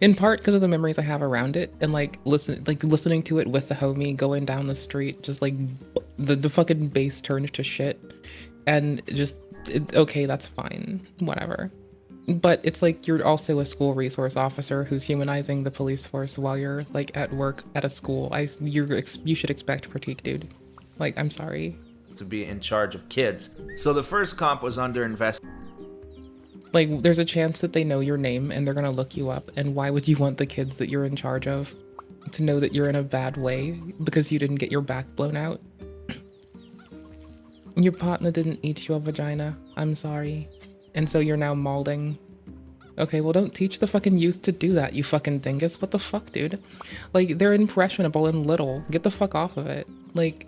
in part because of the memories I have around it, and like listening to it with the homie going down the street, just like the fucking bass turned to shit, and just okay, that's fine, whatever. But it's like you're also a school resource officer who's humanizing the police force while you're like at work at a school. You should expect critique, dude. Like, I'm sorry. To be in charge of kids. So the first comp was under investigation. Like, there's a chance that they know your name and they're gonna look you up. And why would you want the kids that you're in charge of to know that you're in a bad way because you didn't get your back blown out? Your partner didn't eat your vagina. I'm sorry. And so you're now malding. Okay, well don't teach the fucking youth to do that, you fucking dingus. What the fuck, dude? Like, they're impressionable and little. Get the fuck off of it. Like,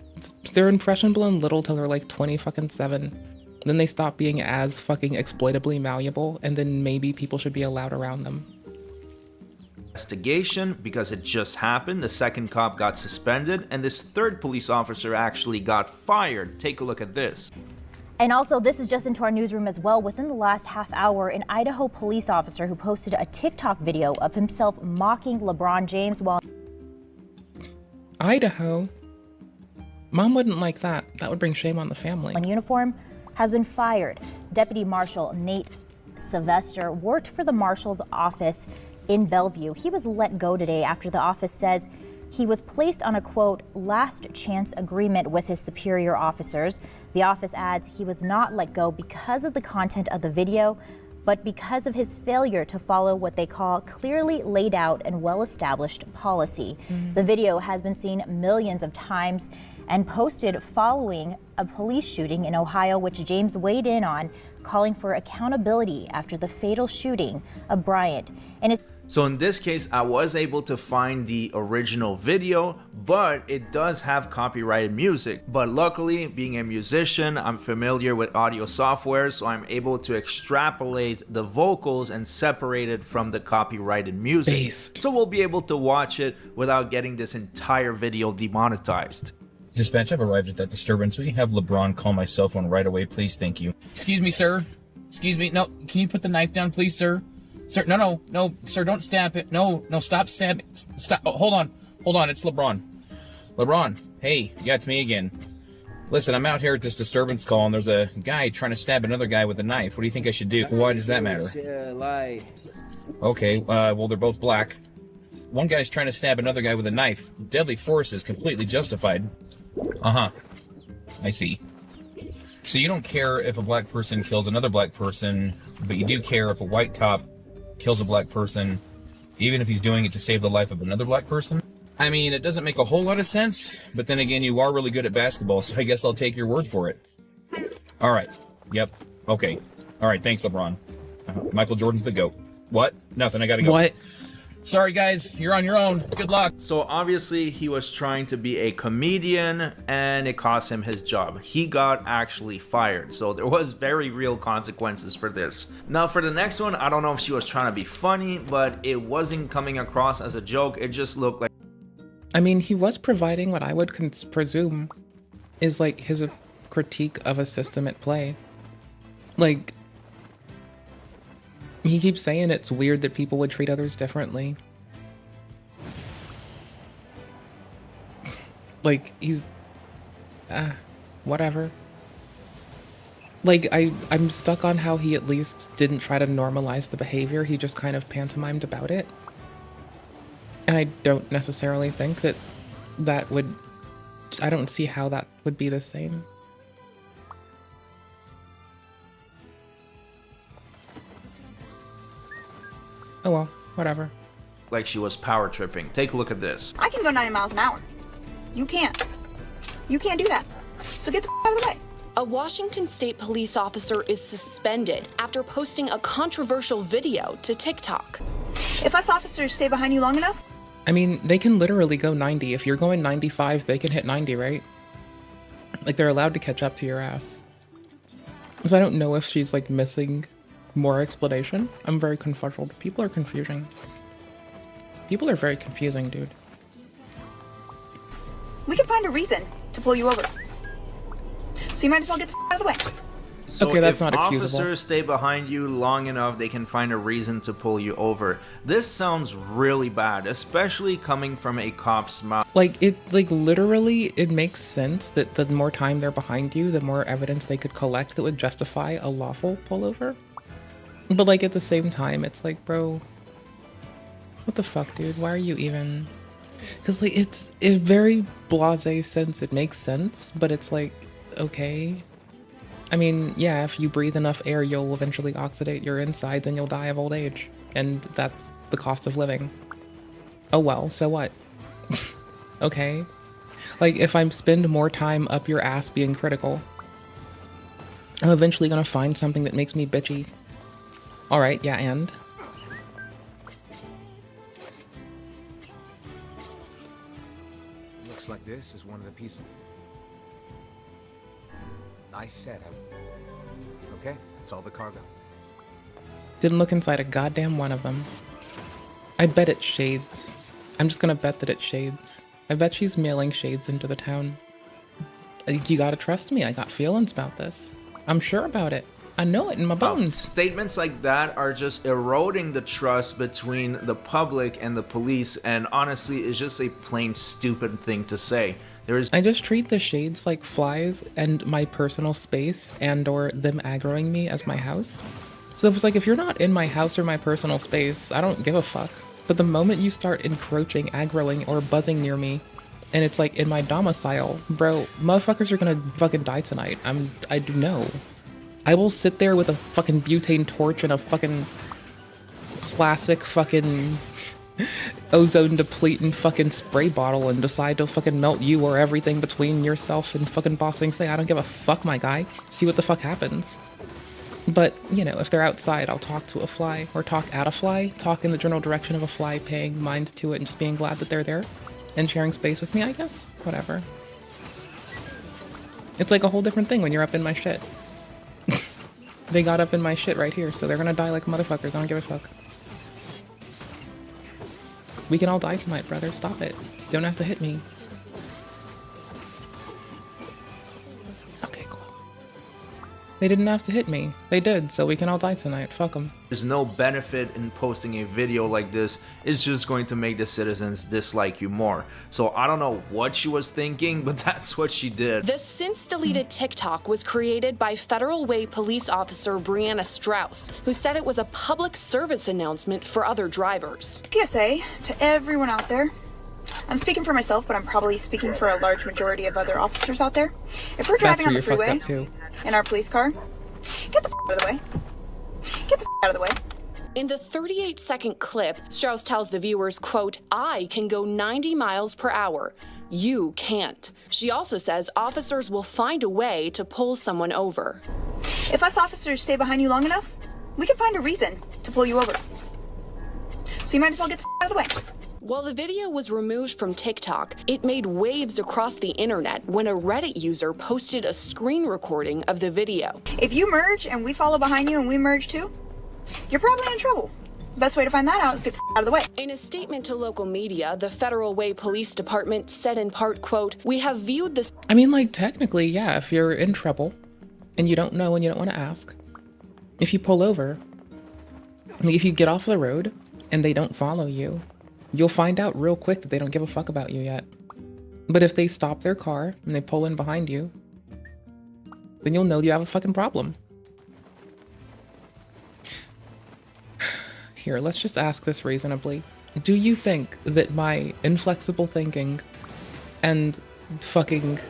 they're impressionable and little till they're like 27. Then they stop being as fucking exploitably malleable, and then maybe people should be allowed around them. Investigation because it just happened. The second cop got suspended, and this third police officer actually got fired. Take a look at this. And also, this is just into our newsroom as well. Within the last half hour, an Idaho police officer who posted a TikTok video of himself mocking LeBron James while... Idaho? Mom wouldn't like that. That would bring shame on the family. ...in uniform has been fired. Deputy Marshal Nate Sylvester worked for the marshal's office in Bellevue. He was let go today after the office says he was placed on a, quote, last chance agreement with his superior officers. The office adds he was not let go because of the content of the video, but because of his failure to follow what they call clearly laid out and well-established policy. The video has been seen millions of times and posted following a police shooting in Ohio, which James weighed in on, calling for accountability after the fatal shooting of Bryant. So in this case, I was able to find the original video, but it does have copyrighted music. But luckily, being a musician, I'm familiar with audio software, so I'm able to extrapolate the vocals and separate it from the copyrighted music. So we'll be able to watch it without getting this entire video demonetized. Dispatch, I've arrived at that disturbance. Will you have LeBron call my cell phone right away, please? Thank you. Excuse me, sir. Excuse me. No, can you put the knife down, please, sir? Sir, no, sir, don't stab it. No, stop stabbing. Stop. Oh, hold on. It's LeBron. LeBron, hey, yeah, it's me again. Listen, I'm out here at this disturbance call, and there's a guy trying to stab another guy with a knife. What do you think I should do? Why does that matter? Okay, well, they're both black. One guy's trying to stab another guy with a knife. Deadly force is completely justified. Uh-huh. I see. So you don't care if a black person kills another black person, but you do care if a white cop kills a black person, even if he's doing it to save the life of another black person? I mean, it doesn't make a whole lot of sense, but then again, you are really good at basketball, so I guess I'll take your word for it. All right. Yep. Okay. All right. Thanks, LeBron. Michael Jordan's the GOAT. What? Nothing. I gotta go. What? Sorry, guys. You're on your own. Good luck. So obviously he was trying to be a comedian and it cost him his job. He got actually fired. So there was very real consequences for this. Now for the next one, I don't know if she was trying to be funny, but it wasn't coming across as a joke. It just looked like... I mean, he was providing what I would presume is like his critique of a system at play. Like, he keeps saying it's weird that people would treat others differently. Like, he's... whatever. Like, I'm stuck on how he at least didn't try to normalize the behavior, he just kind of pantomimed about it. And I don't necessarily think that would... I don't see how that would be the same. Oh well, whatever. Like she was power tripping. Take a look at this. I can go 90 miles an hour. You can't. You can't do that. So get the out of the way. A Washington State police officer is suspended after posting a controversial video to TikTok. If us officers stay behind you long enough... I mean, they can literally go 90. If you're going 95, they can hit 90, right? Like, they're allowed to catch up to your ass. So I don't know if she's, like, missing more explanation. I'm very confuzzled. People are confusing. People are very confusing, dude. We can find a reason to pull you over. So you might as well get the out of the way. So okay, that's if not excusable. officers stay behind you long enough, they can find a reason to pull you over. This sounds really bad, especially coming from a cop's mouth. Like, literally, it makes sense that the more time they're behind you, the more evidence they could collect that would justify a lawful pullover. But, like, at the same time, it's like, bro, what the fuck, dude? Why are you even... Because, like, it's very blasé sense. It makes sense, but it's like, okay. I mean, yeah, if you breathe enough air, you'll eventually oxidate your insides and you'll die of old age. And that's the cost of living. Oh well, so what? Okay. Like, if I spend more time up your ass being critical, I'm eventually gonna find something that makes me bitchy. Alright, yeah, and? Looks like this is one of the pieces. Nice setup. Okay, that's all the cargo. Didn't look inside a goddamn one of them. I bet it's shades. I'm just gonna bet that it's shades. I bet she's mailing shades into the town. You gotta trust me, I got feelings about this. I'm sure about it. I know it in my bones. Statements like that are just eroding the trust between the public and the police, and honestly, it's just a plain stupid thing to say. I just treat the shades like flies and my personal space and or them aggroing me as my house. So it's like, if you're not in my house or my personal space, I don't give a fuck. But the moment you start encroaching, aggroing, or buzzing near me, and it's like in my domicile, bro, motherfuckers are gonna fucking die tonight. I do know. I will sit there with a fucking butane torch and a fucking classic fucking ozone depleting fucking spray bottle and decide to fucking melt you or everything between yourself and fucking Bossing Say. I don't give a fuck, my guy. See what the fuck happens. But, you know, if they're outside, I'll talk to a fly or talk at a fly, talk in the general direction of a fly, paying mind to it and just being glad that they're there and sharing space with me, I guess. Whatever. It's like a whole different thing when you're up in my shit. They got up in my shit right here, so they're gonna die like motherfuckers. I don't give a fuck. We can all die tonight, brother. Stop it. You don't have to hit me. Okay, cool. They didn't have to hit me. They did, so we can all die tonight. Fuck them. There's no benefit in posting a video like this. It's just going to make the citizens dislike you more. So I don't know what she was thinking, but that's what she did. The since deleted TikTok was created by Federal Way police officer Brianna Strauss, who said it was a public service announcement for other drivers. PSA to everyone out there. I'm speaking for myself, but I'm probably speaking for a large majority of other officers out there. If we're driving on the freeway in our police car, get the out of the way. Get the out of the way. In the 38-second clip, Strauss tells the viewers, quote, "I can go 90 miles per hour. You can't." She also says officers will find a way to pull someone over. If us officers stay behind you long enough, we can find a reason to pull you over. So you might as well get the out of the way. While the video was removed from TikTok, it made waves across the internet when a Reddit user posted a screen recording of the video. If you merge and we follow behind you and we merge too, you're probably in trouble. The best way to find that out is get the out of the way. In a statement to local media, the Federal Way Police Department said in part, quote, "We have viewed this." I mean, like, technically, yeah, if you're in trouble and you don't know and you don't want to ask, if you pull over, if you get off the road and they don't follow you, you'll find out real quick that they don't give a fuck about you yet. But if they stop their car and they pull in behind you, then you'll know you have a fucking problem. Here, let's just ask this reasonably. Do you think that my inflexible thinking and fucking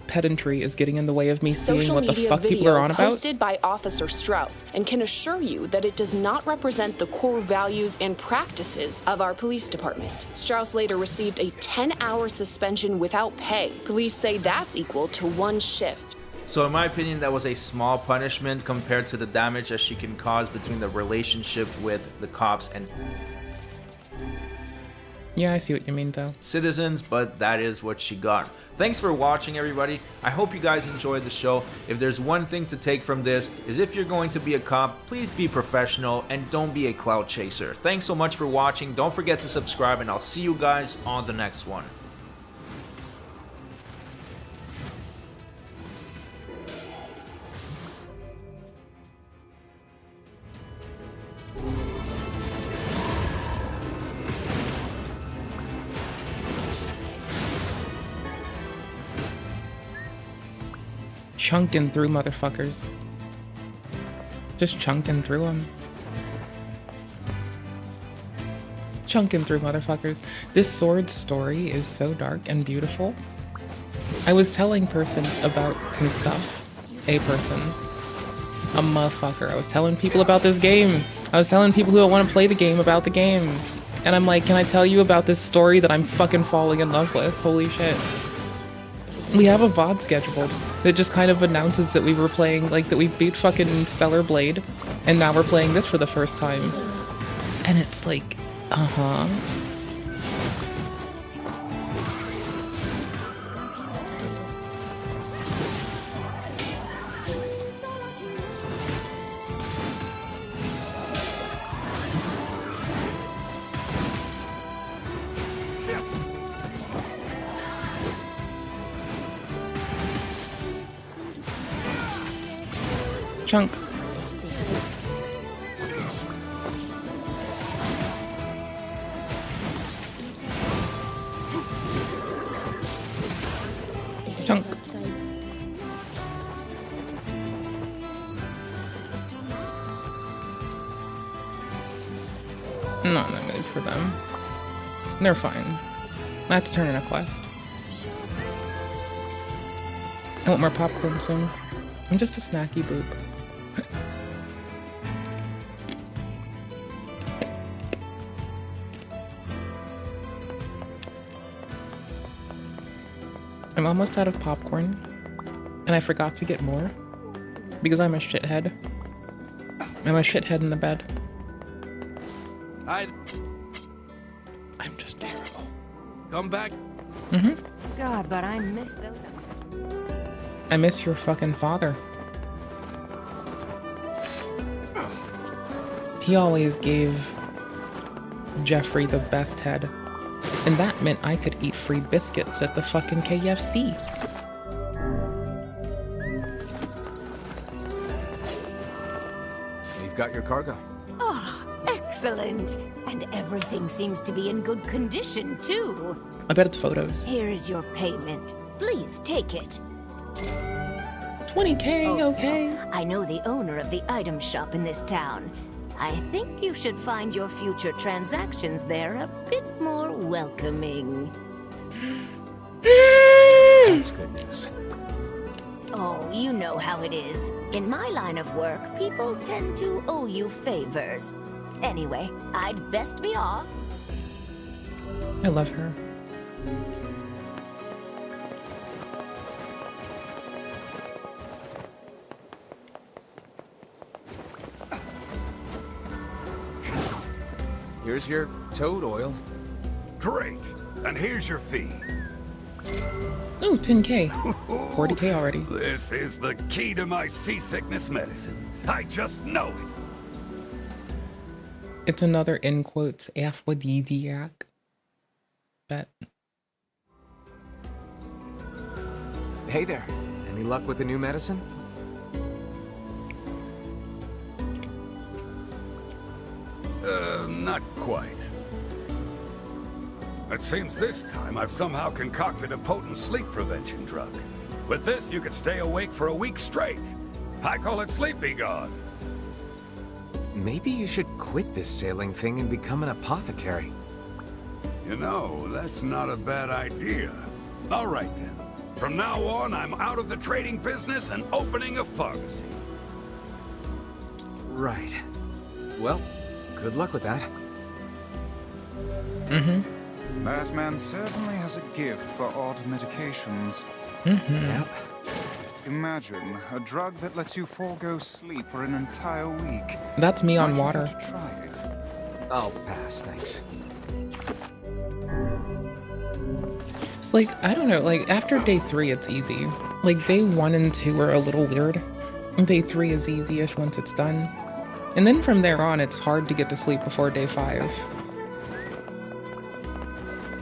pedantry is getting in the way of me seeing what the fuck people are on about? Posted by Officer Strauss, and can assure you that it does not represent the core values and practices of our police department. Strauss later received a 10-hour suspension without pay. Police say that's equal to 1 shift. So in my opinion, that was a small punishment compared to the damage that she can cause between the relationship with the cops and yeah, I see what you mean though. Citizens, but that is what she got. Thanks for watching, everybody. I hope you guys enjoyed the show. If there's one thing to take from this, is if you're going to be a cop, please be professional and don't be a clout chaser. Thanks so much for watching. Don't forget to subscribe, and I'll see you guys on the next one. Chunking through motherfuckers. Just chunking through them. Chunking through motherfuckers. This sword story is so dark and beautiful. I was telling person about some stuff. A person. A motherfucker. I was telling people about this game. I was telling people who want to play the game about the game. And I'm like, can I tell you about this story that I'm fucking falling in love with? Holy shit. We have a VOD scheduled that just kind of announces that we were playing, like, that we beat fucking Stellar Blade, and now we're playing this for the first time. And it's like, uh-huh. Chunk. Chunk. I'm not in the mood for them. They're fine. I have to turn in a quest. I want more popcorn soon. I'm just a snacky boob. I'm almost out of popcorn, and I forgot to get more because I'm a shithead. I'm a shithead in the bed. I'm just terrible. Come back. God, but I miss those. I miss your fucking father. He always gave Jeffrey the best head. And that meant I could eat free biscuits at the fucking KFC. You've got your cargo. Oh, excellent. And everything seems to be in good condition, too. I bet it's photos. Here is your payment. Please take it. 20K, Also, okay. I know the owner of the item shop in this town. I think you should find your future transactions there a bit more welcoming. That's good news. Oh, you know how it is. In my line of work, people tend to owe you favors. Anyway, I'd best be off. I love her. Here's your toad oil. Great. And here's your fee. Ooh, 10K. 40K already. This is the key to my seasickness medicine. I just know it. It's another, in quotes, aphrodisiac. Bet. Hey there. Any luck with the new medicine? Not quite. It seems this time I've somehow concocted a potent sleep prevention drug. With this, you could stay awake for a week straight. I call it Sleepy God. Maybe you should quit this sailing thing and become an apothecary. You know, that's not a bad idea. All right, then. From now on, I'm out of the trading business and opening a pharmacy. Right. Well, good luck with that. That man certainly has a gift for odd medications. Yep. Imagine a drug that lets you forego sleep for an entire week. That's me on Might you water. want to try it? I'll pass, thanks. It's like, I don't know, like, after day 3, it's easy. Like, day 1 and 2 are a little weird. Day 3 is easy-ish once it's done. And then from there on, it's hard to get to sleep before day 5.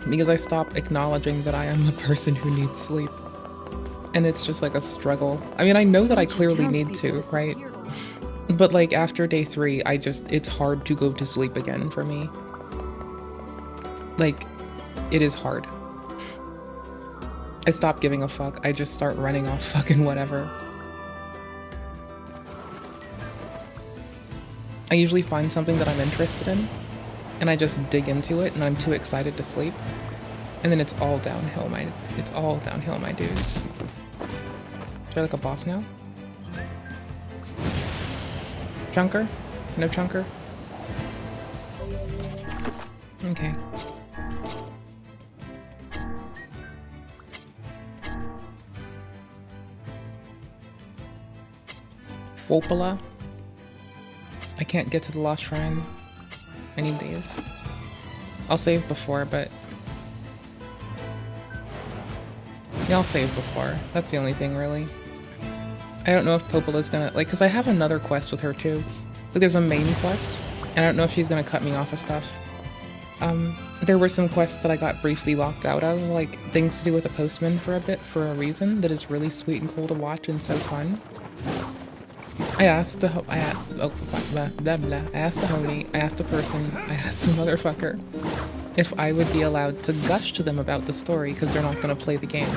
Because I stop acknowledging that I am a person who needs sleep. And it's just like a struggle. I mean, I know that I clearly need to, right? But like after day 3, it's hard to go to sleep again for me. Like, it is hard. I stop giving a fuck. I just start running off fucking whatever. I usually find something that I'm interested in, and I just dig into it, and I'm too excited to sleep. And then it's all downhill, my dudes. Is there like a boss now? Chunker? No chunker? Okay. Popola. I can't get to the Lost Shrine. I need days. I'll save before, but... Yeah, I'll save before. That's the only thing, really. I don't know if Popola's gonna... Like, because I have another quest with her, too. Like, there's a main quest, and I don't know if she's gonna cut me off of stuff. There were some quests that I got briefly locked out of, like, things to do with a postman for a bit, for a reason, that is really sweet and cool to watch and so fun. I asked the I asked the homie, I asked a person, I asked the motherfucker if I would be allowed to gush to them about the story because they're not going to play the game,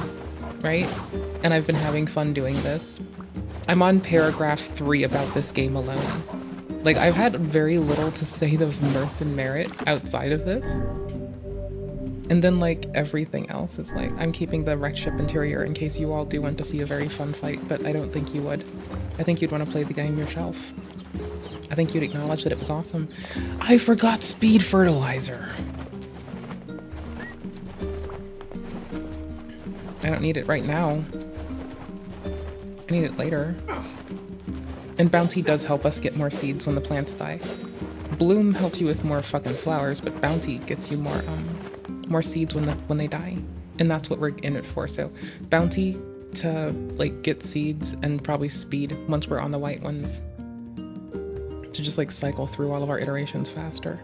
right? And I've been having fun doing this. I'm on paragraph 3 about this game alone. Like, I've had very little to say of mirth and merit outside of this. And then, like, everything else is like, I'm keeping the wrecked ship interior in case you all do want to see a very fun fight, but I don't think you would. I think you'd want to play the game yourself. I think you'd acknowledge that it was awesome. I forgot speed fertilizer. I don't need it right now. I need it later. And Bounty does help us get more seeds when the plants die. Bloom helps you with more fucking flowers, but Bounty gets you more seeds when they die. And that's what we're in it for. So Bounty to like get seeds, and probably speed once we're on the white ones. To just like cycle through all of our iterations faster.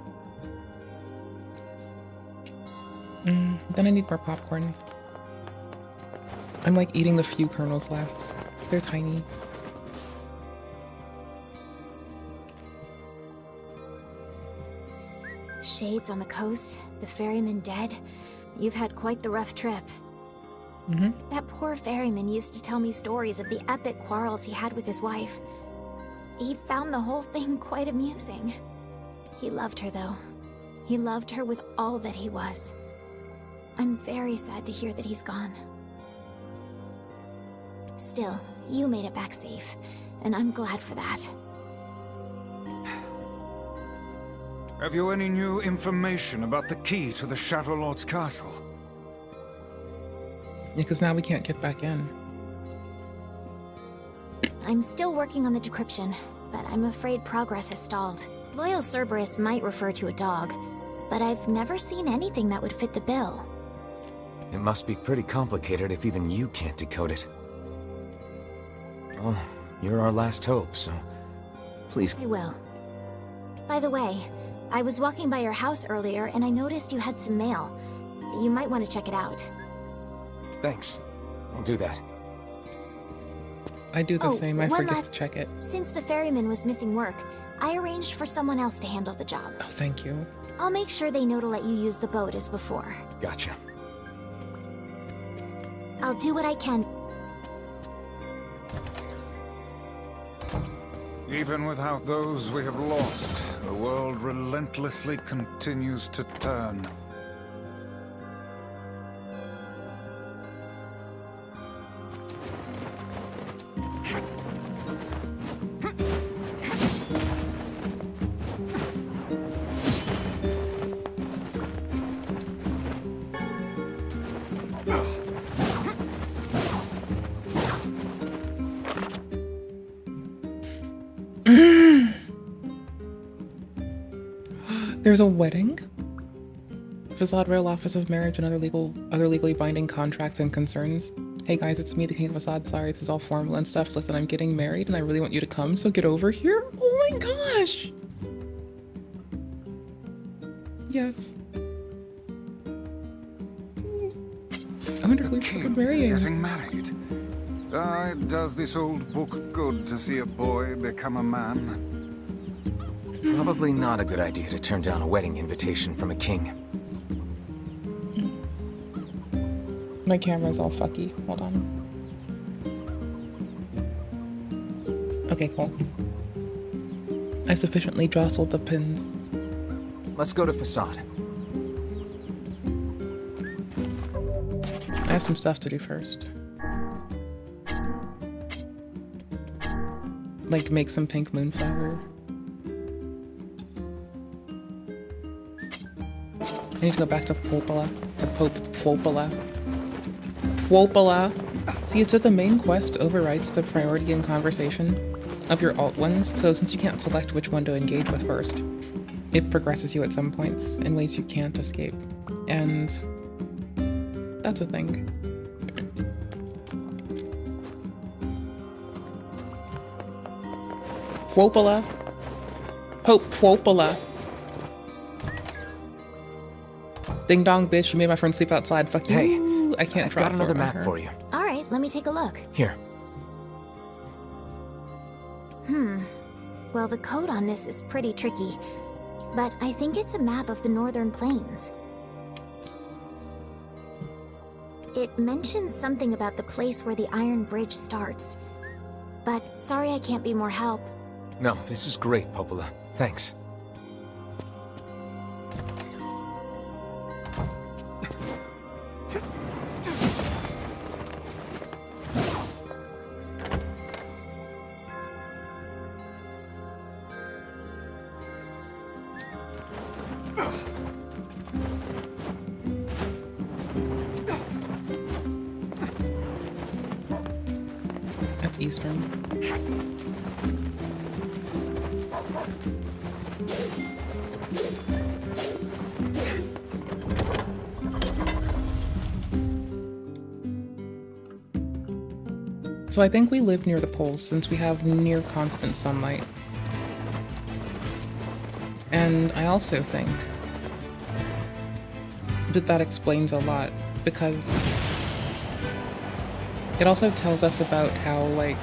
Then I need more popcorn. I'm like eating the few kernels left. They're tiny. Shades on the coast, the ferryman dead. You've had quite the rough trip. That poor ferryman used to tell me stories of the epic quarrels he had with his wife. He found the whole thing quite amusing. He loved her, though. He loved her with all that he was. I'm very sad to hear that he's gone. Still, you made it back safe, and I'm glad for that. Have you any new information about the key to the Shadow Lord's castle? Yeah, because now we can't get back in. I'm still working on the decryption, but I'm afraid progress has stalled. Loyal Cerberus might refer to a dog, but I've never seen anything that would fit the bill. It must be pretty complicated if even you can't decode it. Well, you're our last hope, so please. I will. By the way, I was walking by your house earlier and I noticed you had some mail. You might want to check it out. Thanks. I'll do that. I do the same. I forget to check it. Since the ferryman was missing work, I arranged for someone else to handle the job. Oh, thank you. I'll make sure they know to let you use the boat as before. Gotcha. I'll do what I can. Even without those we have lost, the world relentlessly continues to turn. There's a wedding? Facade Royal Office of Marriage and other legally binding contracts and concerns. Hey guys, it's me, the King of Facade. Sorry, this is all formal and stuff. Listen, I'm getting married and I really want you to come, so get over here. Oh my gosh! Yes. I wonder who we're marrying. Getting married. Does this old book good to see a boy become a man? Probably not a good idea to turn down a wedding invitation from a king. My camera's all fucky. Hold on. Okay, cool. I've sufficiently jostled the pins. Let's go to Facade. I have some stuff to do first. Like make some pink moonflower. I need to go back to Popola. Popola. See, it's that the main quest overrides the priority in conversation. of your alt ones, so since you can't select which one to engage with first, it progresses you at some points in ways you can't escape. And that's a thing. Quopola. Quopola. Ding dong, bitch, you made my friend sleep outside. Fuck you. Hey, I can't I've got another cross map her. for you. All right, let me take a look. Here. Well, the code on this is pretty tricky, but I think it's a map of the Northern Plains. It mentions something about the place where the Iron Bridge starts, but sorry I can't be more help. No, this is great, Popola. Thanks. That's Eastern. So I think we live near the poles since we have near constant sunlight. And I also think that that explains a lot, because it also tells us about how, like,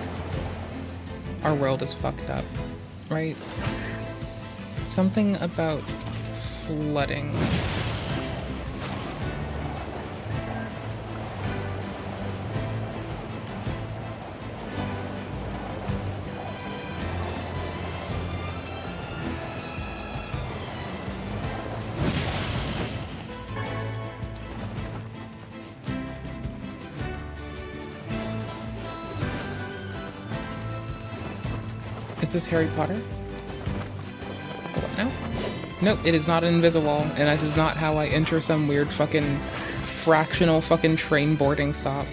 our world is fucked up, right? Something about flooding. Is this Harry Potter? What now? Nope, it is not an invisible, and this is not how I enter some weird fucking fractional fucking train boarding stop.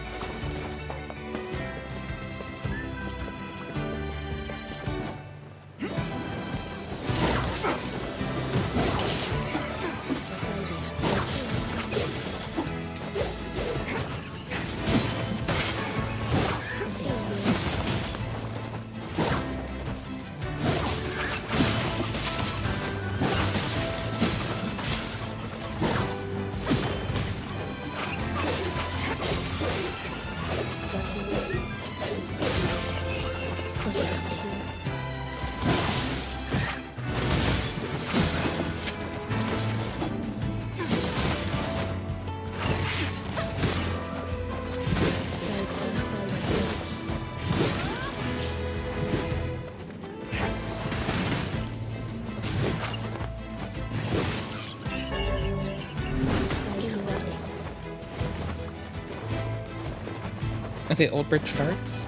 Okay, Old Bridge starts.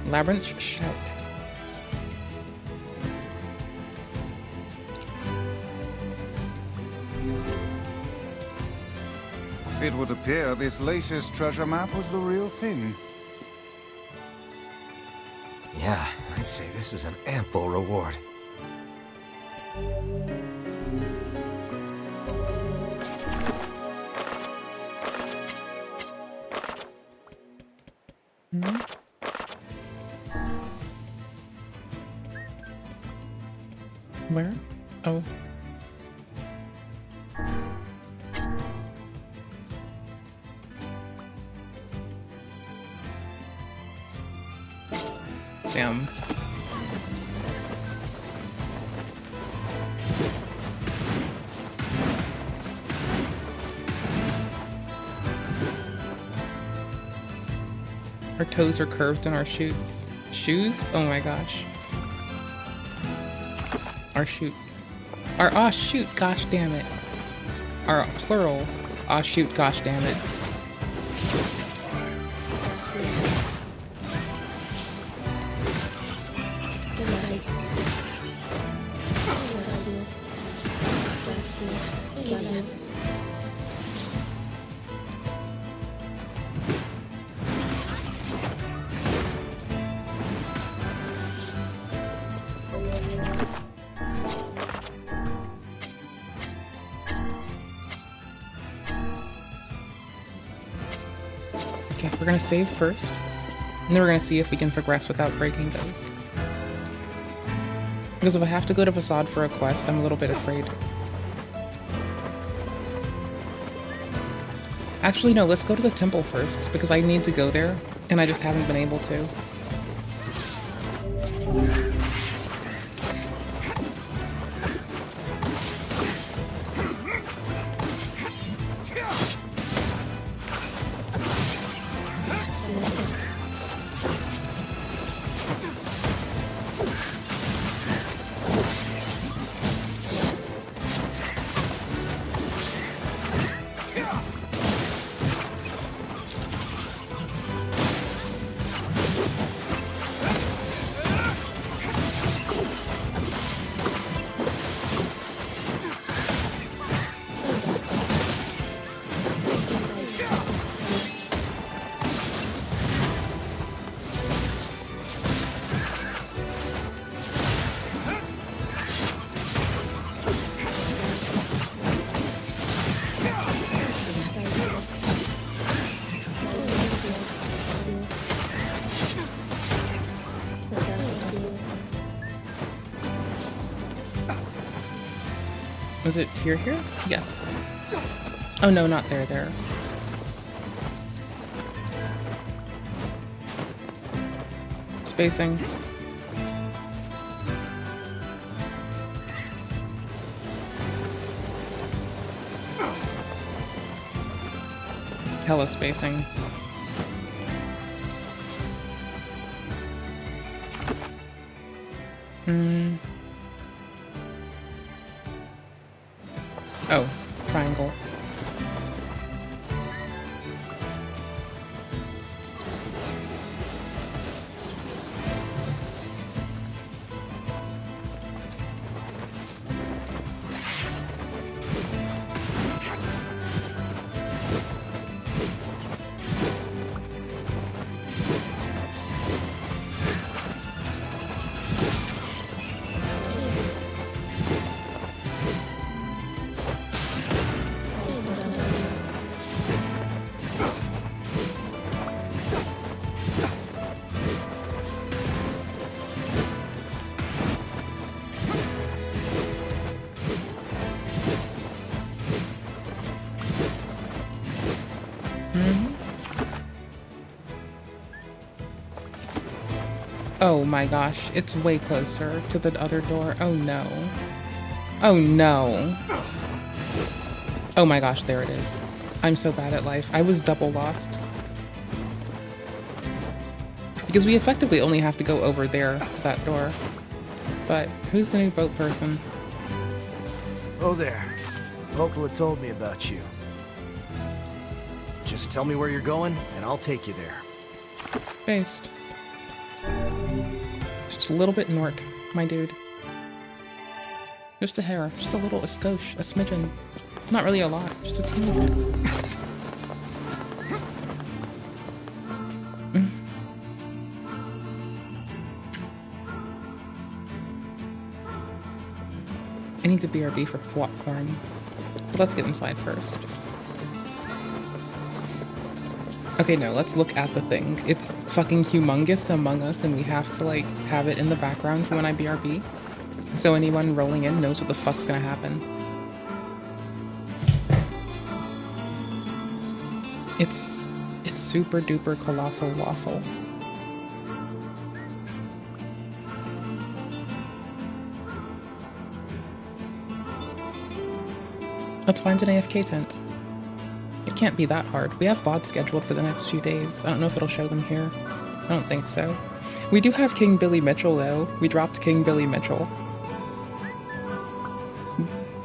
Labyrinth shout. It would appear this latest treasure map was the real thing. Yeah, I'd say this is an ample reward. Where? Oh. Damn. Our toes are curved in our shoots. Shoes? Oh my gosh. Our shoots. Our ah shoot, gosh damn it. Our plural ah shoot, gosh damn it. Okay, we're gonna save first, and then we're gonna see if we can progress without breaking those. Because if I have to go to Facade for a quest, I'm a little bit afraid. Actually, no, let's go to the temple first, because I need to go there, and I just haven't been able to. Was it here? Yes. Oh no, not there. Spacing. Hella spacing. Oh, triangle. Oh my gosh, it's way closer to the other door. Oh no. Oh no. Oh my gosh, there it is. I'm so bad at life. I was double lost. Because we effectively only have to go over there to that door. But who's the new boat person? Oh there. Vocala told me about you. Just tell me where you're going, and I'll take you there. Based. Just a little bit north, my dude. Just a hair. Just a little, a skosh, a smidgen. Not really a lot, just a teeny bit. I need to BRB for popcorn. But let's get inside first. Okay, no, let's look at the thing. It's fucking humongous among us, and we have to, like, have it in the background for when I BRB. So anyone rolling in knows what the fuck's gonna happen. It's super duper colossal lossel. Let's find an AFK tent. It can't be that hard. We have VOD scheduled for the next few days. I don't know if it'll show them here. I don't think so. We do have King Billy Mitchell, though. We dropped King Billy Mitchell.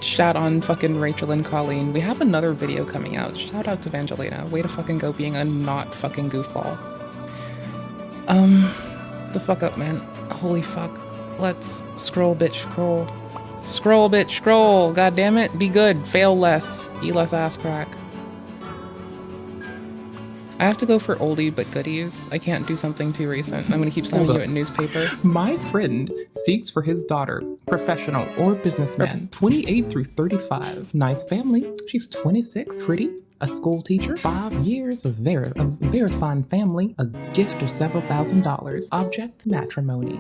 Shout on fucking Rachel and Colleen. We have another video coming out. Shout out to Evangelina. Way to fucking go being a not fucking goofball. The fuck up, man. Holy fuck. Let's scroll, bitch, scroll. Scroll, bitch, scroll. God damn it. Be good. Fail less. Eat less ass crack. I have to go for oldie but goodies. I can't do something too recent. I'm gonna keep sending you a newspaper. My friend seeks for his daughter, professional or businessman, 28 through 35. Nice family. She's 26, pretty, a school teacher, 5 years of very fine family, a gift of several $1,000s. Object, matrimony.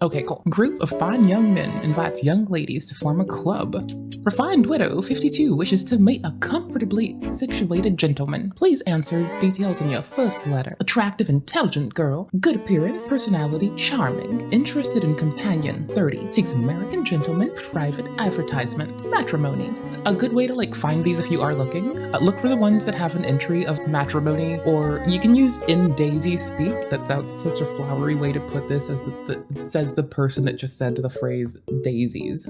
Okay, cool. Group of fine young men invites young ladies to form a club. Refined widow, 52, wishes to meet a comfortably situated gentleman. Please answer details in your first letter. Attractive, intelligent girl. Good appearance, personality, charming. Interested in companion, 30. Seeks American gentleman, private advertisements. Matrimony. A good way to like find these if you are looking. Look for the ones that have an entry of matrimony, or you can use in Daisy speak. That's such a flowery way to put this, as it says the person that just said the phrase daisies.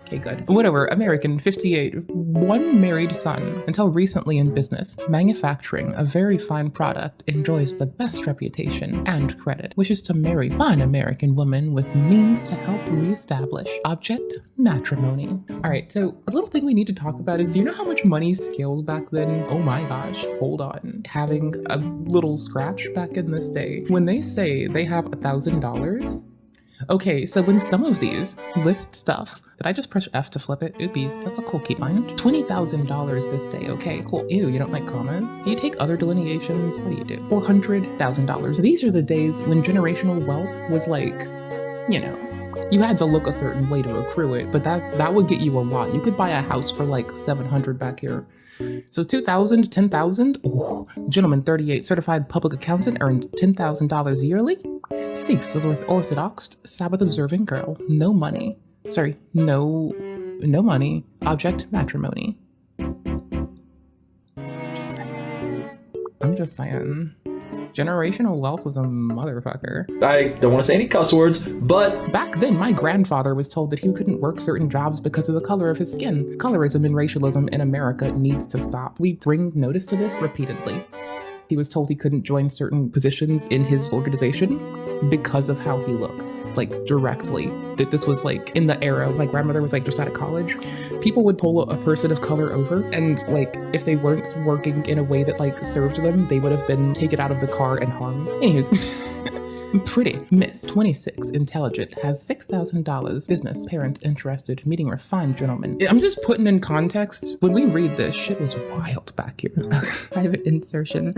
Okay, good. Widower, American, 58, one married son, until recently in business, manufacturing a very fine product, enjoys the best reputation and credit, wishes to marry fine American woman with means to help reestablish. Object, matrimony. All right, so a little thing we need to talk about is, do you know how much money scales back then? Oh my gosh, hold on. Having a little scratch back in this day, when they say they have $1,000, okay, so when some of these list stuff, did I just press F to flip it? Oopies, that's a cool keybind. $20,000 this day, okay, cool. Ew, you don't like commas? Do you take other delineations? What do you do? $400,000. These are the days when generational wealth was like, you know, you had to look a certain way to accrue it, but that would get you a lot. You could buy a house for like $700 back here. So 2,000 to 10,000. Oh, gentleman, 38, certified public accountant, earned $10,000 yearly. Seeks Orthodox, Sabbath-observing girl, no money. Sorry, no money. Object, matrimony. I'm just saying. Generational wealth was a motherfucker. I don't want to say any cuss words, but back then my grandfather was told that he couldn't work certain jobs because of the color of his skin. Colorism and racialism in America needs to stop. We bring notice to this repeatedly. He was told he couldn't join certain positions in his organization because of how he looked, like directly. That this was like in the era, my grandmother was like just out of college. People would pull a person of color over, and like if they weren't working in a way that like served them, they would have been taken out of the car and harmed. Anyways. Pretty, Miss, 26, intelligent, has $6,000, business, parents interested, meeting refined gentleman. I'm just putting in context. When we read this, shit was wild back here. Private insertion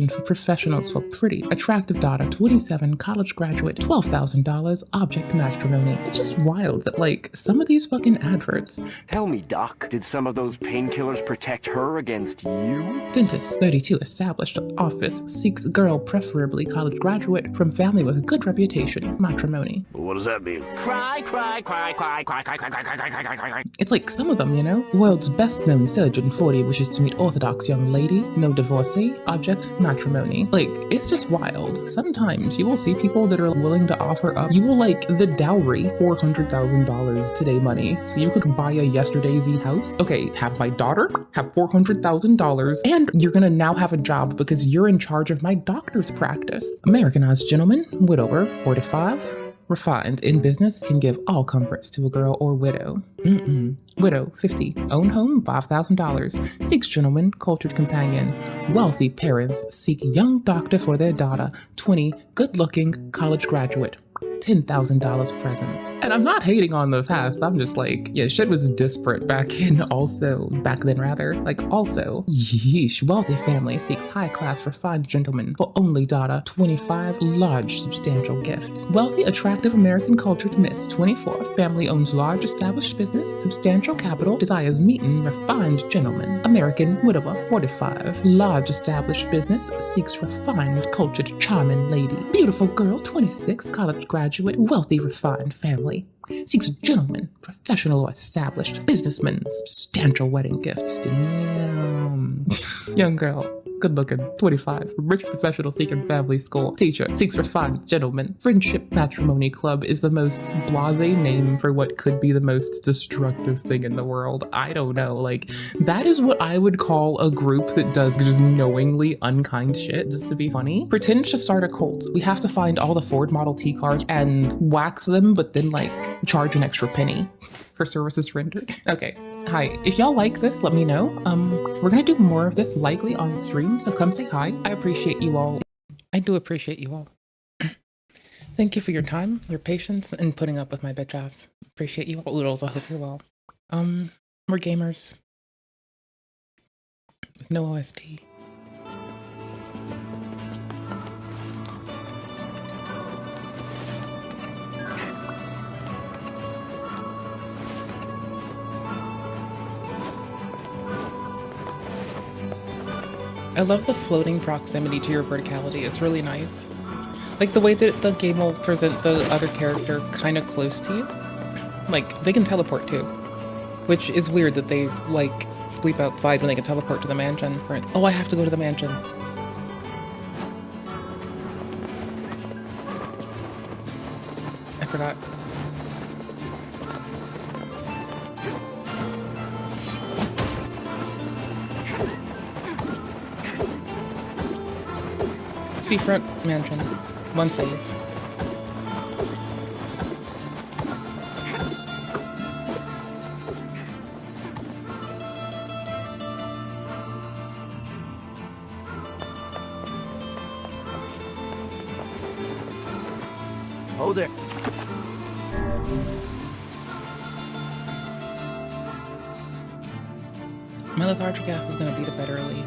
for professionals for pretty, attractive daughter, 27, college graduate, $12,000, object matrimony. It's just wild that like some of these fucking adverts. Tell me, Doc, did some of those painkillers protect her against you? Dentist, 32, established office, seeks girl, preferably college graduate, from family with a good reputation, matrimony. What does that mean? Cry, cry, cry, cry, cry, cry, cry, cry, cry, cry, cry, cry, cry. It's like some of them, you know? World's best known surgeon, 40, wishes to meet Orthodox young lady, no divorcee, object, matrimony. Like, it's just wild. Sometimes you will see people that are willing to offer up, you will like the dowry, $400,000 today money, so you could buy a yesterday's house. Okay, have my daughter, have $400,000, and you're gonna now have a job because you're in charge of my doctor's practice. Americanized gentleman, widower, 45, refined, in business, can give all comforts to a girl or widow. Widow, 50, own home, $5,000, seeks gentleman, cultured companion. Wealthy parents seek young doctor for their daughter, 20, good-looking, college graduate. $10,000 present. And I'm not hating on the past, I'm just like, yeah, shit was disparate back then, also, yeesh, wealthy family seeks high class refined gentleman for only daughter, 25, large substantial gifts. Wealthy, attractive American cultured miss, 24, family owns large established business, substantial capital, desires meeting refined gentleman. American widower, 45, large established business, seeks refined cultured charming lady. Beautiful girl, 26, college graduate, wealthy, refined family. Seeks a gentleman, professional or established businessman, substantial wedding gifts. Damn. Young girl, good looking, 25, rich professional seeking family school, teacher, seeks refined gentleman. Friendship Matrimony Club is the most blasé name for what could be the most destructive thing in the world. I don't know, like, that is what I would call a group that does just knowingly unkind shit just to be funny. Pretend to start a cult. We have to find all the Ford Model T cars and wax them, but then like charge an extra penny for services rendered. Okay. Hi, if y'all like this, let me know. We're gonna do more of this likely on stream, so come say hi. I appreciate you all. I do appreciate you all. Thank you for your time, your patience, and putting up with my bitch ass. Appreciate you all. Oodles, I hope you're well. We're gamers. With no OST. I love the floating proximity to your verticality. It's really nice. Like the way that the game will present the other character kind of close to you. Like, they can teleport too. Which is weird that they, like, sleep outside when they can teleport to the mansion. Oh, I have to go to the mansion. I forgot. Seafront mansion. One save. Oh there. My lethargic ass is gonna be to bed early.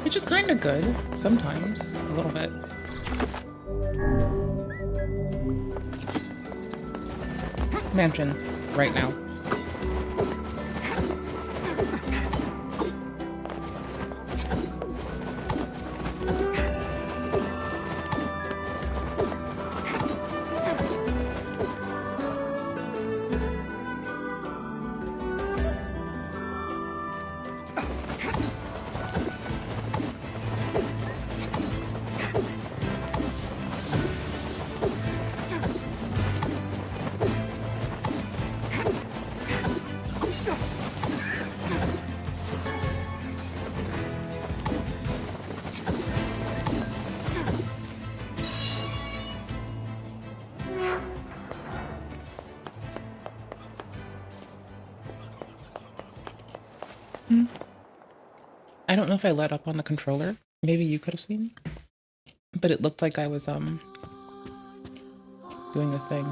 Which is kind of good, sometimes, a little bit. Mansion, right now. I don't know if I let up on the controller. Maybe you could have seen. But it looked like I was, doing the thing.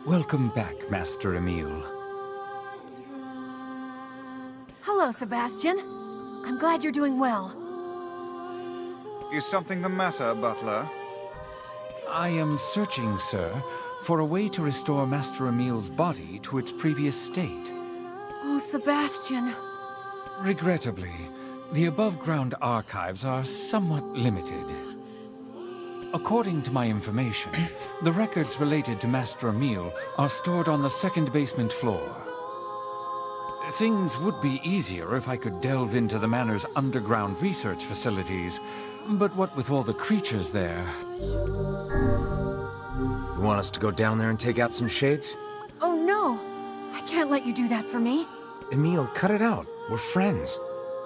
Welcome back, Master Emile. Hello, Sebastian. I'm glad you're doing well. Is something the matter, Butler? I am searching, sir, for a way to restore Master Emile's body to its previous state. Oh, Sebastian. Regrettably, the above-ground archives are somewhat limited. According to my information, the records related to Master Emile are stored on the second basement floor. Things would be easier if I could delve into the manor's underground research facilities, but what with all the creatures there... You want us to go down there and take out some shades? Oh, no. I can't let you do that for me. Emile, cut it out. We're friends.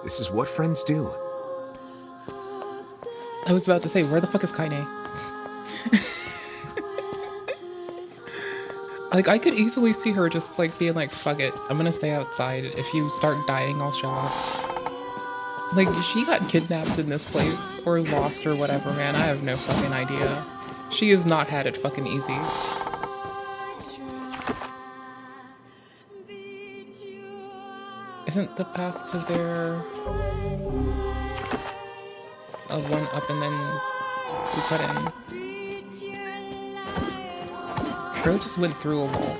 This is what friends do. I was about to say, where the fuck is Kaine? Like, I could easily see her just, like, being like, fuck it, I'm gonna stay outside. If you start dying, I'll show up. Like, she got kidnapped in this place, or lost, or whatever, man. I have no fucking idea. She has not had it fucking easy. Isn't the path to there a one up and then we cut in? Bro just went through a wall.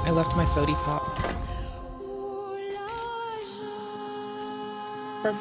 I left my sody pop. Or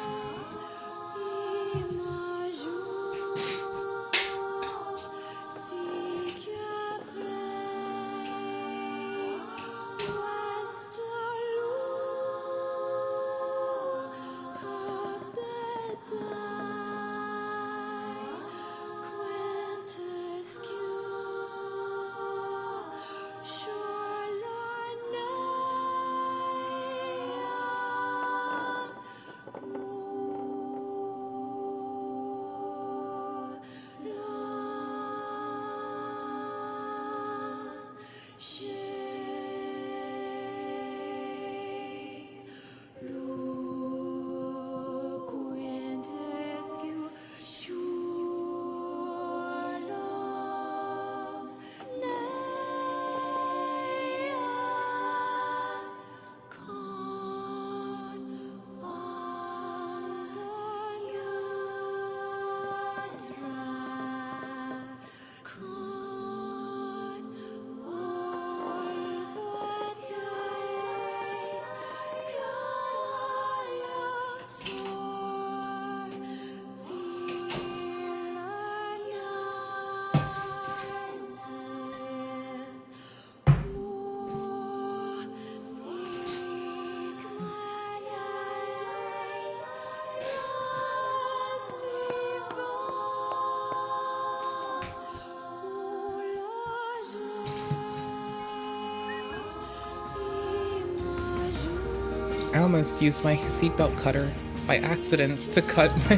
I almost used my seatbelt cutter by accident to cut my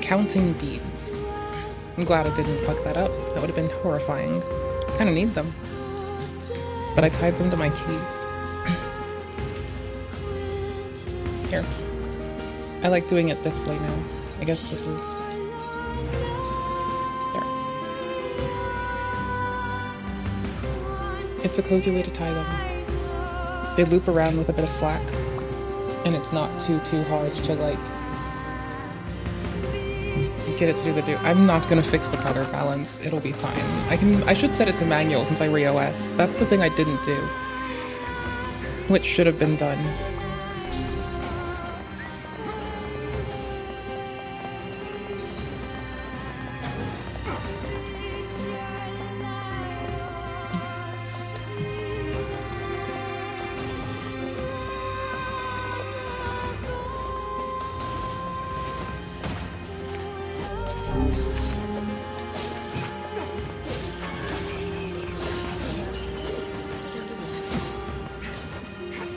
counting beads. I'm glad I didn't fuck that up. That would have been horrifying. Kind of need them. But I tied them to my keys. Here. I like doing it this way now. I guess this is... There. It's a cozy way to tie them. They loop around with a bit of slack, and it's not too hard to like get it to do the do. I'm not gonna fix the color balance. It'll be fine. I should set it to manual since I re-OS'd. That's the thing I didn't do, which should have been done.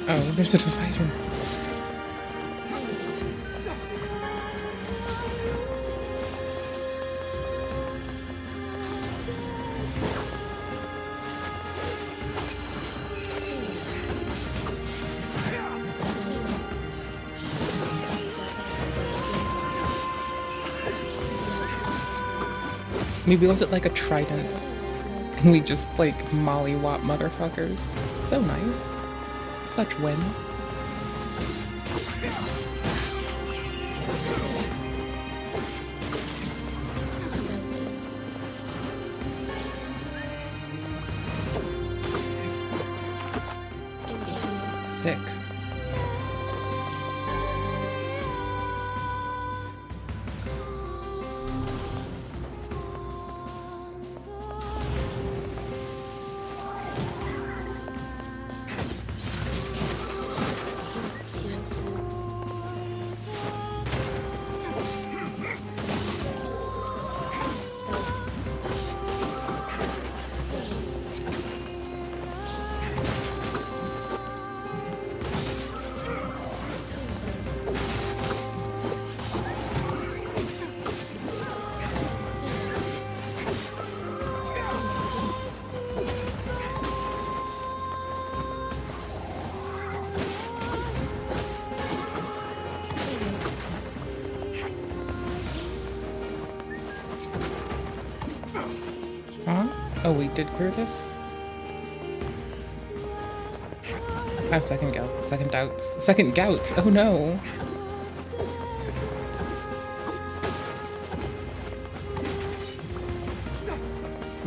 Oh, there's a divider. We built it like a trident, and we just like mollywop motherfuckers. So nice. Such win. Sick. Huh? Oh, we did clear this? I have second doubts. Second gouts! Oh no!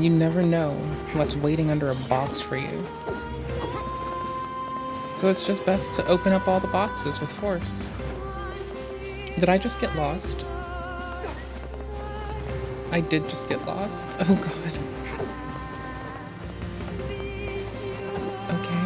You never know what's waiting under a box for you. So it's just best to open up all the boxes with force. Did I just get lost? I did just get lost. Oh god. Okay.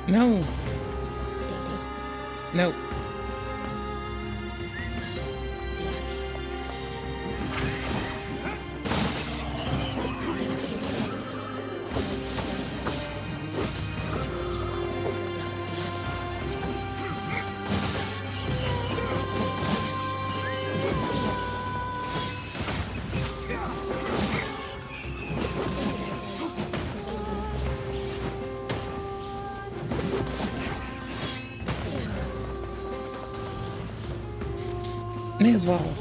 No. Nope. May as well.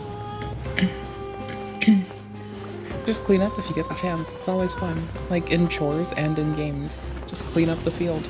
Just clean up if you get the chance. It's always fun. Like in chores and in games. Just clean up the field.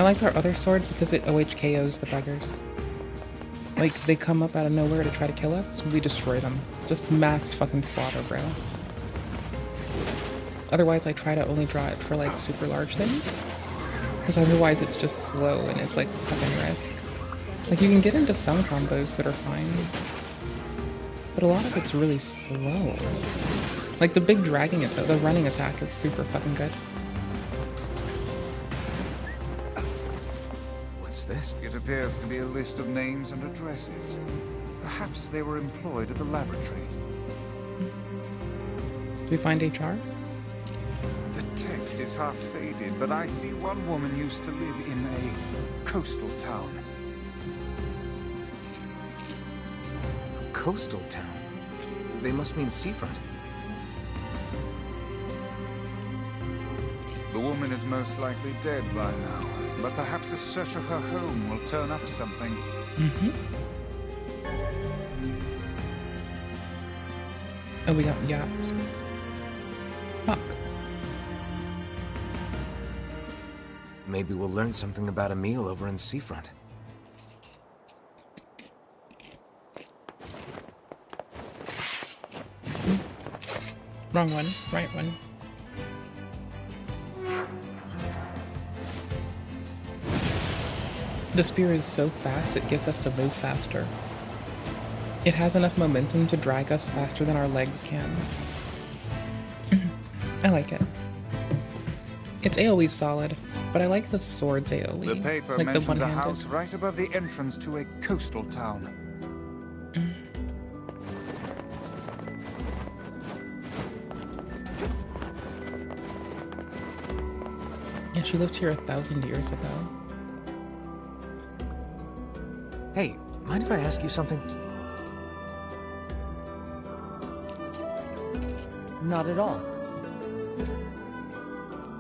I liked our other sword because it OHKOs the buggers. Like, they come up out of nowhere to try to kill us, we destroy them. Just mass fucking slaughter, bro. Otherwise, I try to only draw it for, like, super large things. Because otherwise it's just slow and it's, like, fucking risk. Like, you can get into some combos that are fine. But a lot of it's really slow. Like, the big dragging attack, the running attack is super fucking good. What's this? It appears to be a list of names and addresses. Perhaps they were employed at the laboratory. Do we find HR? The text is half faded, but I see one woman used to live in a coastal town. A coastal town? They must mean seafront. The woman is most likely dead by now, but perhaps a search of her home will turn up something. Mm-hmm. Oh, we got yaps. Fuck. Maybe we'll learn something about Emil over in seafront. Wrong one, right one. The spear is so fast, it gets us to move faster. It has enough momentum to drag us faster than our legs can. I like it. It's AoE solid, but I like the sword's AoE. The paper like mentions the a one-handed. house right above the entrance to a coastal town. Yeah, she lived here 1,000 years ago. Hey, mind if I ask you something? Not at all.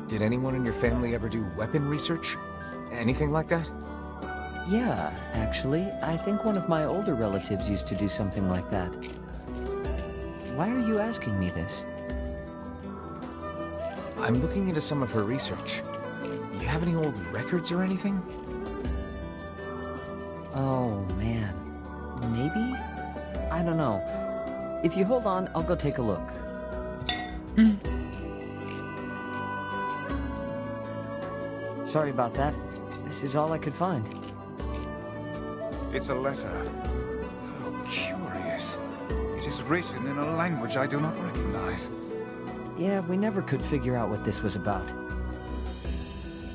Did anyone in your family ever do weapon research? Anything like that? Yeah, actually, I think one of my older relatives used to do something like that. Why are you asking me this? I'm looking into some of her research. You have any old records or anything? Oh, man. Maybe? I don't know. If you hold on, I'll go take a look. Sorry about that. This is all I could find. It's a letter. How curious. It is written in a language I do not recognize. Yeah, we never could figure out what this was about.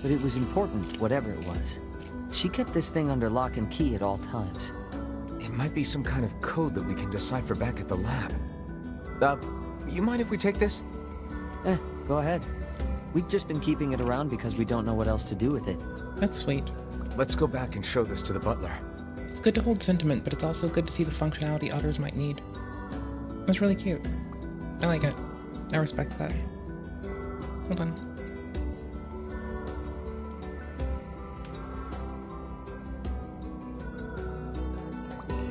But it was important, whatever it was. She kept this thing under lock and key at all times. It might be some kind of code that we can decipher back at the lab. You mind if we take this? Go ahead. We've just been keeping it around because we don't know what else to do with it. That's sweet. Let's go back and show this to the butler. It's good to hold sentiment, but it's also good to see the functionality others might need. That's really cute. I like it. I respect that. Hold on.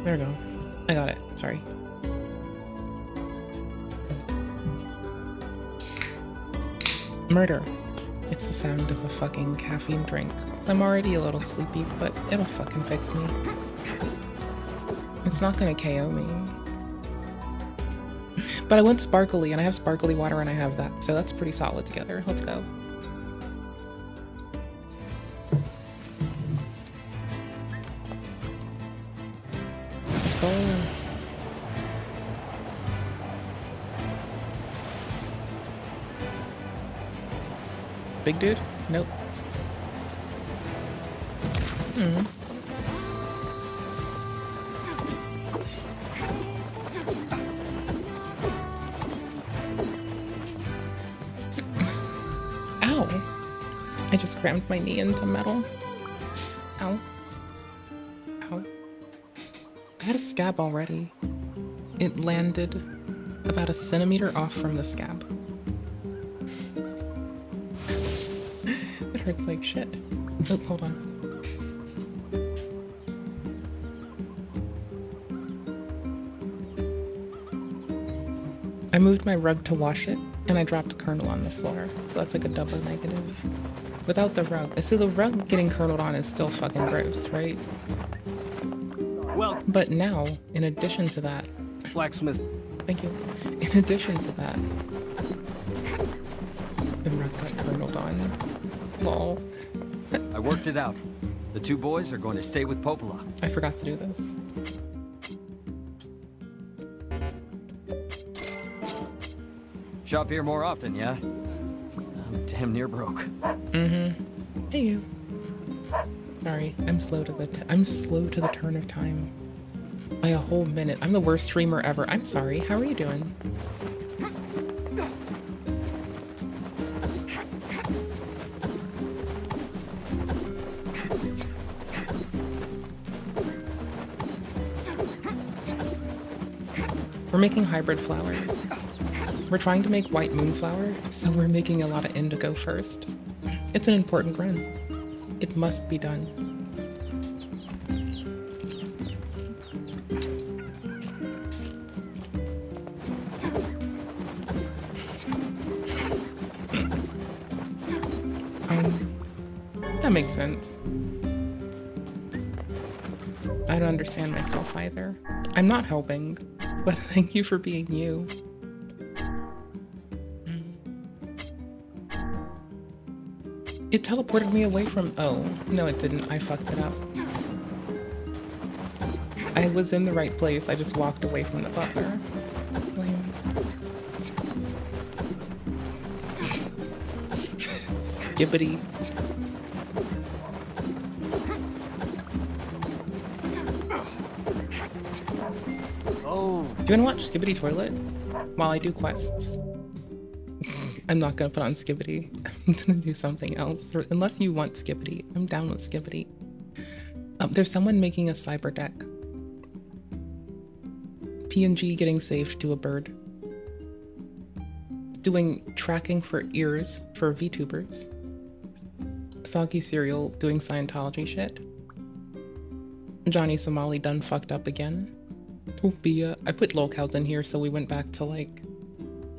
There we go. I got it. Sorry. Murder. It's the sound of a fucking caffeine drink. I'm already a little sleepy, but it'll fucking fix me. It's not gonna KO me. But I went sparkly, and I have sparkly water, and I have that, so that's pretty solid together. Let's go. Let's go. Big dude? Nope. Ow. I just crammed my knee into metal. Ow. Ow. I had a scab already. It landed about a centimeter off from the scab. It hurts like shit. Oh, hold on. I moved my rug to wash it, and I dropped a kernel on the floor. So that's like a double negative. Without the rug. So the rug getting kerneled on is still fucking gross, right? Well, but now, in addition to that, blacksmith. Thank you. In addition to that, the rug got kerneled on. Lol. I worked it out. The two boys are going to stay with Popola. I forgot to do this. Shop here more often, yeah? I'm damn near broke. Mm-hmm. Hey you. Sorry, I'm slow to the turn of time. By a whole minute. I'm the worst streamer ever. I'm sorry. How are you doing? We're making hybrid flowers. We're trying to make white moonflower, so we're making a lot of indigo first. It's an important run. It must be done. That makes sense. I don't understand myself either. I'm not helping, but thank you for being you. It teleported me away from— oh, no it didn't. I fucked it up. I was in the right place. I just walked away from the butler. Skibbity. Oh. Do you want to watch Skibbity Toilet while I do quests? I'm not gonna put on Skibbity. I'm gonna do something else. Or, unless you want Skibbity, I'm down with Skibbity. There's someone making a cyber deck. PNG getting saved to a bird. Doing tracking for ears for VTubers. Soggy Cereal doing Scientology shit. Johnny Somali done fucked up again. Sophia. I put lolcows in here so we went back to like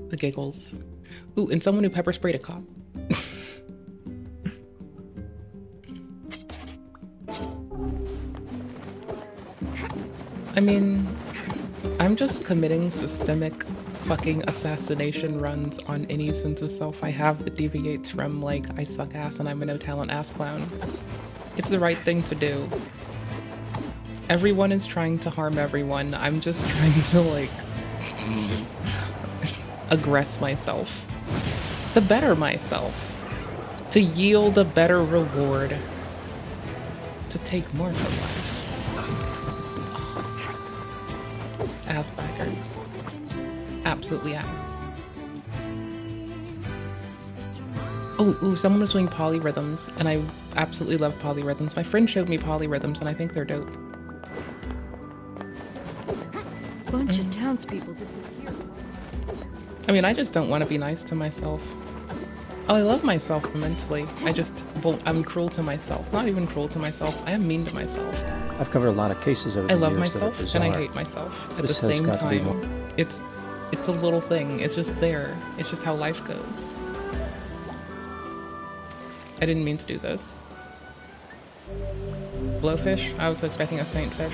the giggles. Ooh, and someone who pepper sprayed a cop. I mean, I'm just committing systemic fucking assassination runs on any sense of self I have that deviates from like I suck ass and I'm a no talent ass clown. It's the right thing to do. Everyone is trying to harm everyone. I'm just trying to like aggress myself. To better myself. To yield a better reward. To take more from life. Ass backers. Absolutely ass. Oh, someone was doing polyrhythms, and I absolutely love polyrhythms. My friend showed me polyrhythms, and I think they're dope. Bunch of townspeople disappeared. I mean, I just don't want to be nice to myself. Oh, I love myself immensely. I'm cruel to myself. Not even cruel to myself. I am mean to myself. I've covered a lot of cases over the years. I love myself and I hate myself at the same time. It's a little thing. It's just there. It's just how life goes. I didn't mean to do this. Blowfish? I was expecting a saintfish.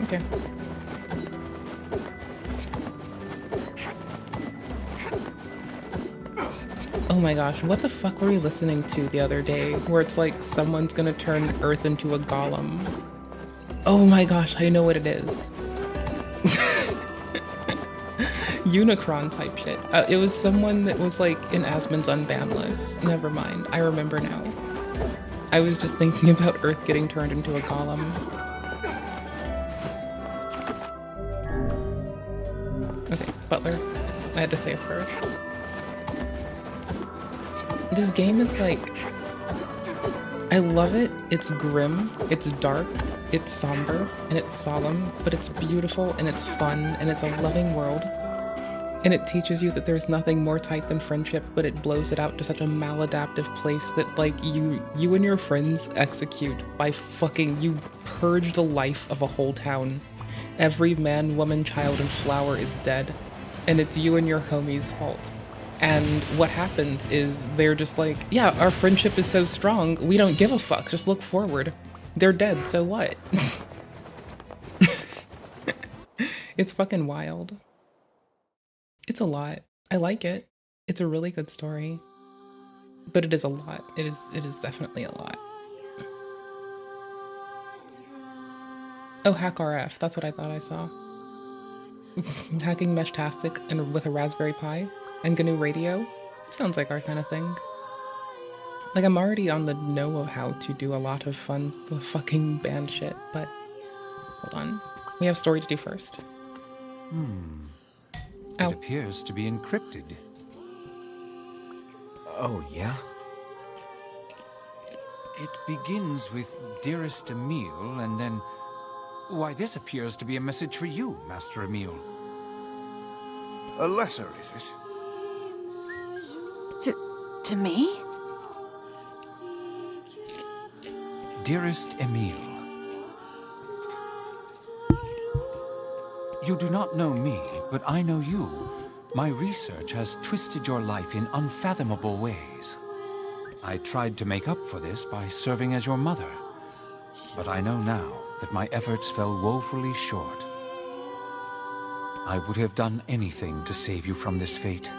Okay. Oh my gosh, what the fuck were we listening to the other day where it's like someone's gonna turn Earth into a golem? Oh my gosh, I know what it is. Unicron type shit. It was someone that was like in Asmon's unbanned list. Never mind, I remember now. I was just thinking about Earth getting turned into a golem. Okay, Butler. I had to say it first. This game is like, I love it. It's grim, it's dark, it's somber, and it's solemn, but it's beautiful and it's fun and it's a loving world. And it teaches you that there's nothing more tight than friendship, but it blows it out to such a maladaptive place that like you and your friends execute by fucking, you purge the life of a whole town. Every man, woman, child, and flower is dead. And it's you and your homies' fault. And what happens is they're just like, yeah, our friendship is so strong, we don't give a fuck, just look forward. They're dead, so what? It's fucking wild. It's a lot. I like it. It's a really good story. But it is a lot. It is definitely a lot. Oh, Hack RF. That's what I thought I saw. Hacking Meshtastic and with a Raspberry Pi and GNU Radio. Sounds like our kind of thing. Like, I'm already on the know of how to do a lot of fun fucking band shit, but hold on. We have story to do first. It appears to be encrypted. Oh, yeah? It begins with Dearest Emile, and then... Why, this appears to be a message for you, Master Emile. A letter, is it? To me? Dearest Emile, you do not know me, but I know you. My research has twisted your life in unfathomable ways. I tried to make up for this by serving as your mother, but I know now that my efforts fell woefully short. I would have done anything to save you from this fate,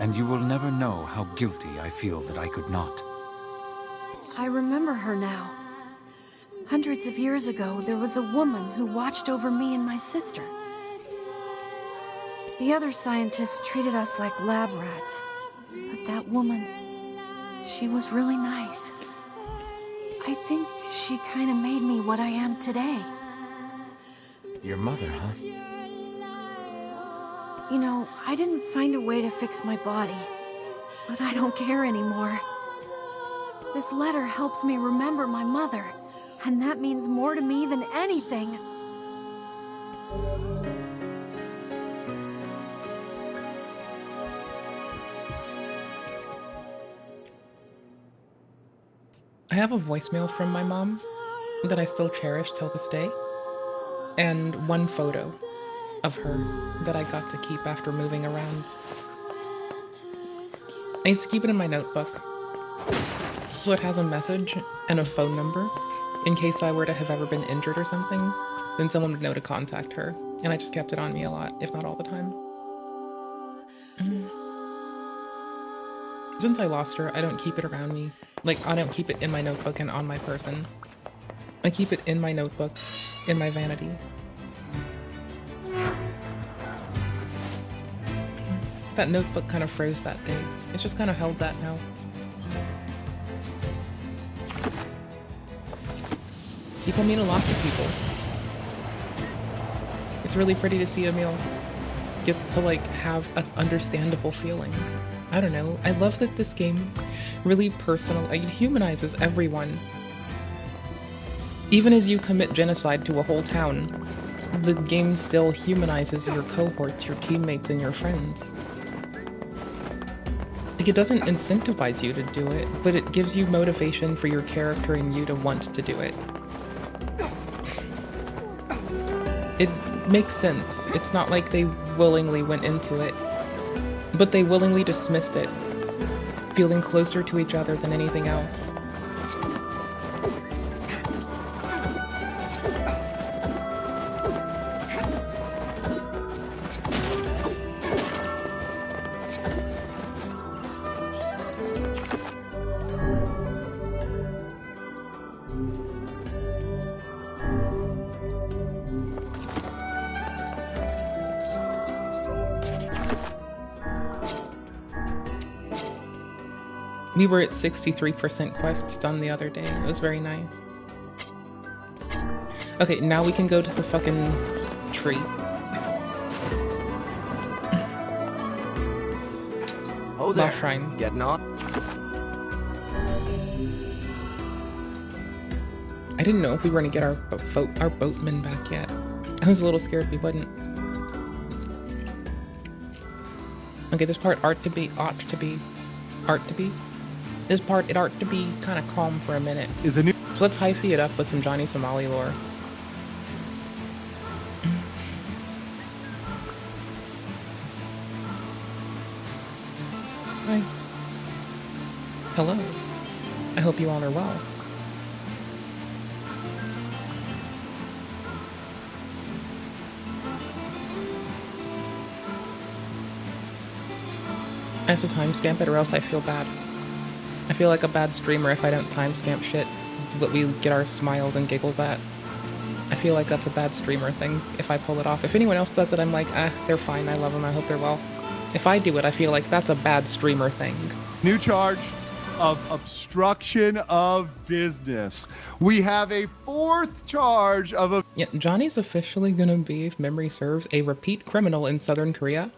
and you will never know how guilty I feel that I could not. I remember her now. Hundreds of years ago, there was a woman who watched over me and my sister. The other scientists treated us like lab rats, but that woman, she was really nice. I think she kind of made me what I am today. Your mother, huh? You know, I didn't find a way to fix my body, but I don't care anymore. This letter helps me remember my mother, and that means more to me than anything. I have a voicemail from my mom that I still cherish till this day, and one photo of her that I got to keep after moving around. I used to keep it in my notebook, so it has a message and a phone number in case I were to have ever been injured or something, then someone would know to contact her, and I just kept it on me a lot, if not all the time. Since I lost her, I don't keep it around me. Like, I don't keep it in my notebook and on my person. I keep it in my notebook, in my vanity. That notebook kind of froze that day. It's just kind of held that now. People mean a lot to people. It's really pretty to see Emile get to, like, have an understandable feeling. I don't know. I love that this game really it humanizes everyone. Even as you commit genocide to a whole town, the game still humanizes your cohorts, your teammates, and your friends. Like, it doesn't incentivize you to do it, but it gives you motivation for your character and you to want to do it. It makes sense. It's not like they willingly went into it, but they willingly dismissed it, feeling closer to each other than anything else. We were at 63% quests done the other day. It was very nice. Okay, now we can go to the fucking tree. Oh, there. Lost Shrine. Getting on? I didn't know if we were gonna get our boatman back yet. I was a little scared we wouldn't. Okay, this part ought to be. This part, it ought to be kind of calm for a minute. So let's hyphy it up with some Johnny Somali lore. Hi. Hello. I hope you all are well. I have to timestamp it or else I feel bad. I feel like a bad streamer if I don't timestamp shit that we get our smiles and giggles at. I feel like that's a bad streamer thing if I pull it off. If anyone else does it, I'm like, they're fine, I love them, I hope they're well. If I do it, I feel like that's a bad streamer thing. New charge of obstruction of business. We have a fourth charge of Yeah, Johnny's officially gonna be, if memory serves, a repeat criminal in Southern Korea.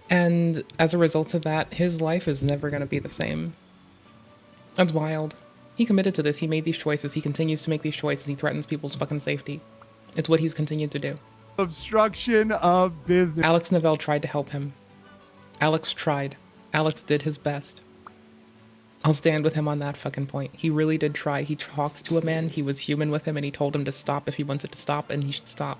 And as a result of that, his life is never gonna be the same. That's wild. He committed to this, he made these choices, he continues to make these choices, he threatens people's fucking safety. It's what he's continued to do. Obstruction of business. Alex Novell tried to help him. Alex tried. Alex did his best. I'll stand with him on that fucking point. He really did try. He talked to a man, he was human with him, and he told him to stop if he wanted to stop, and he should stop.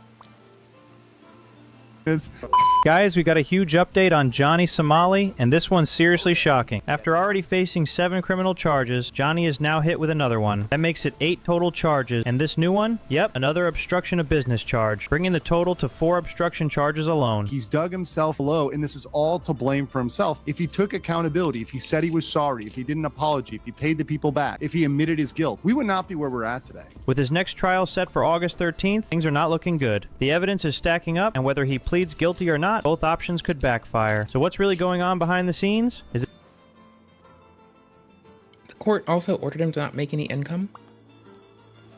Guys, we got a huge update on Johnny Somali, and this one's seriously shocking. After already facing 7 criminal charges, Johnny is now hit with another one. That makes it 8 total charges, and this new one? Yep, another obstruction of business charge, bringing the total to 4 obstruction charges alone. He's dug himself low, and this is all to blame for himself. If he took accountability, if he said he was sorry, if he did an apology, if he paid the people back, if he admitted his guilt, we would not be where we're at today. With his next trial set for August 13th, things are not looking good. The evidence is stacking up, and whether he pleads guilty or not, both options could backfire. So what's really going on behind the scenes? The court also ordered him to not make any income,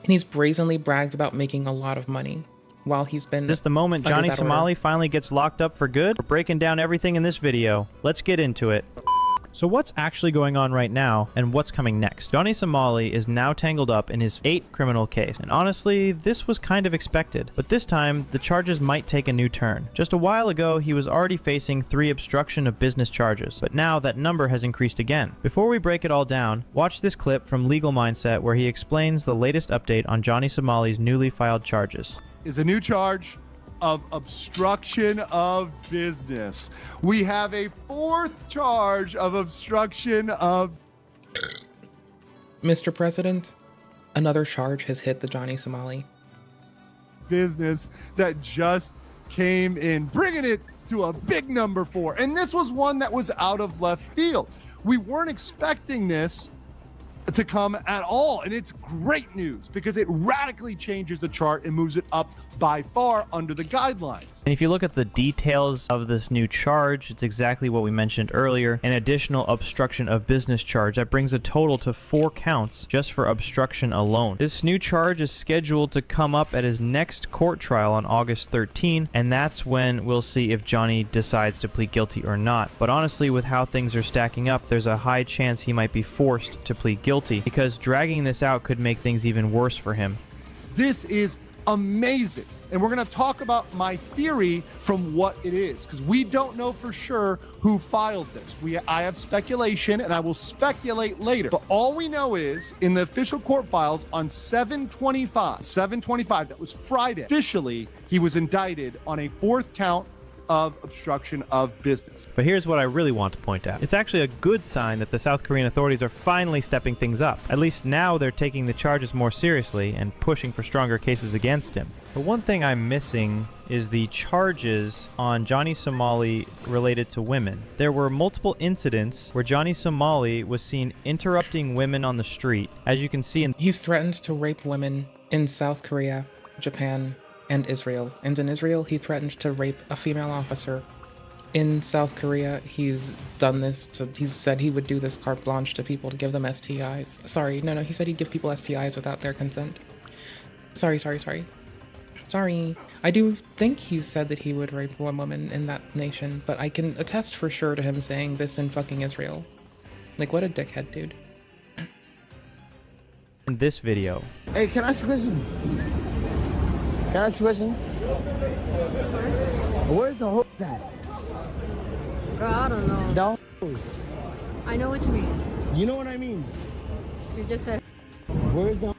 and he's brazenly bragged about making a lot of money while he's been. This the moment Johnny Somali finally gets locked up for good. We're breaking down everything in this video. Let's get into it. So what's actually going on right now, and what's coming next? Johnny Somali is now tangled up in his 8th criminal case, and honestly, this was kind of expected. But this time, the charges might take a new turn. Just a while ago, he was already facing 3 obstruction of business charges, but now that number has increased again. Before we break it all down, watch this clip from Legal Mindset where he explains the latest update on Johnny Somali's newly filed charges. Is a new charge of obstruction of business. We have a 4th charge of obstruction of... Mr. President, another charge has hit the Johnny Somali business that just came in, bringing it to a big number 4. And this was one that was out of left field. We weren't expecting this to come at all, and it's great news because it radically changes the chart and moves it up by far under the guidelines. And if you look at the details of this new charge, it's exactly what we mentioned earlier, an additional obstruction of business charge that brings a total to 4 counts just for obstruction alone. This new charge is scheduled to come up at his next court trial on August 13, and that's when we'll see if Johnny decides to plead guilty or not. But honestly, with how things are stacking up, there's a high chance he might be forced to plead guilty, because dragging this out could make things even worse for him. This is amazing. And we're going to talk about my theory from what it is, because we don't know for sure who filed this. I have speculation, and I will speculate later. But all we know is in the official court files on 7/25, that was Friday, officially he was indicted on a 4th count of obstruction of business. But here's what I really want to point out. It's actually a good sign that the South Korean authorities are finally stepping things up. At least now they're taking the charges more seriously and pushing for stronger cases against him. But one thing I'm missing is the charges on Johnny Somali related to women. There were multiple incidents where Johnny Somali was seen interrupting women on the street. As you can see, he's threatened to rape women in South Korea, Japan, and Israel. And in Israel, he threatened to rape a female officer. In South Korea, he's done this he said he would do this carte blanche to people to give them STIs. Sorry, no, he said he'd give people STIs without their consent. Sorry. I do think he said that he would rape one woman in that nation, but I can attest for sure to him saying this in fucking Israel. Like, what a dickhead, dude. In this video. Hey, can I ask a question? Can I ask a question? Where's the hose at? Bro, I don't know. The hose. I know what you mean. You know what I mean? You just said. Where's the? You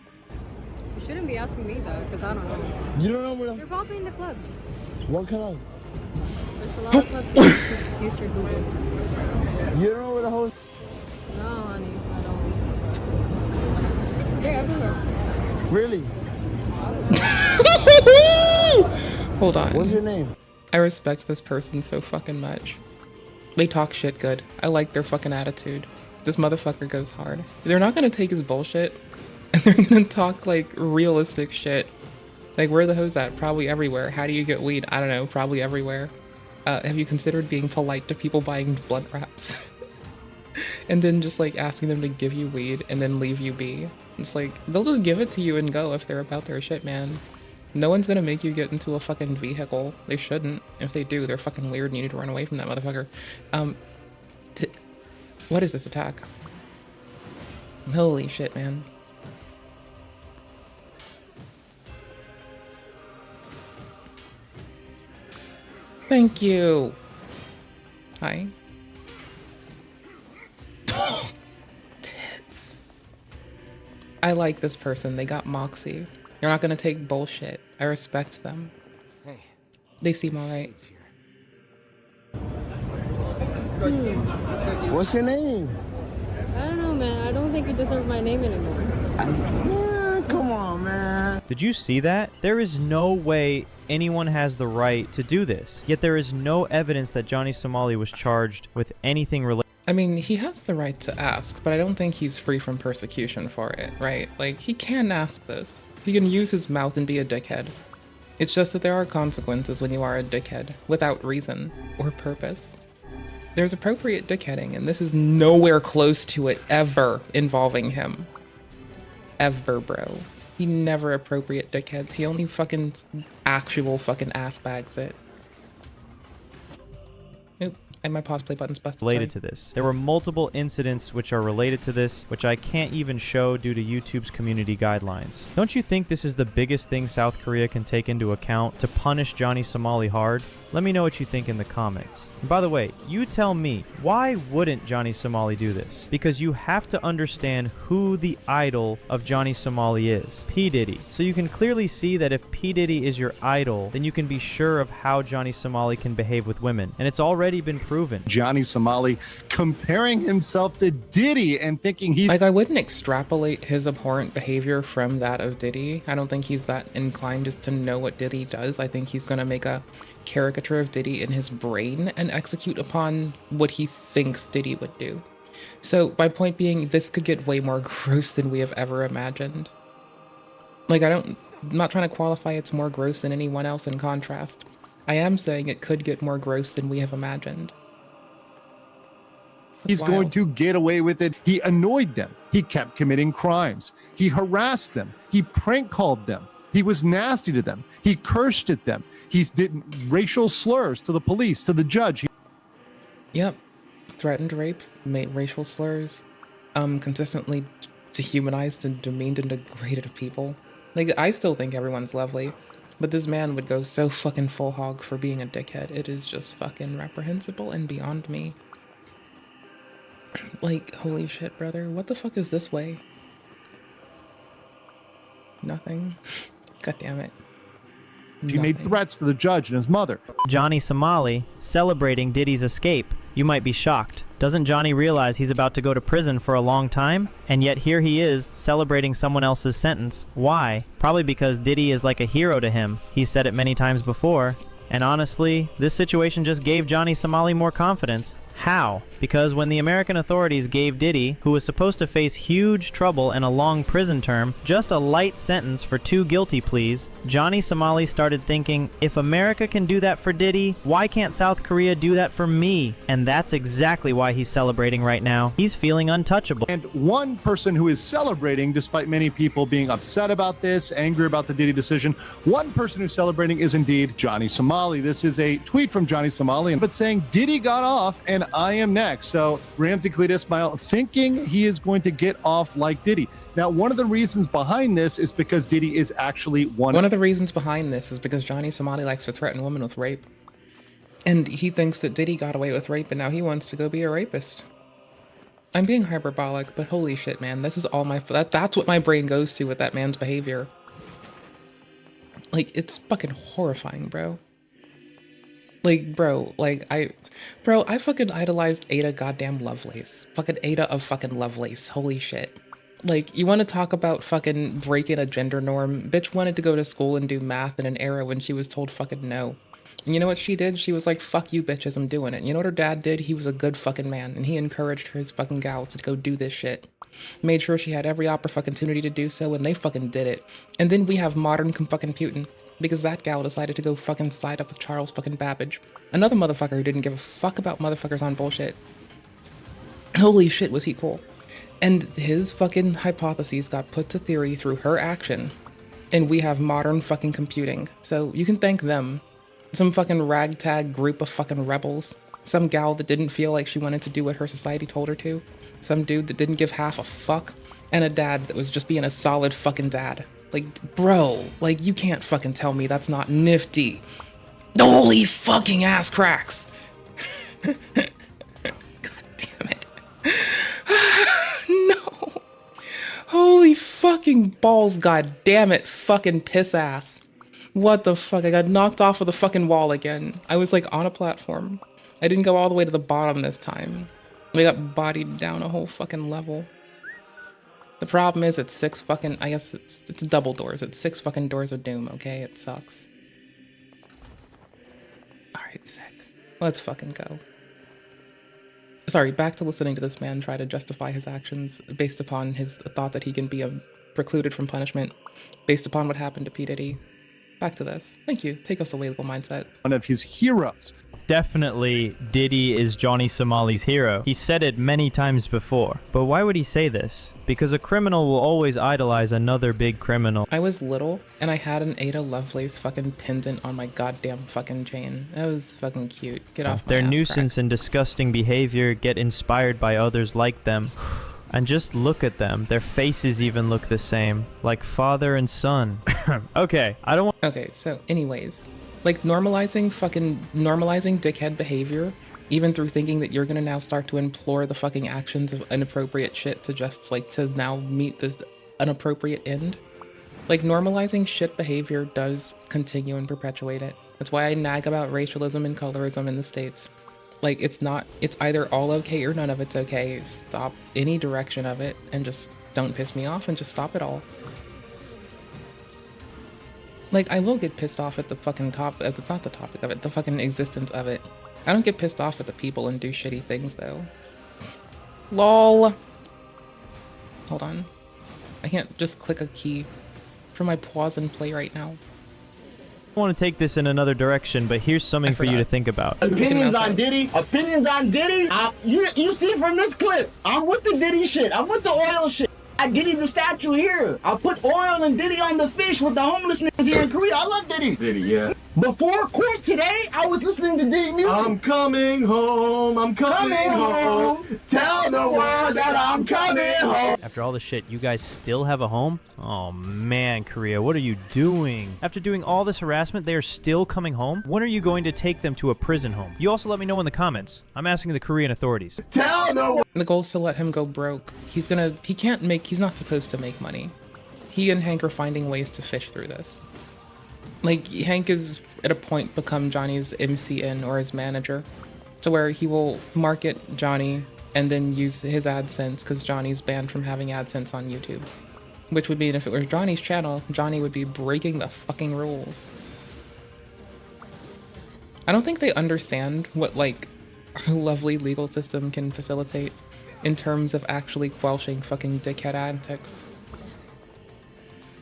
shouldn't be asking me though, because I don't know. You don't know where? They're probably in the clubs. What club? There's a lot of clubs here. Use your Google. You don't know where the the hose? No, honey, I don't. They're everywhere. Really? Hold on. What's your name? I respect this person so fucking much. They talk shit good. I like their fucking attitude. This motherfucker goes hard. They're not gonna take his bullshit, and they're gonna talk like realistic shit. Like, where the hoes at? Probably everywhere. How do you get weed? I don't know, probably everywhere. Have you considered being polite to people buying blunt wraps? And then just like asking them to give you weed and then leave you be. It's like, they'll just give it to you and go if they're about their shit, man. No one's gonna make you get into a fucking vehicle. They shouldn't. If they do, they're fucking weird and you need to run away from that motherfucker. What is this attack? Holy shit, man. Thank you. Hi. Tits. I like this person. They got moxie. They're not gonna take bullshit. I respect them. Hey. They seem alright. What's your name? I don't know, man. I don't think you deserve my name anymore. Yeah, come on, man. Did you see that? There is no way anyone has the right to do this. Yet there is no evidence that Johnny Somali was charged with anything related. I mean, he has the right to ask, but I don't think he's free from persecution for it, right? Like, he can ask this. He can use his mouth and be a dickhead. It's just that there are consequences when you are a dickhead, without reason or purpose. There's appropriate dickheading, and this is nowhere close to it ever involving him. Ever, bro. He never appropriate dickheads. He only fucking actual fucking ass bags it. Oop. And my pause play button's busted. Related to this. There were multiple incidents which are related to this, which I can't even show due to YouTube's community guidelines. Don't you think this is the biggest thing South Korea can take into account to punish Johnny Somali hard? Let me know what you think in the comments. And by the way, you tell me, why wouldn't Johnny Somali do this? Because you have to understand who the idol of Johnny Somali is. P. Diddy. So you can clearly see that if P. Diddy is your idol, then you can be sure of how Johnny Somali can behave with women. And it's already been proven. Johnny Somali comparing himself to Diddy and thinking he's... Like, I wouldn't extrapolate his abhorrent behavior from that of Diddy. I don't think he's that inclined just to know what Diddy does. I think he's gonna make a caricature of Diddy in his brain and execute upon what he thinks Diddy would do. So my point being, this could get way more gross than we have ever imagined. Like, I'm not trying to qualify it's more gross than anyone else in contrast. I am saying it could get more gross than we have imagined. He's going to get away with it. He annoyed them. He kept committing crimes. He harassed them. He prank called them. He was nasty to them. He cursed at them. He's did racial slurs to the police, to the judge. Yep. Threatened rape, made racial slurs, consistently dehumanized and demeaned and degraded people. Like, I still think everyone's lovely, but this man would go so fucking full hog for being a dickhead. It is just fucking reprehensible and beyond me. Like, holy shit, brother. What the fuck is this way? Nothing. God damn it. She made threats to the judge and his mother. Johnny Somali celebrating Diddy's escape. You might be shocked. Doesn't Johnny realize he's about to go to prison for a long time? And yet here he is celebrating someone else's sentence. Why? Probably because Diddy is like a hero to him. He's said it many times before. And honestly, this situation just gave Johnny Somali more confidence. How? Because when the American authorities gave Diddy, who was supposed to face huge trouble and a long prison term, just a light sentence for 2 guilty pleas, Johnny Somali started thinking, if America can do that for Diddy, why can't South Korea do that for me? And that's exactly why he's celebrating right now. He's feeling untouchable. And one person who is celebrating, despite many people being upset about this, angry about the Diddy decision, one person who's celebrating is indeed Johnny Somali. This is a tweet from Johnny Somali, but saying Diddy got off and I am next. So Ramsey Cletus Smile thinking he is going to get off like Diddy. Now, one of the reasons behind this is because Diddy is actually one of the reasons behind this is because Johnny Somali likes to threaten women with rape. And he thinks that Diddy got away with rape and now he wants to go be a rapist. I'm being hyperbolic, but holy shit, man. This is all my... That's what my brain goes to with that man's behavior. Like, it's fucking horrifying, bro. Like, bro, I fucking idolized Ada goddamn Lovelace. Fucking Ada of fucking Lovelace. Holy shit. Like, you want to talk about fucking breaking a gender norm? Bitch wanted to go to school and do math in an era when she was told fucking no. And you know what she did? She was like, fuck you bitches, I'm doing it. And you know what her dad did? He was a good fucking man, and he encouraged his fucking gals to go do this shit. Made sure she had every opportunity to do so, and they fucking did it. And then we have modern fucking Putin, because that gal decided to go fucking side up with Charles fucking Babbage. Another motherfucker who didn't give a fuck about motherfuckers on bullshit. Holy shit, was he cool. And his fucking hypotheses got put to theory through her action. And we have modern fucking computing. So you can thank them. Some fucking ragtag group of fucking rebels. Some gal that didn't feel like she wanted to do what her society told her to. Some dude that didn't give half a fuck. And a dad that was just being a solid fucking dad. Like, bro, like, you can't fucking tell me that's not nifty. Holy fucking ass cracks. God damn it. No. Holy fucking balls, god damn it, fucking piss ass. What the fuck? I got knocked off of the fucking wall again. I was like on a platform. I didn't go all the way to the bottom this time. We got bodied down a whole fucking level. The problem is it's 6 fucking, I guess it's double doors. It's 6 fucking doors of doom, okay? It sucks. Alright, sick. Let's fucking go. Sorry, back to listening to this man try to justify his actions based upon his thought that he can be precluded from punishment based upon what happened to P. Diddy. Back to this. Thank you. Take us away, Legal Mindset. One of his heroes. Definitely, Diddy is Johnny Somali's hero. He said it many times before. But why would he say this? Because a criminal will always idolize another big criminal. I was little, and I had an Ada Lovelace fucking pendant on my goddamn fucking chain. That was fucking cute. Get off my Their ass nuisance crack. and disgusting behavior get inspired by others like them. And just look at them. Their faces even look the same. Like father and son. Okay, I don't want... Okay, so anyways. Like, normalizing dickhead behavior, even through thinking that you're gonna now start to implore the fucking actions of inappropriate shit to just, like, to now meet this inappropriate end. Like, normalizing shit behavior does continue and perpetuate it. That's why I nag about racialism and colorism in the States. Like, it's either all okay or none of it's okay. Stop any direction of it and just don't piss me off and just stop it all. Like, I will get pissed off at the fucking not the topic of it, the fucking existence of it. I don't get pissed off at the people and do shitty things, though. LOL. Hold on. I can't just click a key for my pause and play right now. I want to take this in another direction, but here's something for you to think about. Opinions on Diddy. Opinions on Diddy. You see from this clip, I'm with the Diddy shit. I'm with the oil shit. I Diddy the statue here. I put oil and Diddy on the fish with the homelessness here in Korea. I love Diddy. Diddy, yeah. Before court today, I was listening to Diddy music. I'm coming home. I'm coming home. Tell the world that I'm coming home. After all the shit, you guys still have a home? Oh man, Korea, what are you doing? After doing all this harassment, they are still coming home? When are you going to take them to a prison home? You also let me know in the comments. I'm asking the Korean authorities. Tell the goal is to let him go broke. He's not supposed to make money. He and Hank are finding ways to fish through this. Like, Hank is at a point become Johnny's MCN or his manager, to where he will market Johnny and then use his AdSense because Johnny's banned from having AdSense on YouTube. Which would mean if it was Johnny's channel, Johnny would be breaking the fucking rules. I don't think they understand what, like, our lovely legal system can facilitate in terms of actually quelching fucking dickhead antics.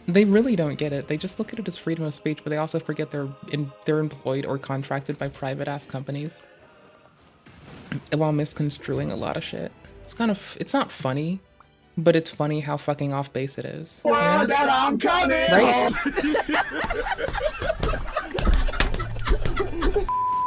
They really don't get it. They just look at it as freedom of speech, but they also forget they're employed or contracted by private-ass companies while misconstruing a lot of shit. It's not funny, but it's funny how fucking off base it is. World that I'm coming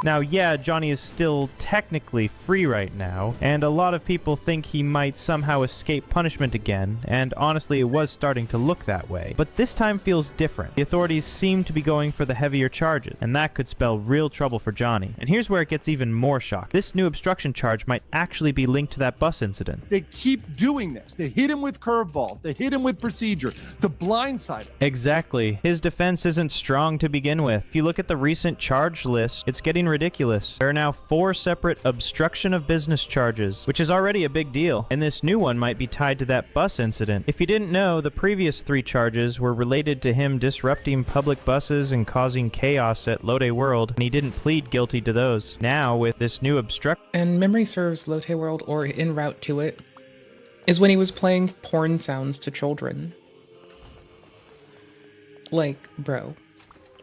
Now, yeah, Johnny is still technically free right now, and a lot of people think he might somehow escape punishment again, and honestly, it was starting to look that way. But this time feels different. The authorities seem to be going for the heavier charges, and that could spell real trouble for Johnny. And here's where it gets even more shocking. This new obstruction charge might actually be linked to that bus incident. They keep doing this. They hit him with curveballs. They hit him with procedure to blindside him. Exactly. His defense isn't strong to begin with. If you look at the recent charge list, it's getting ridiculous. There are now 4 separate obstruction of business charges, which is already a big deal, and this new one might be tied to that bus incident. If you didn't know, the previous 3 charges were related to him disrupting public buses and causing chaos at Lode World, and he didn't plead guilty to those. Now, with this new obstruction... And memory serves, Lode World, or en route to it, is when he was playing porn sounds to children. Like, bro.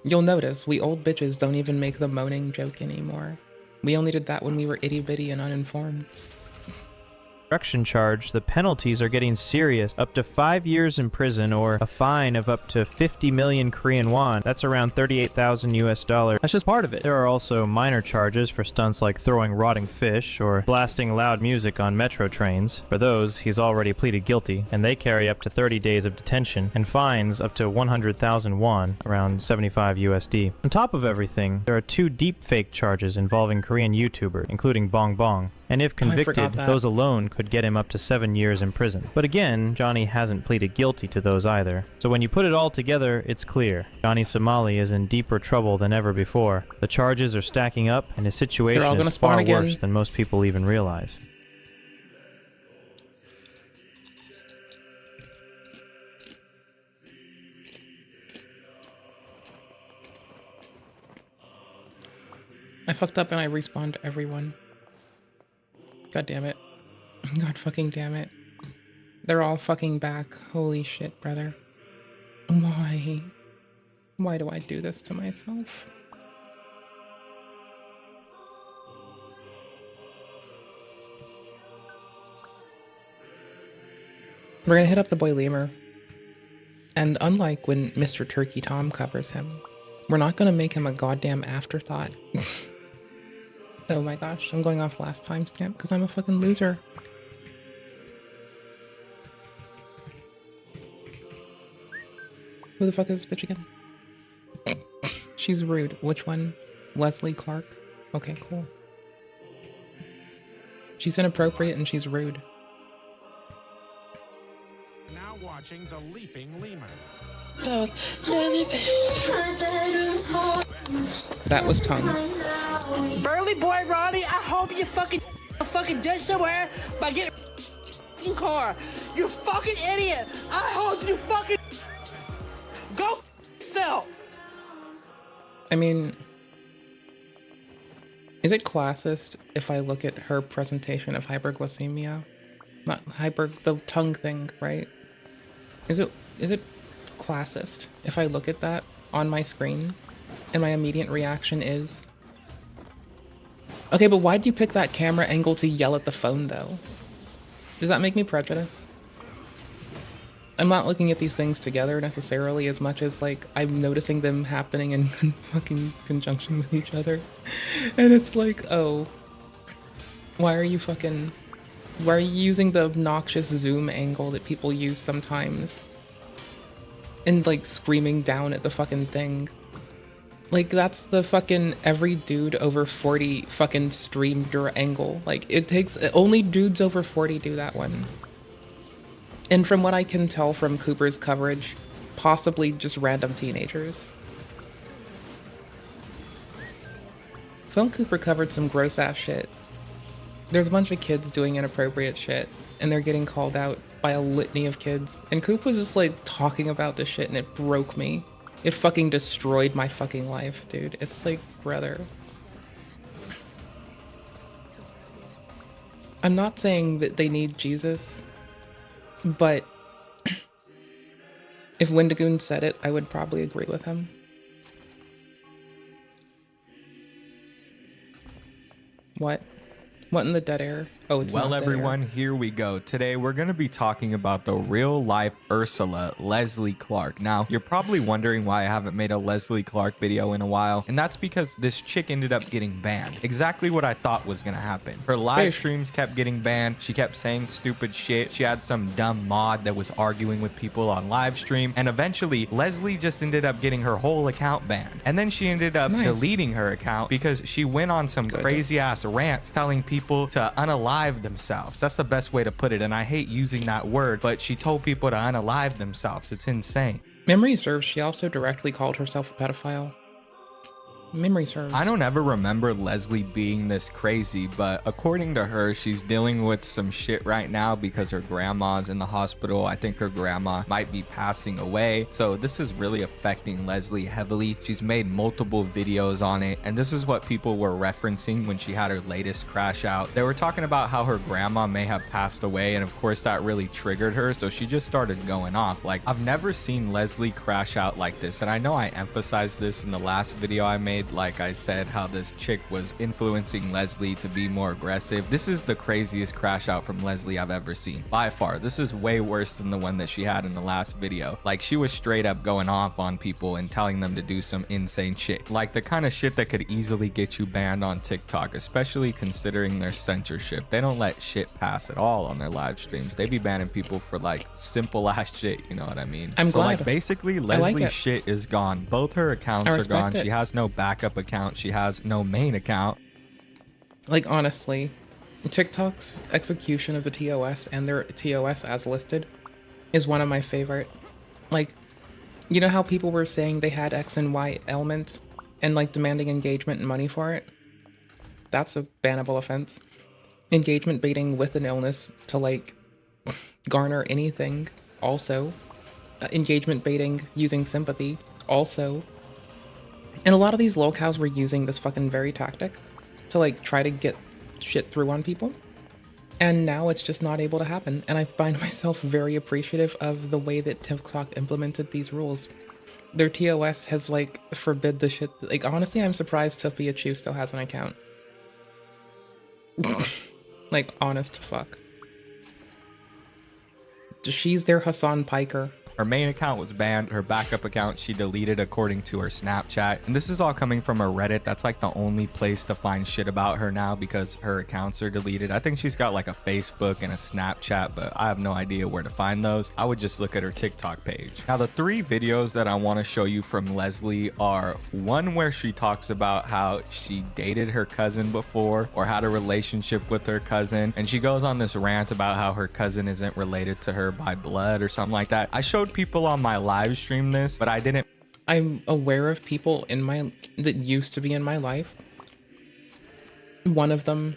You'll notice, we old bitches don't even make the moaning joke anymore. We only did that when we were itty-bitty and uninformed. Obstruction charge, the penalties are getting serious, up to 5 years in prison or a fine of up to 50 million Korean won. That's around 38,000 US dollars. That's just part of it. There are also minor charges for stunts like throwing rotting fish or blasting loud music on metro trains. For those, he's already pleaded guilty, and they carry up to 30 days of detention and fines up to 100,000 won, around 75 USD. On top of everything, there are 2 deepfake charges involving Korean YouTubers, including Bong Bong. And if convicted, those alone could get him up to 7 years in prison. But again, Johnny hasn't pleaded guilty to those either. So when you put it all together, it's clear. Johnny Somali is in deeper trouble than ever before. The charges are stacking up, and his situation is far worse than most people even realize. I fucked up and I respawned to everyone. God damn it. God fucking damn it. They're all fucking back. Holy shit, brother. Why? Why do I do this to myself? We're gonna hit up the boy Lemur. And unlike when Mr. Turkey Tom covers him, we're not gonna make him a goddamn afterthought. Oh my gosh, I'm going off last timestamp because I'm a fucking loser. Who the fuck is this bitch again? She's rude. Which one? Leslie Clark? Okay, cool. She's inappropriate and she's rude. Now watching the Leaping Lemur. That was tongue. Burly boy Ronnie, I hope you fucking ditch somewhere by getting a car. You fucking idiot. I hope you fucking go yourself. I mean, is it classist if I look at her presentation of hyperglycemia? Not the tongue thing, right? Is it classist if I look at that on my screen and my immediate reaction is, okay, but why'd you pick that camera angle to yell at the phone though? Does that make me prejudiced? I'm not looking at these things together necessarily as much as like I'm noticing them happening in fucking conjunction with each other. And it's like, oh, why are you using the obnoxious zoom angle that people use sometimes? And like screaming down at the fucking thing. Like that's the fucking every dude over 40 fucking streamer angle. Like it takes, only dudes over 40 do that one. And from what I can tell from Cooper's coverage, possibly just random teenagers. Phone Cooper covered some gross ass shit. There's a bunch of kids doing inappropriate shit and they're getting called out by a litany of kids. And Coop was just like talking about this shit and it broke me. It fucking destroyed my fucking life, dude. It's like, brother. I'm not saying that they need Jesus, but if Wendigoon said it, I would probably agree with him. What? What in the dead air? Oh, it's well, not everyone, here we go. Today, we're going to be talking about the real-life Ursula, Leslie Clark. Now, you're probably wondering why I haven't made a Leslie Clark video in a while, and that's because this chick ended up getting banned. Exactly what I thought was going to happen. Her live streams kept getting banned. She kept saying stupid shit. She had some dumb mod that was arguing with people on live stream, and eventually, Leslie just ended up getting her whole account banned. And then she ended up deleting her account because she went on some crazy-ass rant telling people to unalive themselves. That's the best way to put it, and I hate using that word, but she told people to unalive themselves. It's insane. Memory serves, she also directly called herself a pedophile. memory serves. I don't ever remember Leslie being this crazy, but according to her, she's dealing with some shit right now because her grandma's in the hospital. I think her grandma might be passing away. So this is really affecting Leslie heavily. She's made multiple videos on it, and this is what people were referencing when she had her latest crash out. They were talking about how her grandma may have passed away, and of course that really triggered her, so she just started going off. Like, I've never seen Leslie crash out like this, and I know I emphasized this in the last video I made. Like I said, how this chick was influencing Leslie to be more aggressive. This is the craziest crash out from Leslie I've ever seen by far. This is way worse than the one that she had in the last video. Like, she was straight up going off on people and telling them to do some insane shit, like the kind of shit that could easily get you banned on TikTok, especially considering their censorship. They don't let shit pass at all on their live streams. They be banning people for like simple ass shit, you know what I mean? I'm so glad. Like, basically Leslie's shit is gone. Both her accounts are gone. She has no backup account. She has no main account. Like, honestly, TikTok's execution of the TOS and their TOS as listed is one of my favorite. Like, you know how people were saying they had X and Y ailment and like demanding engagement and money for it? That's a bannable offense. Engagement baiting with an illness to like garner anything, also. Engagement baiting using sympathy, also. And a lot of these lolcows were using this fucking very tactic to like try to get shit through on people. And now it's just not able to happen. And I find myself very appreciative of the way that TikTok implemented these rules. Their TOS has like forbid the shit. Like, honestly, I'm surprised Sophia Chu still has an account. Like, honest to fuck. She's their Hassan Piker. Her main account was banned. Her backup account she deleted according to her Snapchat. And this is all coming from her Reddit. That's like the only place to find shit about her now because her accounts are deleted. I think she's got like a Facebook and a Snapchat, but I have no idea where to find those. I would just look at her TikTok page. Now, the 3 videos that I want to show you from Leslie are one where she talks about how she dated her cousin before or had a relationship with her cousin. And she goes on this rant about how her cousin isn't related to her by blood or something like that. I showed people on my live stream this, but I didn't. I'm aware of people in my that used to be in my life. One of them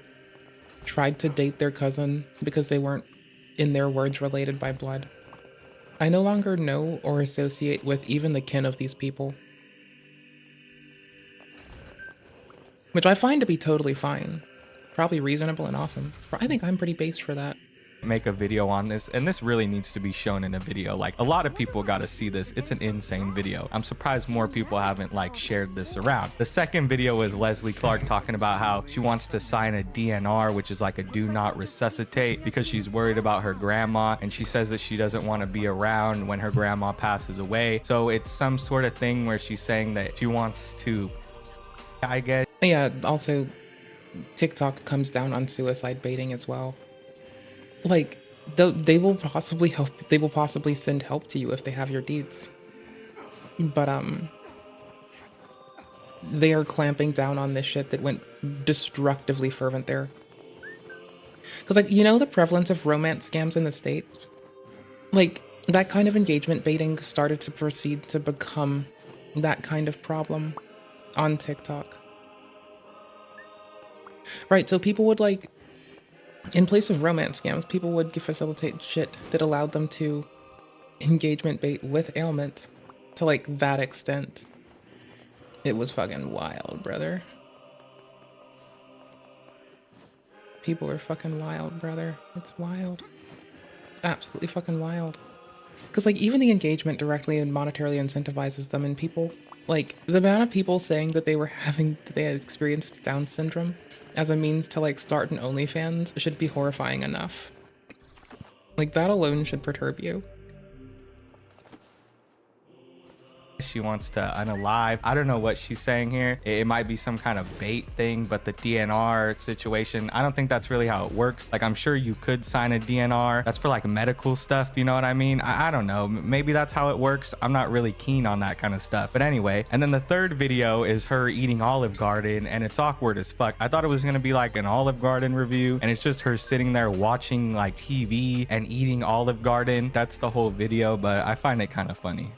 tried to date their cousin because they weren't, in their words, related by blood. I no longer know or associate with even the kin of these people, which I find to be totally fine, probably reasonable and awesome. I think I'm pretty based for that. Make a video on this, and this really needs to be shown in a video. Like, a lot of people got to see this. It's an insane video. I'm surprised more people haven't like shared this around. The second video is Leslie Clark talking about how she wants to sign a DNR, which is like a do not resuscitate, because she's worried about her grandma, and she says that she doesn't want to be around when her grandma passes away. So it's some sort of thing where she's saying that she wants to, I guess. Yeah, also TikTok comes down on suicide baiting as well. Like, they will possibly help. They will possibly send help to you if they have your deeds. But they are clamping down on this shit that went destructively fervent there. Because, like, you know the prevalence of romance scams in the States? Like, that kind of engagement baiting started to proceed to become that kind of problem on TikTok. Right, so people would like, in place of romance scams, people would facilitate shit that allowed them to engagement bait with ailment to like that extent. It was fucking wild, brother. People are fucking wild, brother. It's wild. Absolutely fucking wild. Because like even the engagement directly and monetarily incentivizes them, and people, like the amount of people saying that they had experienced Down syndrome as a means to like start an OnlyFans should be horrifying enough. Like that alone should perturb you. She wants to unalive. I don't know what she's saying here. It might be some kind of bait thing, but the DNR situation, I don't think that's really how it works. Like, I'm sure you could sign a DNR. That's for like medical stuff, you know what I mean? I don't know. Maybe that's how it works. I'm not really keen on that kind of stuff. But anyway, and then the third video is her eating Olive Garden, and it's awkward as fuck. I thought it was gonna be like an Olive Garden review, and it's just her sitting there watching like TV and eating Olive Garden. That's the whole video, but I find it kind of funny.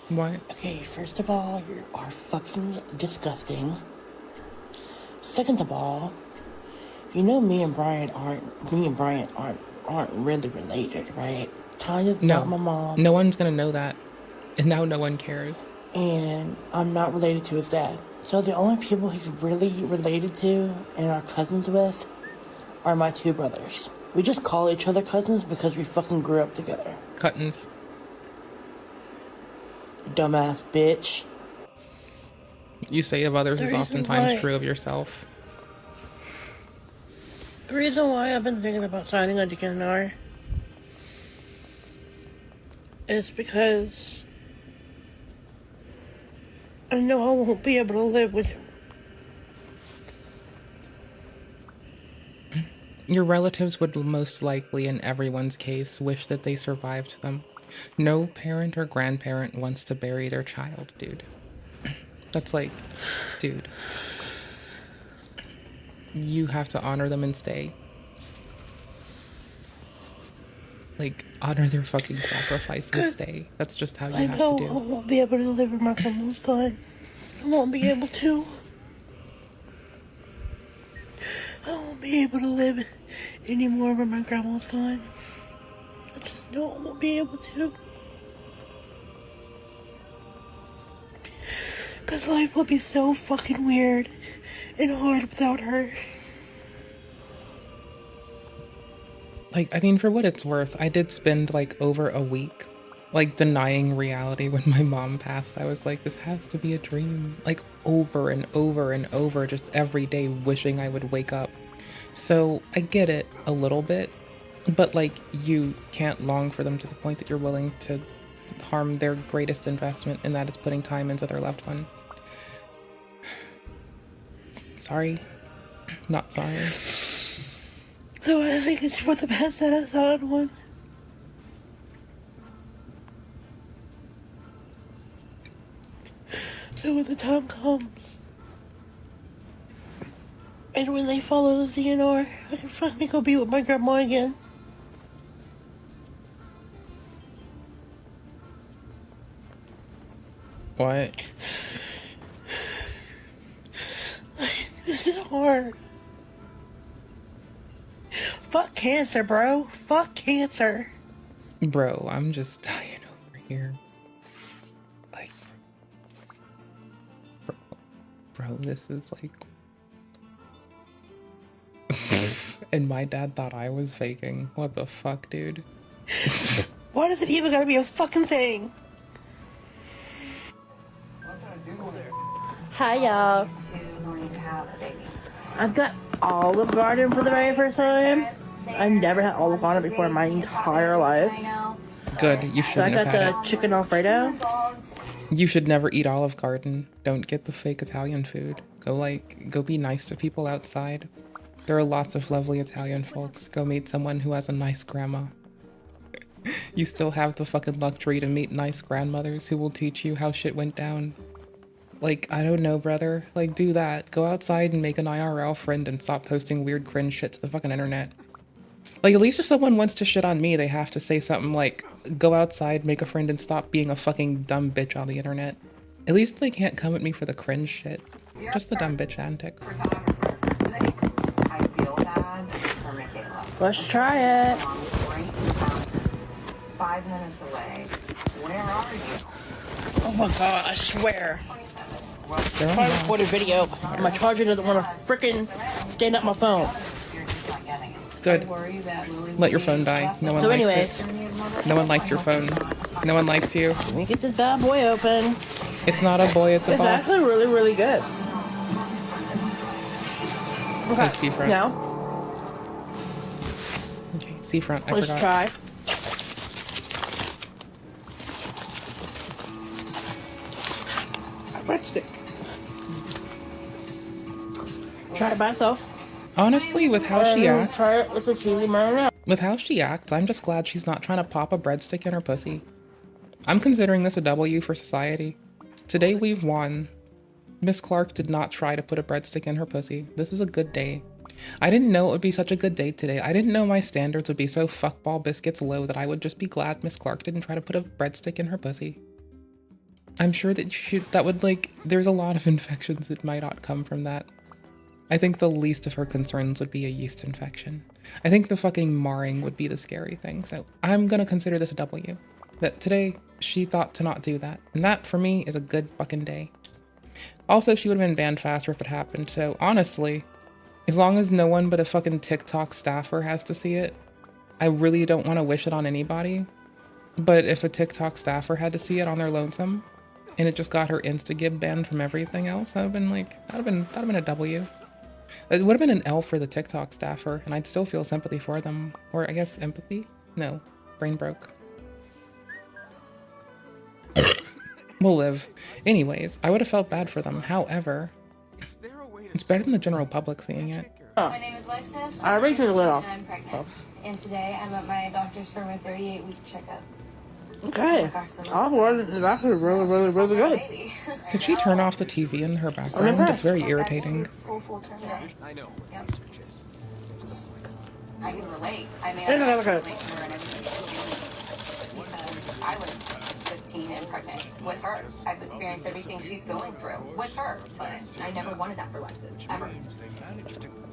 What? Okay, first of all, you are fucking disgusting. Second of all, you know me and Brian aren't really related, right? Tanya's not my mom. No one's gonna know that. And now no one cares. And I'm not related to his dad. So the only people he's really related to and are cousins with are my two brothers. We just call each other cousins because we fucking grew up together. Cuttins. Dumbass bitch. You say of others is oftentimes true of yourself. The reason why I've been thinking about signing a DNR is because I know I won't be able to live with him. Your relatives would most likely, in everyone's case, wish that they survived them. No parent or grandparent wants to bury their child, dude. That's like, dude. You have to honor them and stay. Like, honor their fucking sacrifice and stay. That's just how you have to do. I won't be able to live with my grandma's gone. I won't be able to. I won't be able to live anymore when my grandma's gone. I just know I won't be able to. Because life will be so fucking weird and hard without her. Like, I mean, for what it's worth, I did spend like over a week like denying reality when my mom passed. I was like, this has to be a dream. Like over and over and over, just every day wishing I would wake up. So I get it a little bit, but like you can't long for them to the point that you're willing to harm their greatest investment, and that is putting time into their loved one. Sorry. Not sorry. So I think it's for the best that I signed one. So when the time comes, and when they follow the DNR, I can finally go be with my grandma again. What? This is hard. Fuck cancer, bro. Fuck cancer. Bro, I'm just dying over here. Like, bro, this is like... And my dad thought I was faking. What the fuck, dude? Why does it even gotta be a fucking thing? Hi, y'all. I've got Olive Garden for the very first time. I never had Olive Garden before in my entire life. Good, you shouldn't have had I got the chicken Alfredo. You should never eat Olive Garden. Don't get the fake Italian food. Go be nice to people outside. There are lots of lovely Italian folks. Go meet someone who has a nice grandma. You still have the fucking luxury to meet nice grandmothers who will teach you how shit went down. Like, I don't know, brother. Like, do that. Go outside and make an IRL friend and stop posting weird cringe shit to the fucking internet. Like, at least if someone wants to shit on me, they have to say something like, go outside, make a friend, and stop being a fucking dumb bitch on the internet. At least they can't come at me for the cringe shit. Just the dumb bitch antics. Let's try it. 5 minutes away. Where are you? Oh my god, I swear. I'm trying to record a video, and my charger doesn't want to frickin' stand up my phone. Good. Let your phone die. No one likes it. No one likes your phone. No one likes you. Let me get this bad boy open. It's not a boy, it's a box. It's actually really, really good. Okay, seafront. now. Okay, seafront, I Let's forgot. try. Breadstick. Try it by itself. Honestly, with how she acts, try it with the cheesy marinara. With how she acts, I'm just glad she's not trying to pop a breadstick in her pussy. I'm considering this a W for society. Today we've won. Miss Clark did not try to put a breadstick in her pussy. This is a good day. I didn't know it would be such a good day today. I didn't know my standards would be so fuckball biscuits low that I would just be glad Miss Clark didn't try to put a breadstick in her pussy. I'm sure that that would like, there's a lot of infections that might not come from that. I think the least of her concerns would be a yeast infection. I think the fucking marring would be the scary thing. So I'm gonna consider this a W. That today she thought to not do that. And that for me is a good fucking day. Also, she would have been banned faster if it happened. So honestly, as long as no one but a fucking TikTok staffer has to see it, I really don't want to wish it on anybody. But if a TikTok staffer had to see it on their lonesome, and it just got her Instagib banned from everything else, I'd have been like, that'd have been a W. It would have been an L for the TikTok staffer, and I'd still feel sympathy for them. Or I guess empathy? No, brain broke. We'll live. Anyways, I would have felt bad for them. However, it's better than the general public seeing it. My name is Lexus. I already took a little. And I'm pregnant. Oh. And today I'm at my doctor's for my 38-week checkup. Okay. I was actually really good. Could she turn off the TV in her background? It's very irritating. I know. Yep. I can relate. I mean, Yeah, I okay. can relate to her and everything she's doing. Because I was 15 and pregnant with her. I've experienced everything she's going through with her. But I never wanted that for Lexus, ever.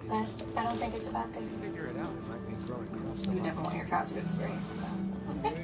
But I don't think it's a bad thing. You would never want your child to experience that.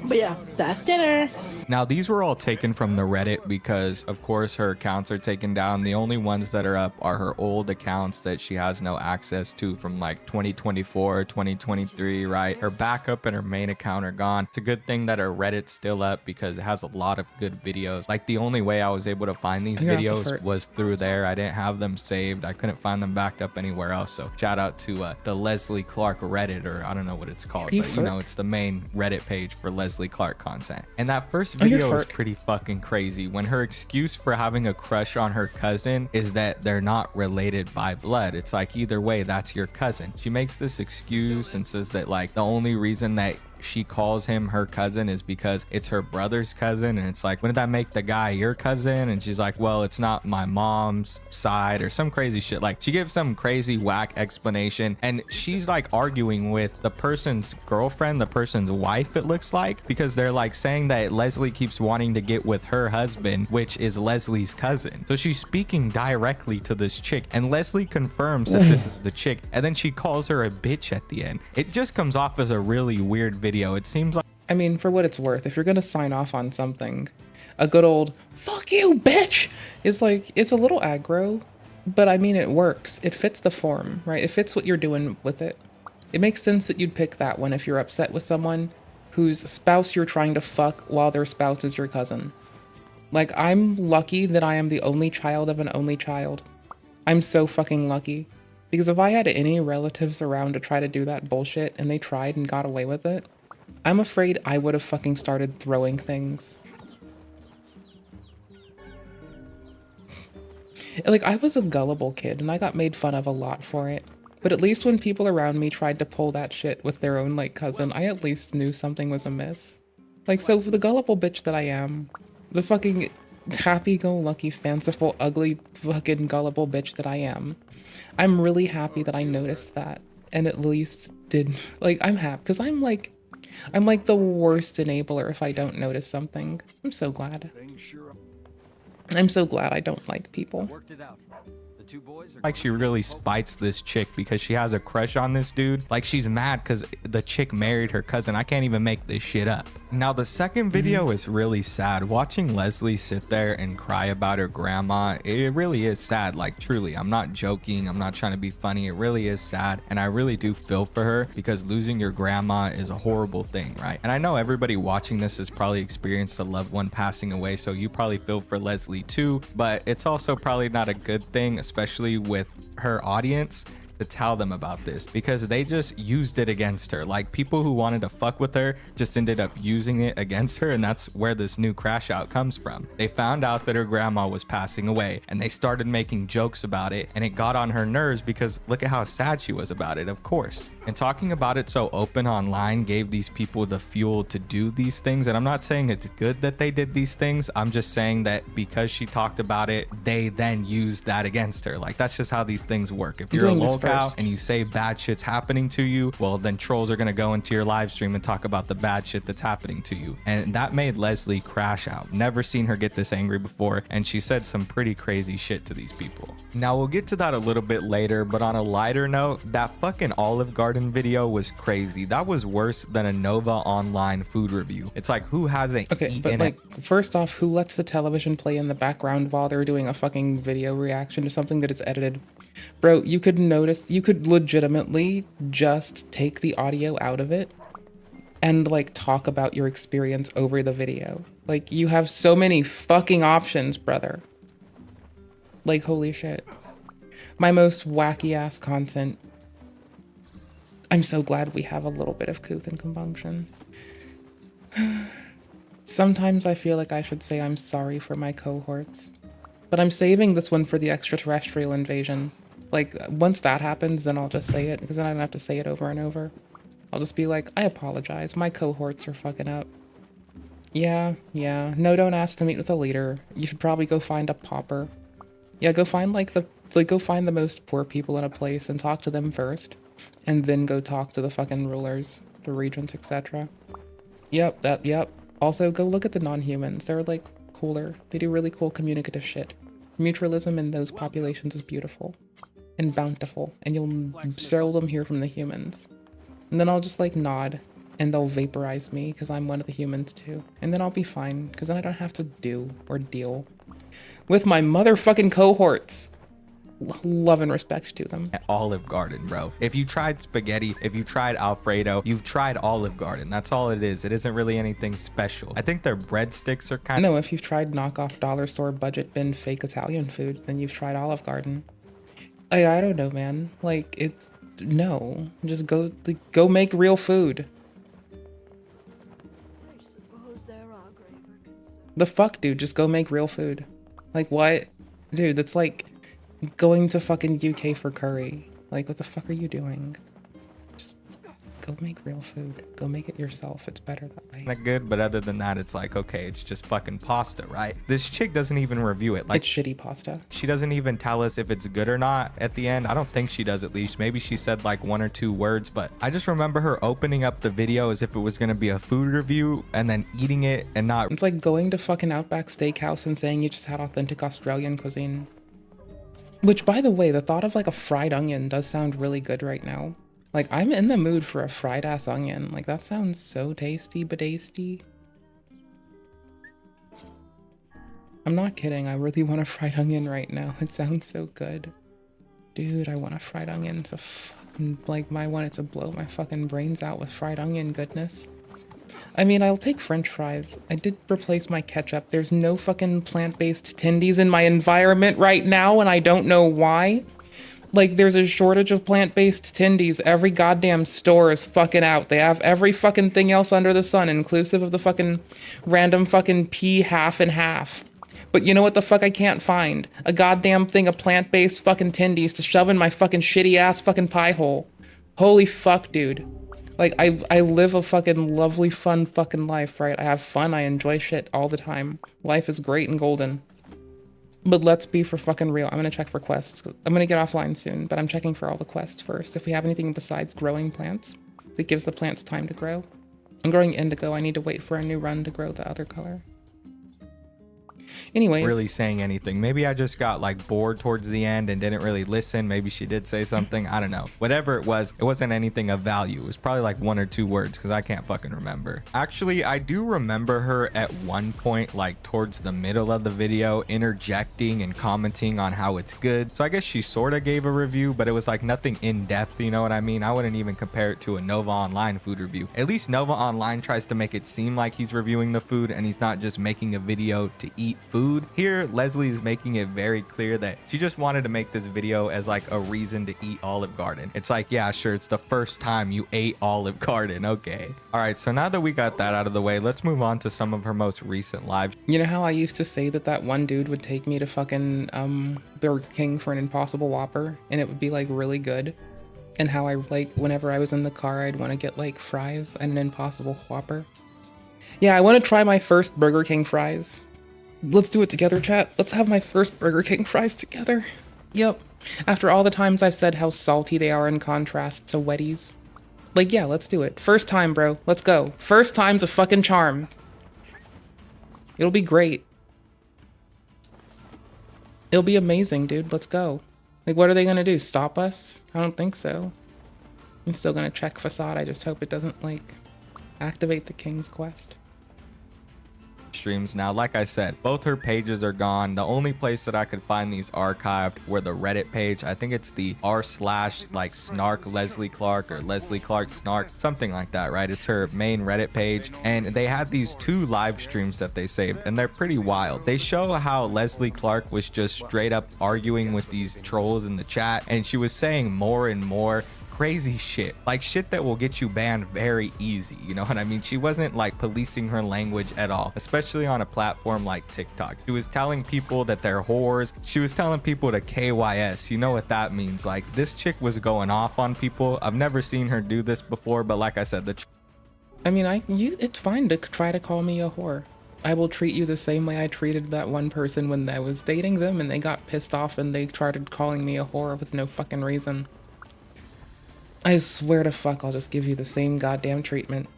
But yeah, that's dinner. Now, these were all taken from the Reddit because, of course, her accounts are taken down. The only ones that are up are her old accounts that she has no access to from like 2024, 2023, right? Her backup and her main account are gone. It's a good thing that her Reddit's still up because it has a lot of good videos. Like, the only way I was able to find these videos was through there. I didn't have them saved. I couldn't find them backed up anywhere else. So shout out to the Leslie Clark Reddit, or I don't know what it's called, but you know, it's the main Reddit page for Leslie Clark content. And that first video is pretty fucking crazy when her excuse for having a crush on her cousin is that they're not related by blood. It's like, either way, that's your cousin. She makes this excuse and says that like the only reason that she calls him her cousin is because it's her brother's cousin, and it's like, wouldn't that make the guy your cousin? And she's like, well, it's not my mom's side, or some crazy shit. Like, she gives some crazy whack explanation, and she's like arguing with the person's girlfriend, the person's wife, it looks like, because they're like saying that Leslie keeps wanting to get with her husband, which is Leslie's cousin. So she's speaking directly to this chick, and Leslie confirms that this is the chick, and then she calls her a bitch at the end. It just comes off as a really weird video. It seems like, I mean, for what it's worth, if you're gonna sign off on something, a good old "fuck you, bitch" is like, it's a little aggro, but I mean, it works. It fits the form, right? It fits what you're doing with it. It makes sense that you'd pick that one if you're upset with someone whose spouse you're trying to fuck while their spouse is your cousin. Like, I'm lucky that I am the only child of an only child. I'm so fucking lucky. Because if I had any relatives around to try to do that bullshit and they tried and got away with it, I'm afraid I would have fucking started throwing things. Like, I was a gullible kid and I got made fun of a lot for it. But at least when people around me tried to pull that shit with their own, like, cousin, I at least knew something was amiss. Like, so the gullible bitch that I am, the fucking happy-go-lucky, fanciful, ugly, fucking gullible bitch that I am, I'm really happy that I noticed that and at least did, like, I'm happy because I'm like the worst enabler if I don't notice something. I'm so glad. I'm so glad I don't like people. like she really spites this chick because she has a crush on this dude. Like, she's mad because the chick married her cousin. I can't even make this shit up. Now, the second video is really sad. Watching Leslie sit there and cry about her grandma, it really is sad. Like, truly, I'm not joking. I'm not trying to be funny. It really is sad. And I really do feel for her because losing your grandma is a horrible thing, right? And I know everybody watching this has probably experienced a loved one passing away, so you probably feel for Leslie too, but it's also probably not a good thing, especially with her audience, to tell them about this because they just used it against her. Like, people who wanted to fuck with her just ended up using it against her, and that's where this new crash out comes from. They found out that her grandma was passing away and they started making jokes about it, and it got on her nerves because look at how sad she was about it, of course. And talking about it so open online gave these people the fuel to do these things. And I'm not saying it's good that they did these things. I'm just saying that because she talked about it, they then used that against her. Like, that's just how these things work. If you're a lolcat out and you say bad shit's happening to you, well, then trolls are gonna go into your live stream and talk about the bad shit that's happening to you. And that made Leslie crash out. Never seen her get this angry before, and she said some pretty crazy shit to these people. Now we'll get to that a little bit later, but on a lighter note, that fucking Olive Garden video was crazy. That was worse than a Nova Online food review. It's like, who hasn't eaten but like, it? first off, who lets the television play in the background while they're doing a fucking video reaction to something that is edited? Bro, you could legitimately just take the audio out of it and like talk about your experience over the video. Like, you have so many fucking options, brother. Like, holy shit. My most wacky ass content. I'm so glad we have a little bit of couth and compunction. Sometimes I feel like I should say I'm sorry for my cohorts, but I'm saving this one for the extraterrestrial invasion. Like, once that happens, then I'll just say it, because then I don't have to say it over and over. I'll just be like, I apologize, my cohorts are fucking up. Yeah, no, don't ask to meet with a leader. You should probably go find a pauper. Yeah, go find go find the most poor people in a place and talk to them first, and then go talk to the fucking rulers, the regents, etc. Yep. Also, go look at the non-humans. They're like cooler. They do really cool communicative shit. Mutualism in those populations is beautiful and bountiful, and you'll seldom hear from the humans. And then I'll just like nod, and they'll vaporize me because I'm one of the humans too. And then I'll be fine, because then I don't have to do or deal with my motherfucking cohorts. Love and respect to them. Olive Garden, bro. If you tried spaghetti, if you tried Alfredo, you've tried Olive Garden. That's all it is. It isn't really anything special. I think their breadsticks are kind of... No, if you've tried knockoff dollar store budget bin fake Italian food, then you've tried Olive Garden. I don't know, man. Like, it's... No. Just go make real food. I suppose there are graver concerns. The fuck, dude? Just go make real food. Like, what? Dude, that's like going to fucking UK for curry. Like, what the fuck are you doing? Just go make real food. Go make it yourself. It's better that way. Not good, but other than that, it's like, okay, it's just fucking pasta, right? This chick doesn't even review it. Like, it's shitty pasta. She doesn't even tell us if it's good or not at the end. I don't think she does, at least. Maybe she said like 1 or 2 words, but I just remember her opening up the video as if it was gonna be a food review and then eating it and not... It's like going to fucking Outback Steakhouse and saying you just had authentic Australian cuisine. Which, by the way, the thought of like a fried onion does sound really good right now. Like, I'm in the mood for a fried ass onion. Like, that sounds so tasty, badasty. I'm not kidding. I really want a fried onion right now. It sounds so good. Dude, I want a fried onion to fucking, like, I want it to blow my fucking brains out with fried onion goodness. I mean, I'll take french fries. I did replace my ketchup. There's no fucking plant-based tendies in my environment right now, and I don't know why. Like, there's a shortage of plant-based tendies. Every goddamn store is fucking out. They have every fucking thing else under the sun, inclusive of the fucking random fucking pea half and half. But you know what the fuck I can't find? A goddamn thing of plant-based fucking tendies to shove in my fucking shitty-ass fucking pie hole. Holy fuck, dude. Like, I live a fucking lovely, fun fucking life, right? I have fun, I enjoy shit all the time. Life is great and golden. But let's be for fucking real. I'm gonna check for quests. I'm gonna get offline soon, but I'm checking for all the quests first. If we have anything besides growing plants that gives the plants time to grow. I'm growing indigo. I need to wait for a new run to grow the other color. Anyways. Really saying anything. Maybe I just got like bored towards the end and didn't really listen. Maybe she did say something. I don't know. Whatever it wasn't anything of value. It was probably like 1 or 2 words because I can't fucking remember. Actually, I do remember her at one point, like towards the middle of the video, interjecting and commenting on how it's good. So I guess she sort of gave a review, but it was like nothing in depth. You know what I mean? I wouldn't even compare it to a Nova Online food review. At least Nova Online tries to make it seem like he's reviewing the food and he's not just making a video to eat food. Here, Leslie's making it very clear that she just wanted to make this video as like a reason to eat Olive Garden. It's like, yeah, sure, it's the first time you ate Olive Garden. Okay. All right, so now that we got that out of the way, let's move on to some of her most recent lives. You know how I used to say that one dude would take me to fucking Burger King for an Impossible Whopper and it would be like really good? And how I like, whenever I was in the car, I'd want to get like fries and an Impossible Whopper. Yeah, I want to try my first Burger King fries. Let's do it together, chat. Let's have my first Burger King fries together. Yep. After all the times I've said how salty they are in contrast to wetties. Like, yeah, let's do it. First time, bro. Let's go. First time's a fucking charm. It'll be great. It'll be amazing, dude. Let's go. Like, what are they gonna do? Stop us? I don't think so. I'm still gonna check facade. I just hope it doesn't, like, activate the King's Quest. Streams now, like I said, both her pages are gone. The only place that I could find these archived were the Reddit page. I think it's the r/like snark Leslie Clark or Leslie Clark snark, something like that, right? It's her main Reddit page, and they had these 2 live streams that they saved, and they're pretty wild. They show how Leslie Clark was just straight up arguing with these trolls in the chat, and she was saying more and more crazy shit, like shit that will get you banned very easy, you know what I mean? She wasn't like policing her language at all, especially on a platform like TikTok. She was telling people that they're whores. She was telling people to KYS. You know what that means? Like, this chick was going off on people. I've never seen her do this before, but like I said, it's fine to try to call me a whore. I will treat you the same way I treated that one person when I was dating them and they got pissed off and they started calling me a whore with no fucking reason. I swear to fuck, I'll just give you the same goddamn treatment.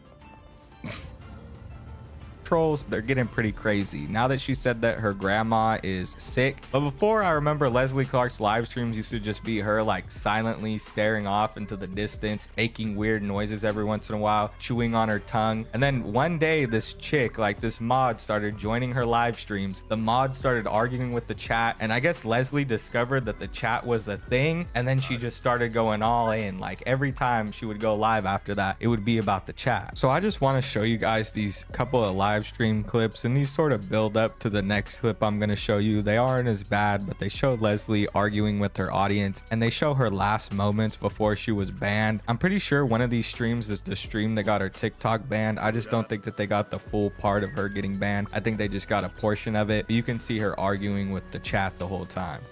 Trolls, they're getting pretty crazy now that she said that her grandma is sick. But before, I remember Leslie Clark's live streams used to just be her like silently staring off into the distance, making weird noises every once in a while, chewing on her tongue. And then one day this chick, like this mod, started joining her live streams. The mod started arguing with the chat, and I guess Leslie discovered that the chat was a thing, and then she just started going all in. Like, every time she would go live after that, it would be about the chat. So I just want to show you guys these couple of live stream clips, and these sort of build up to the next clip I'm going to show you. They aren't as bad, but they show Leslie arguing with her audience, and they show her last moments before she was banned. I'm pretty sure one of these streams is the stream that got her TikTok banned. I just don't think that they got the full part of her getting banned. I think they just got a portion of it. You can see her arguing with the chat the whole time.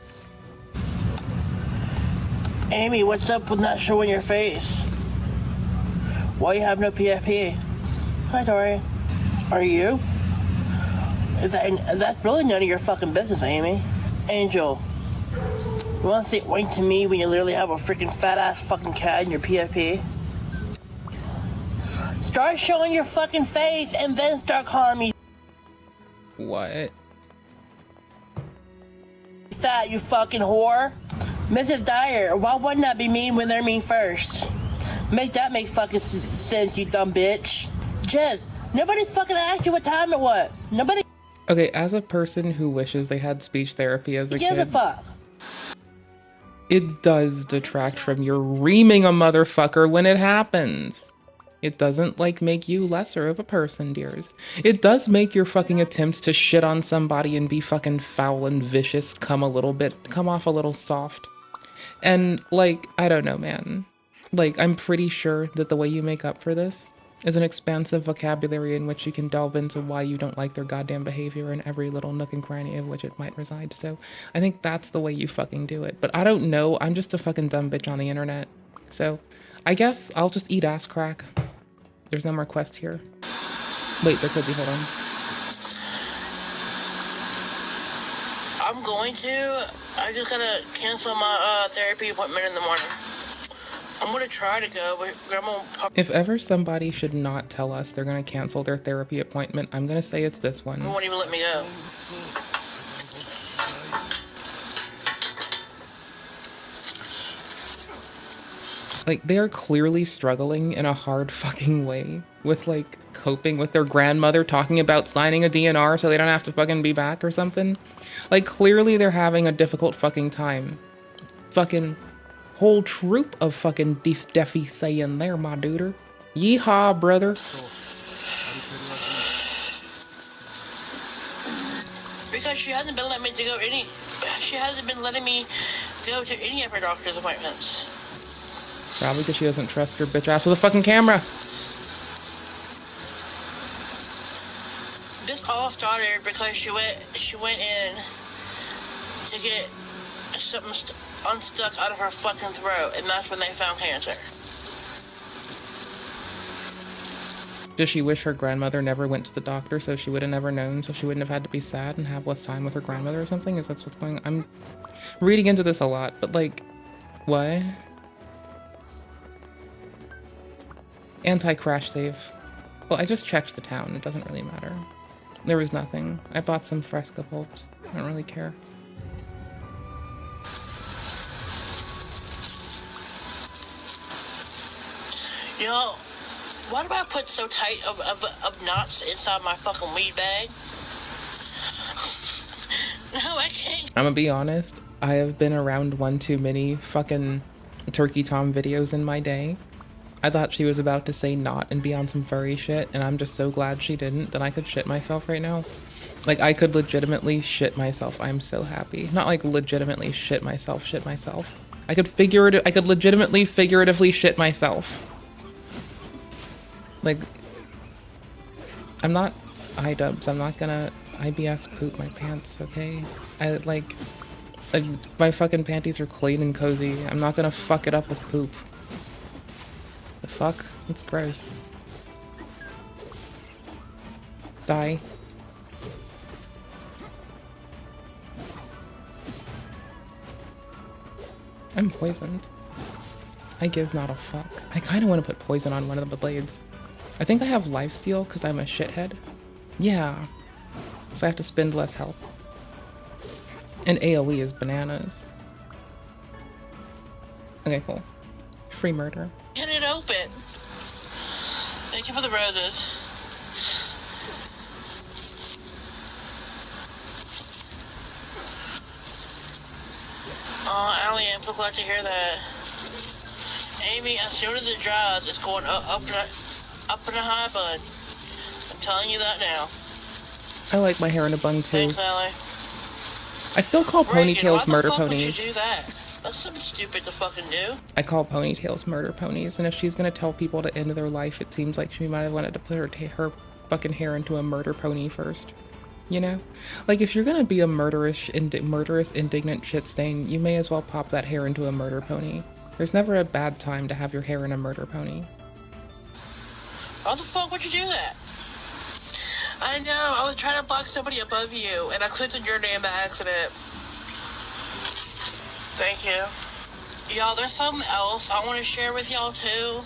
Amy, what's up with not showing your face? Why you have no PFP? Hi, Tori. Are you? That's really none of your fucking business, Amy. Angel, you wanna say wink to me when you literally have a freaking fat ass fucking cat in your PFP? Start showing your fucking face and then start calling me. What? Fat, you fucking whore. Mrs. Dyer, why wouldn't that be mean when they're mean first? Make that make fucking sense, you dumb bitch. Jez, nobody fucking asked you what time it was. Nobody. Okay, as a person who wishes they had speech therapy as a kid, a fuck. It does detract from your reaming a motherfucker when it happens. It doesn't, like, make you lesser of a person, dears. It does make your fucking attempts to shit on somebody and be fucking foul and vicious come off a little soft. And, like, I don't know, man. Like, I'm pretty sure that the way you make up for this is an expansive vocabulary in which you can delve into why you don't like their goddamn behavior in every little nook and cranny of which it might reside. So I think that's the way you fucking do it. But I don't know. I'm just a fucking dumb bitch on the internet. So I guess I'll just eat ass crack. There's no more quest here. Wait, there could be. Hold on. I'm going to. I just gotta cancel my therapy appointment in the morning. I'm gonna try to go, but Grandma. If ever somebody should not tell us they're gonna cancel their therapy appointment, I'm gonna say it's this one. Won't even let me go. Like, they are clearly struggling in a hard fucking way with, like, coping with their grandmother talking about signing a DNR so they don't have to fucking be back or something. Like, clearly they're having a difficult fucking time. Fucking whole troop of fucking deafy saying there, my duder. Yeehaw, brother. Because she hasn't been letting me go she hasn't been letting me go to any of her doctor's appointments. Probably because she doesn't trust her bitch ass with a fucking camera. This all started because she went in to get something unstuck out of her fucking throat, and that's when they found cancer. Does she wish her grandmother never went to the doctor so she would have never known, so she wouldn't have had to be sad and have less time with her grandmother or something? Is that what's going on? I'm reading into this a lot, but like, what? Anti-crash save. Well, I just checked the town. It doesn't really matter. There was nothing. I bought some fresco bulbs. I don't really care. Yo, why do I put so tight of knots inside my fucking weed bag? No, I can't. I'm gonna be honest. I have been around one too many fucking Turkey Tom videos in my day. I thought she was about to say not and be on some furry shit, and I'm just so glad she didn't, that I could shit myself right now. Like, I could legitimately shit myself. I'm so happy. Not like legitimately shit myself. I could legitimately figuratively shit myself. Like, I'm not iDubbbz. I'm not gonna IBS poop my pants, okay? My fucking panties are clean and cozy. I'm not gonna fuck it up with poop. The fuck? It's gross. Die. I'm poisoned. I give not a fuck. I kinda wanna put poison on one of the blades. I think I have lifesteal because I'm a shithead. Yeah. So I have to spend less health. And AoE is bananas. Okay, cool. Free murder. Get it open. Thank you for the roses. Oh, Allie, I'm so glad to hear that. Amy, as soon as it dries, it's going up in a high bun. I'm telling you that now. I like my hair in a bun too. Thanks, Allie. I still call ponytails murder why the fuck ponies. would you do that? That's something stupid to fucking do. I call ponytails murder ponies, and if she's gonna tell people to end their life, it seems like she might have wanted to put her fucking hair into a murder pony first. You know? Like, if you're gonna be a murderous, indignant shit stain, you may as well pop that hair into a murder pony. There's never a bad time to have your hair in a murder pony. Why the fuck would you do that? I know, I was trying to block somebody above you, and I clicked on your name by accident. Thank you. Y'all, there's something else I want to share with y'all too.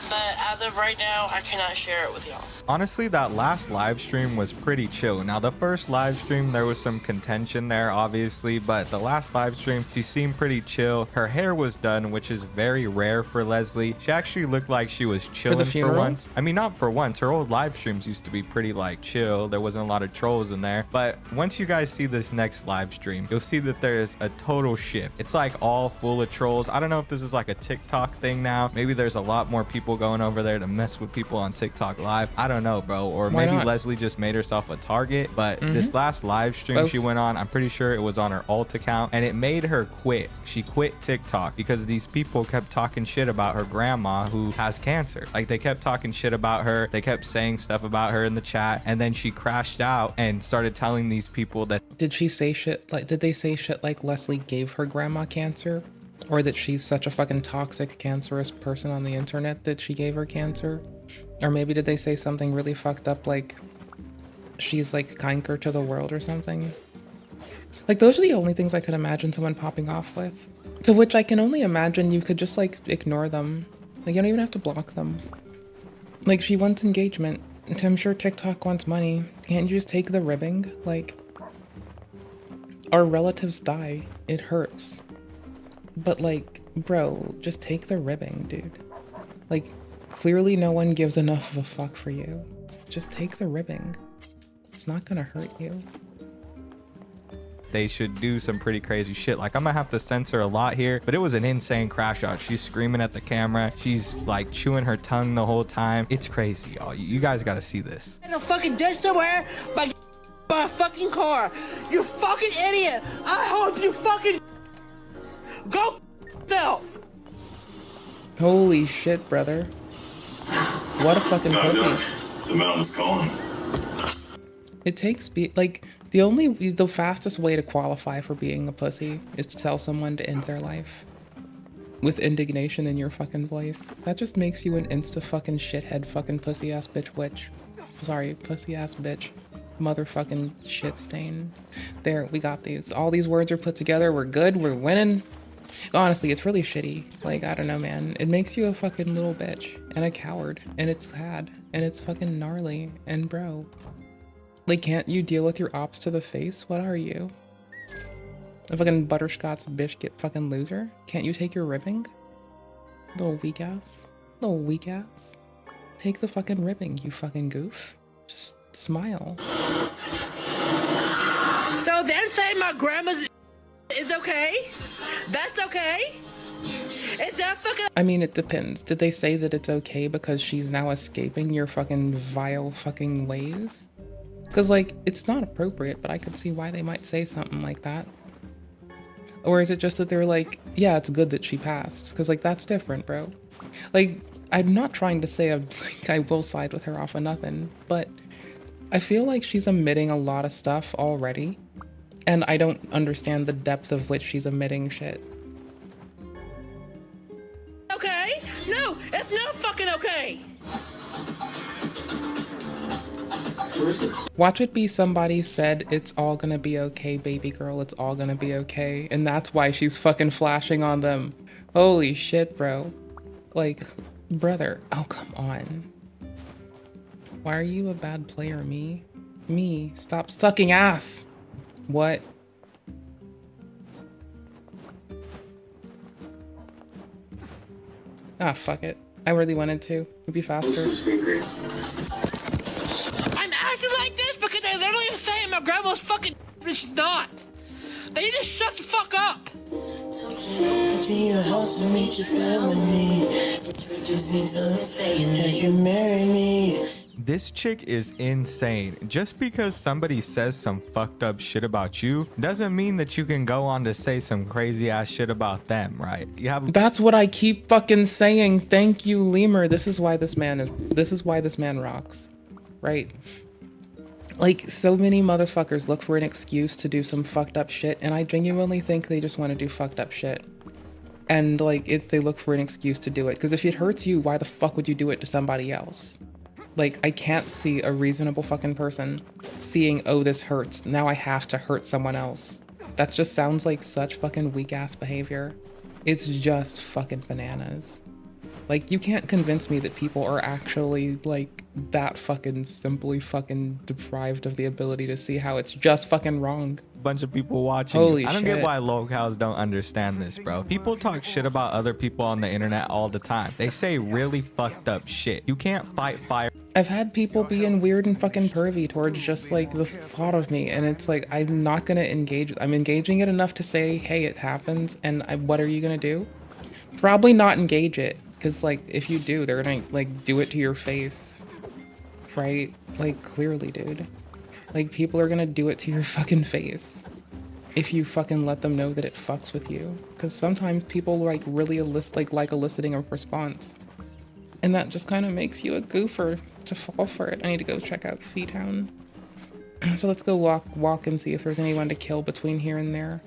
But as of right now, I cannot share it with y'all. Honestly, that last live stream was pretty chill. Now, the first live stream, there was some contention there, obviously, but the last live stream, she seemed pretty chill. Her hair was done, which is very rare for Leslie. She actually looked like she was chilling for once. I mean, not for once. Her old live streams used to be pretty, like, chill. There wasn't a lot of trolls in there. But once you guys see this next live stream, you'll see that there's a total shift. It's, like, all full of trolls. I don't know if this is, like, a TikTok thing now. Maybe there's a lot more people going over there to mess with people on TikTok live. I don't know, bro. Or maybe Leslie just made herself a target. But this last live stream she went on, I'm pretty sure it was on her alt account, and it made her quit. She quit TikTok because these people kept talking shit about her grandma who has cancer. Like, they kept talking shit about her. They kept saying stuff about her in the chat, and then she crashed out and started telling these people that... Did she say shit like, did they say shit like Leslie gave her grandma cancer? Or that she's such a fucking toxic, cancerous person on the internet that she gave her cancer? Or maybe did they say something really fucked up like she's like kinder to the world or something? Like, those are the only things I could imagine someone popping off with. To which I can only imagine you could just like ignore them. Like, you don't even have to block them. Like, she wants engagement. I'm sure TikTok wants money. Can't you just take the ribbing? Like, our relatives die. It hurts. But like, bro, just take the ribbing, dude. Like, clearly no one gives enough of a fuck for you. Just take the ribbing. It's not gonna hurt you. They should do some pretty crazy shit. Like, I'm gonna have to censor a lot here, but it was an insane crash out. She's screaming at the camera. She's like chewing her tongue the whole time. It's crazy, y'all. You guys gotta see this. In a fucking ditch somewhere by a fucking car. You fucking idiot. I hope you fucking go yourself. Holy shit, brother. What a fucking pussy. The mountain's calling. It takes the fastest way to qualify for being a pussy is to tell someone to end their life. with indignation in your fucking voice. That just makes you an insta fucking shithead fucking pussy ass bitch witch. Sorry, pussy ass bitch. Motherfucking shit stain. There, we got these. All these words are put together. We're good. We're winning. Honestly, it's really shitty. Like, I don't know, man. It makes you a fucking little bitch and a coward. And it's sad. And it's fucking gnarly. And bro. Like, can't you deal with your ops to the face? What are you? A fucking butterscotch biscuit fucking loser? Can't you take your ribbing? Little weak ass. Little weak ass. Take the fucking ribbing, you fucking goof. Just smile. So then say my grandma's is okay? That's okay? Is that fucking... I mean, it depends. Did they say that it's okay because she's now escaping your fucking vile fucking ways? Because, like, it's not appropriate, but I could see why they might say something like that. Or is it just that they're like, yeah, it's good that she passed? Because, like, that's different, bro. Like, I'm not trying to say I will side with her off of nothing, but I feel like she's omitting a lot of stuff already. And I don't understand the depth of which she's omitting shit. Okay? No, it's not fucking okay. Watch it be somebody said, it's all gonna be okay, baby girl, it's all gonna be okay. And that's why she's fucking flashing on them. Holy shit, bro. Like, brother, oh, come on. Why are you a bad player, me? Me, stop sucking ass. What? Ah, fuck it. I really wanted to. It'd be faster. I'm acting like this because they literally are saying my grandma's fucking but she's not. They need to shut the fuck up. To your house to meet your family. Introduce me to them saying that you marry me. This chick is insane. Just because somebody says some fucked up shit about you doesn't mean that you can go on to say some crazy ass shit about them, right? You have. That's what I keep fucking saying. Thank you, Lemur. This is why this man rocks, right? Like, so many motherfuckers look for an excuse to do some fucked up shit, and I genuinely think they just want to do fucked up shit. And like, they look for an excuse to do it. Because if it hurts you, why the fuck would you do it to somebody else? Like, I can't see a reasonable fucking person seeing, oh, this hurts, now I have to hurt someone else. That just sounds like such fucking weak ass behavior. It's just fucking bananas. Like, you can't convince me that people are actually, like, that fucking simply fucking deprived of the ability to see how it's just fucking wrong. Bunch of people watching. Holy I don't shit. get why locals don't understand this, bro. People talk shit about other people on the internet all the time. They say really fucked up shit. You can't fight fire. I've had people being weird and fucking pervy towards just like the thought of me, and it's like, I'm not gonna engage. I'm engaging it enough to say, hey, it happens, and what are you gonna do? Probably not engage it, because like, if you do, they're gonna like do it to your face, right? Like, clearly, dude. Like, people are gonna do it to your fucking face if you fucking let them know that it fucks with you. Because sometimes people like really like eliciting a response, and that just kind of makes you a goofer to fall for it. I need to go check out Seatown. So let's go walk and see if there's anyone to kill between here and there.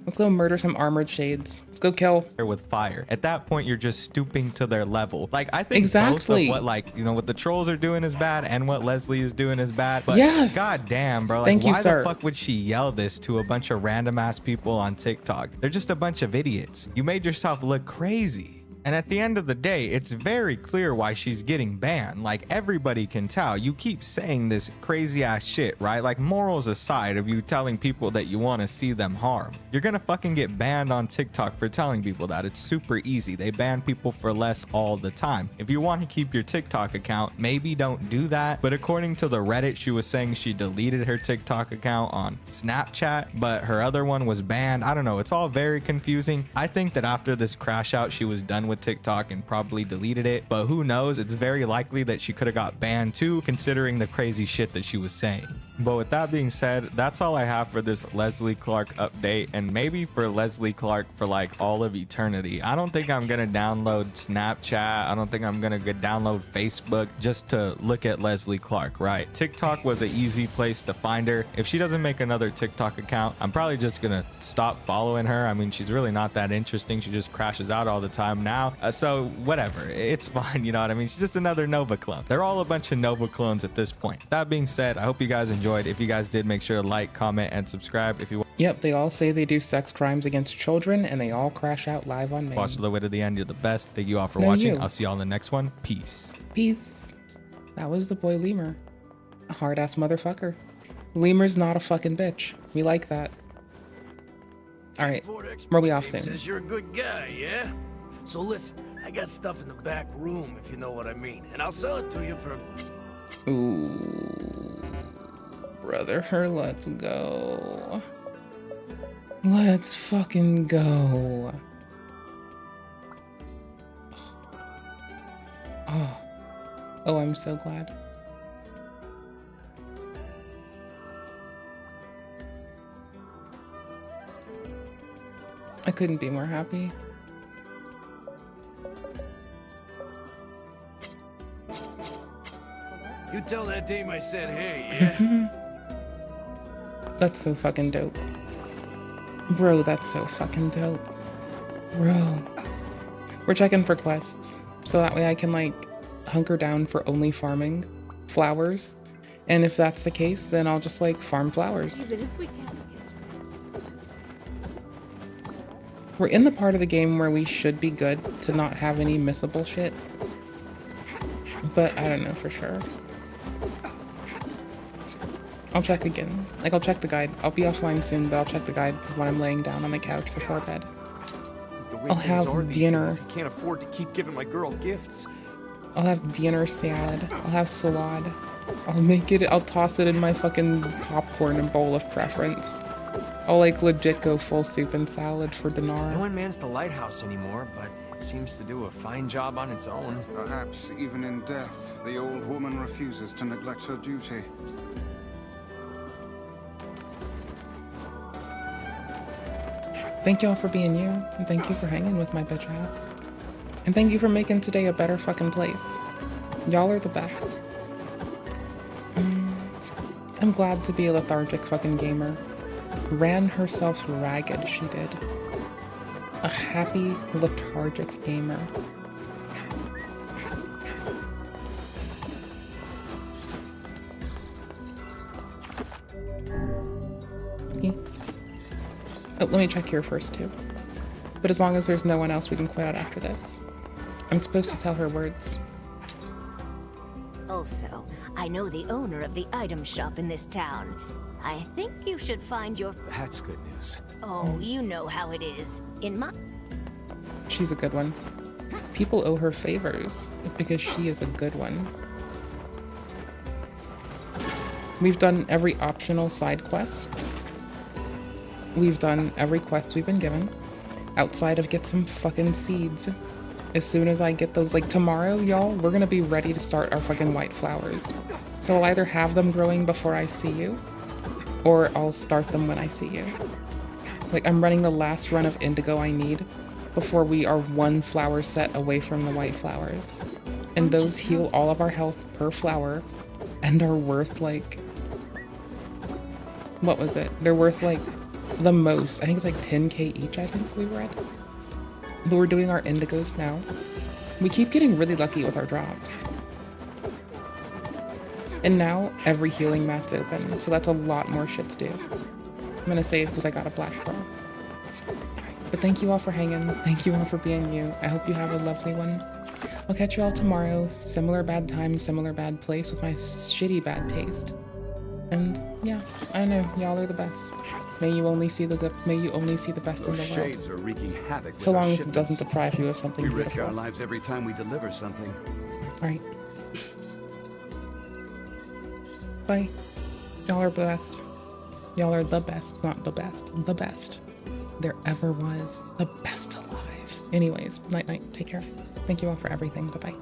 Let's go murder some armored shades. Let's go kill. With fire. At that point, you're just stooping to their level. Like, I think exactly both of what, like, you know, what the trolls are doing is bad and what Leslie is doing is bad. But yes, god damn, bro. Like, thank you, why sir. the fuck would she yell this to a bunch of random ass people on TikTok? They're just a bunch of idiots. You made yourself look crazy. And at the end of the day, it's very clear why she's getting banned. Like, everybody can tell. You keep saying this crazy ass shit, right? Like, morals aside of you telling people that you want to see them harm, you're gonna fucking get banned on TikTok for telling people that. It's super easy. They ban people for less all the time. If you want to keep your TikTok account, maybe don't do that. But according to the Reddit, she was saying she deleted her TikTok account on Snapchat, but her other one was banned. I don't know. It's all very confusing. I think that after this crash out, she was done with TikTok and probably deleted it, but who knows? It's very likely that she could have got banned too, considering the crazy shit that she was saying. But with that being said, that's all I have for this Leslie Clark update, and maybe for Leslie Clark for like all of eternity. I don't think I'm gonna download Snapchat. I don't think I'm gonna download Facebook just to look at Leslie Clark, right? TikTok was an easy place to find her. If she doesn't make another TikTok account, I'm probably just gonna stop following her. I mean, she's really not that interesting. She just crashes out all the time now. So whatever, it's fine, you know what I mean? She's just another Nova clone. They're all a bunch of Nova clones at this point. That being said, I hope you guys enjoyed. If you guys did, make sure to like, comment, and subscribe. If you Yep, they all say they do sex crimes against children, and they all crash out live on Maine. watch all the way to the end, you're the best. Thank you all for No, watching. you. I'll see y'all in the next one. Peace. Peace. That was the boy Lemur. A hard-ass motherfucker. Lemur's not a fucking bitch. We like that. Alright, we'll be off soon. Says you're a good guy, yeah? So listen, I got stuff in the back room, if you know what I mean, and I'll sell it to you for... Ooh, brother, let's go. Let's fucking go. Oh, I'm so glad. I couldn't be more happy. You tell that dame I said hey, yeah? That's so fucking dope. Bro, that's so fucking dope. Bro. We're checking for quests, so that way I can, like, hunker down for only farming flowers. And if that's the case, then I'll just, like, farm flowers. We're in the part of the game where we should be good to not have any missable shit. But I don't know for sure. I'll check again. Like, I'll check the guide. I'll be offline soon, but I'll check the guide when I'm laying down on the couch before bed. I'll have dinner. I can't afford to keep giving my girl gifts. I'll have dinner salad. I'll have salad. I'll toss it in my fucking popcorn and bowl of preference. I'll, like, legit go full soup and salad for dinner. No one mans the lighthouse anymore, but it seems to do a fine job on its own. Perhaps even in death, the old woman refuses to neglect her duty. Thank y'all for being you, and thank you for hanging with my bitch ass. And thank you for making today a better fucking place. Y'all are the best. I'm glad to be a lethargic fucking gamer. Ran herself ragged, she did. A happy, lethargic gamer. Okay. Oh, let me check here first, too. But as long as there's no one else, we can quit out after this. I'm supposed to tell her words. Also, I know the owner of the item shop in this town. I think you should find your... That's good news. Oh, you know how it is. In my... She's a good one. People owe her favors because she is a good one. We've done every optional side quest. We've done every quest we've been given. Outside of get some fucking seeds. As soon as I get those, like tomorrow, y'all, we're gonna be ready to start our fucking white flowers. So I'll either have them growing before I see you, or I'll start them when I see you. Like, I'm running the last run of indigo I need before we are one flower set away from the white flowers. And those heal all of our health per flower and are worth, like... What was it? They're worth, like, the most. I think it's like 10k each, I think we read. But we're doing our indigos now. We keep getting really lucky with our drops. And now, every healing mat's open, so that's a lot more shit to do. I'm gonna save because I got a black pearl. But thank you all for hanging. Thank you all for being you. I hope you have a lovely one. I'll catch you all tomorrow. Similar bad time, similar bad place with my shitty bad taste. And yeah, I know, y'all are the best. May you only see the good. May you only see the best in the world. Shades are wreaking havoc. So long as it doesn't deprive you of something we beautiful. risk our lives every time we deliver something. Right. Bye. Y'all are blessed. Y'all are the best, not the best. The best there ever was. The best alive. Anyways, night night. Take care. Thank you all for everything. Bye bye.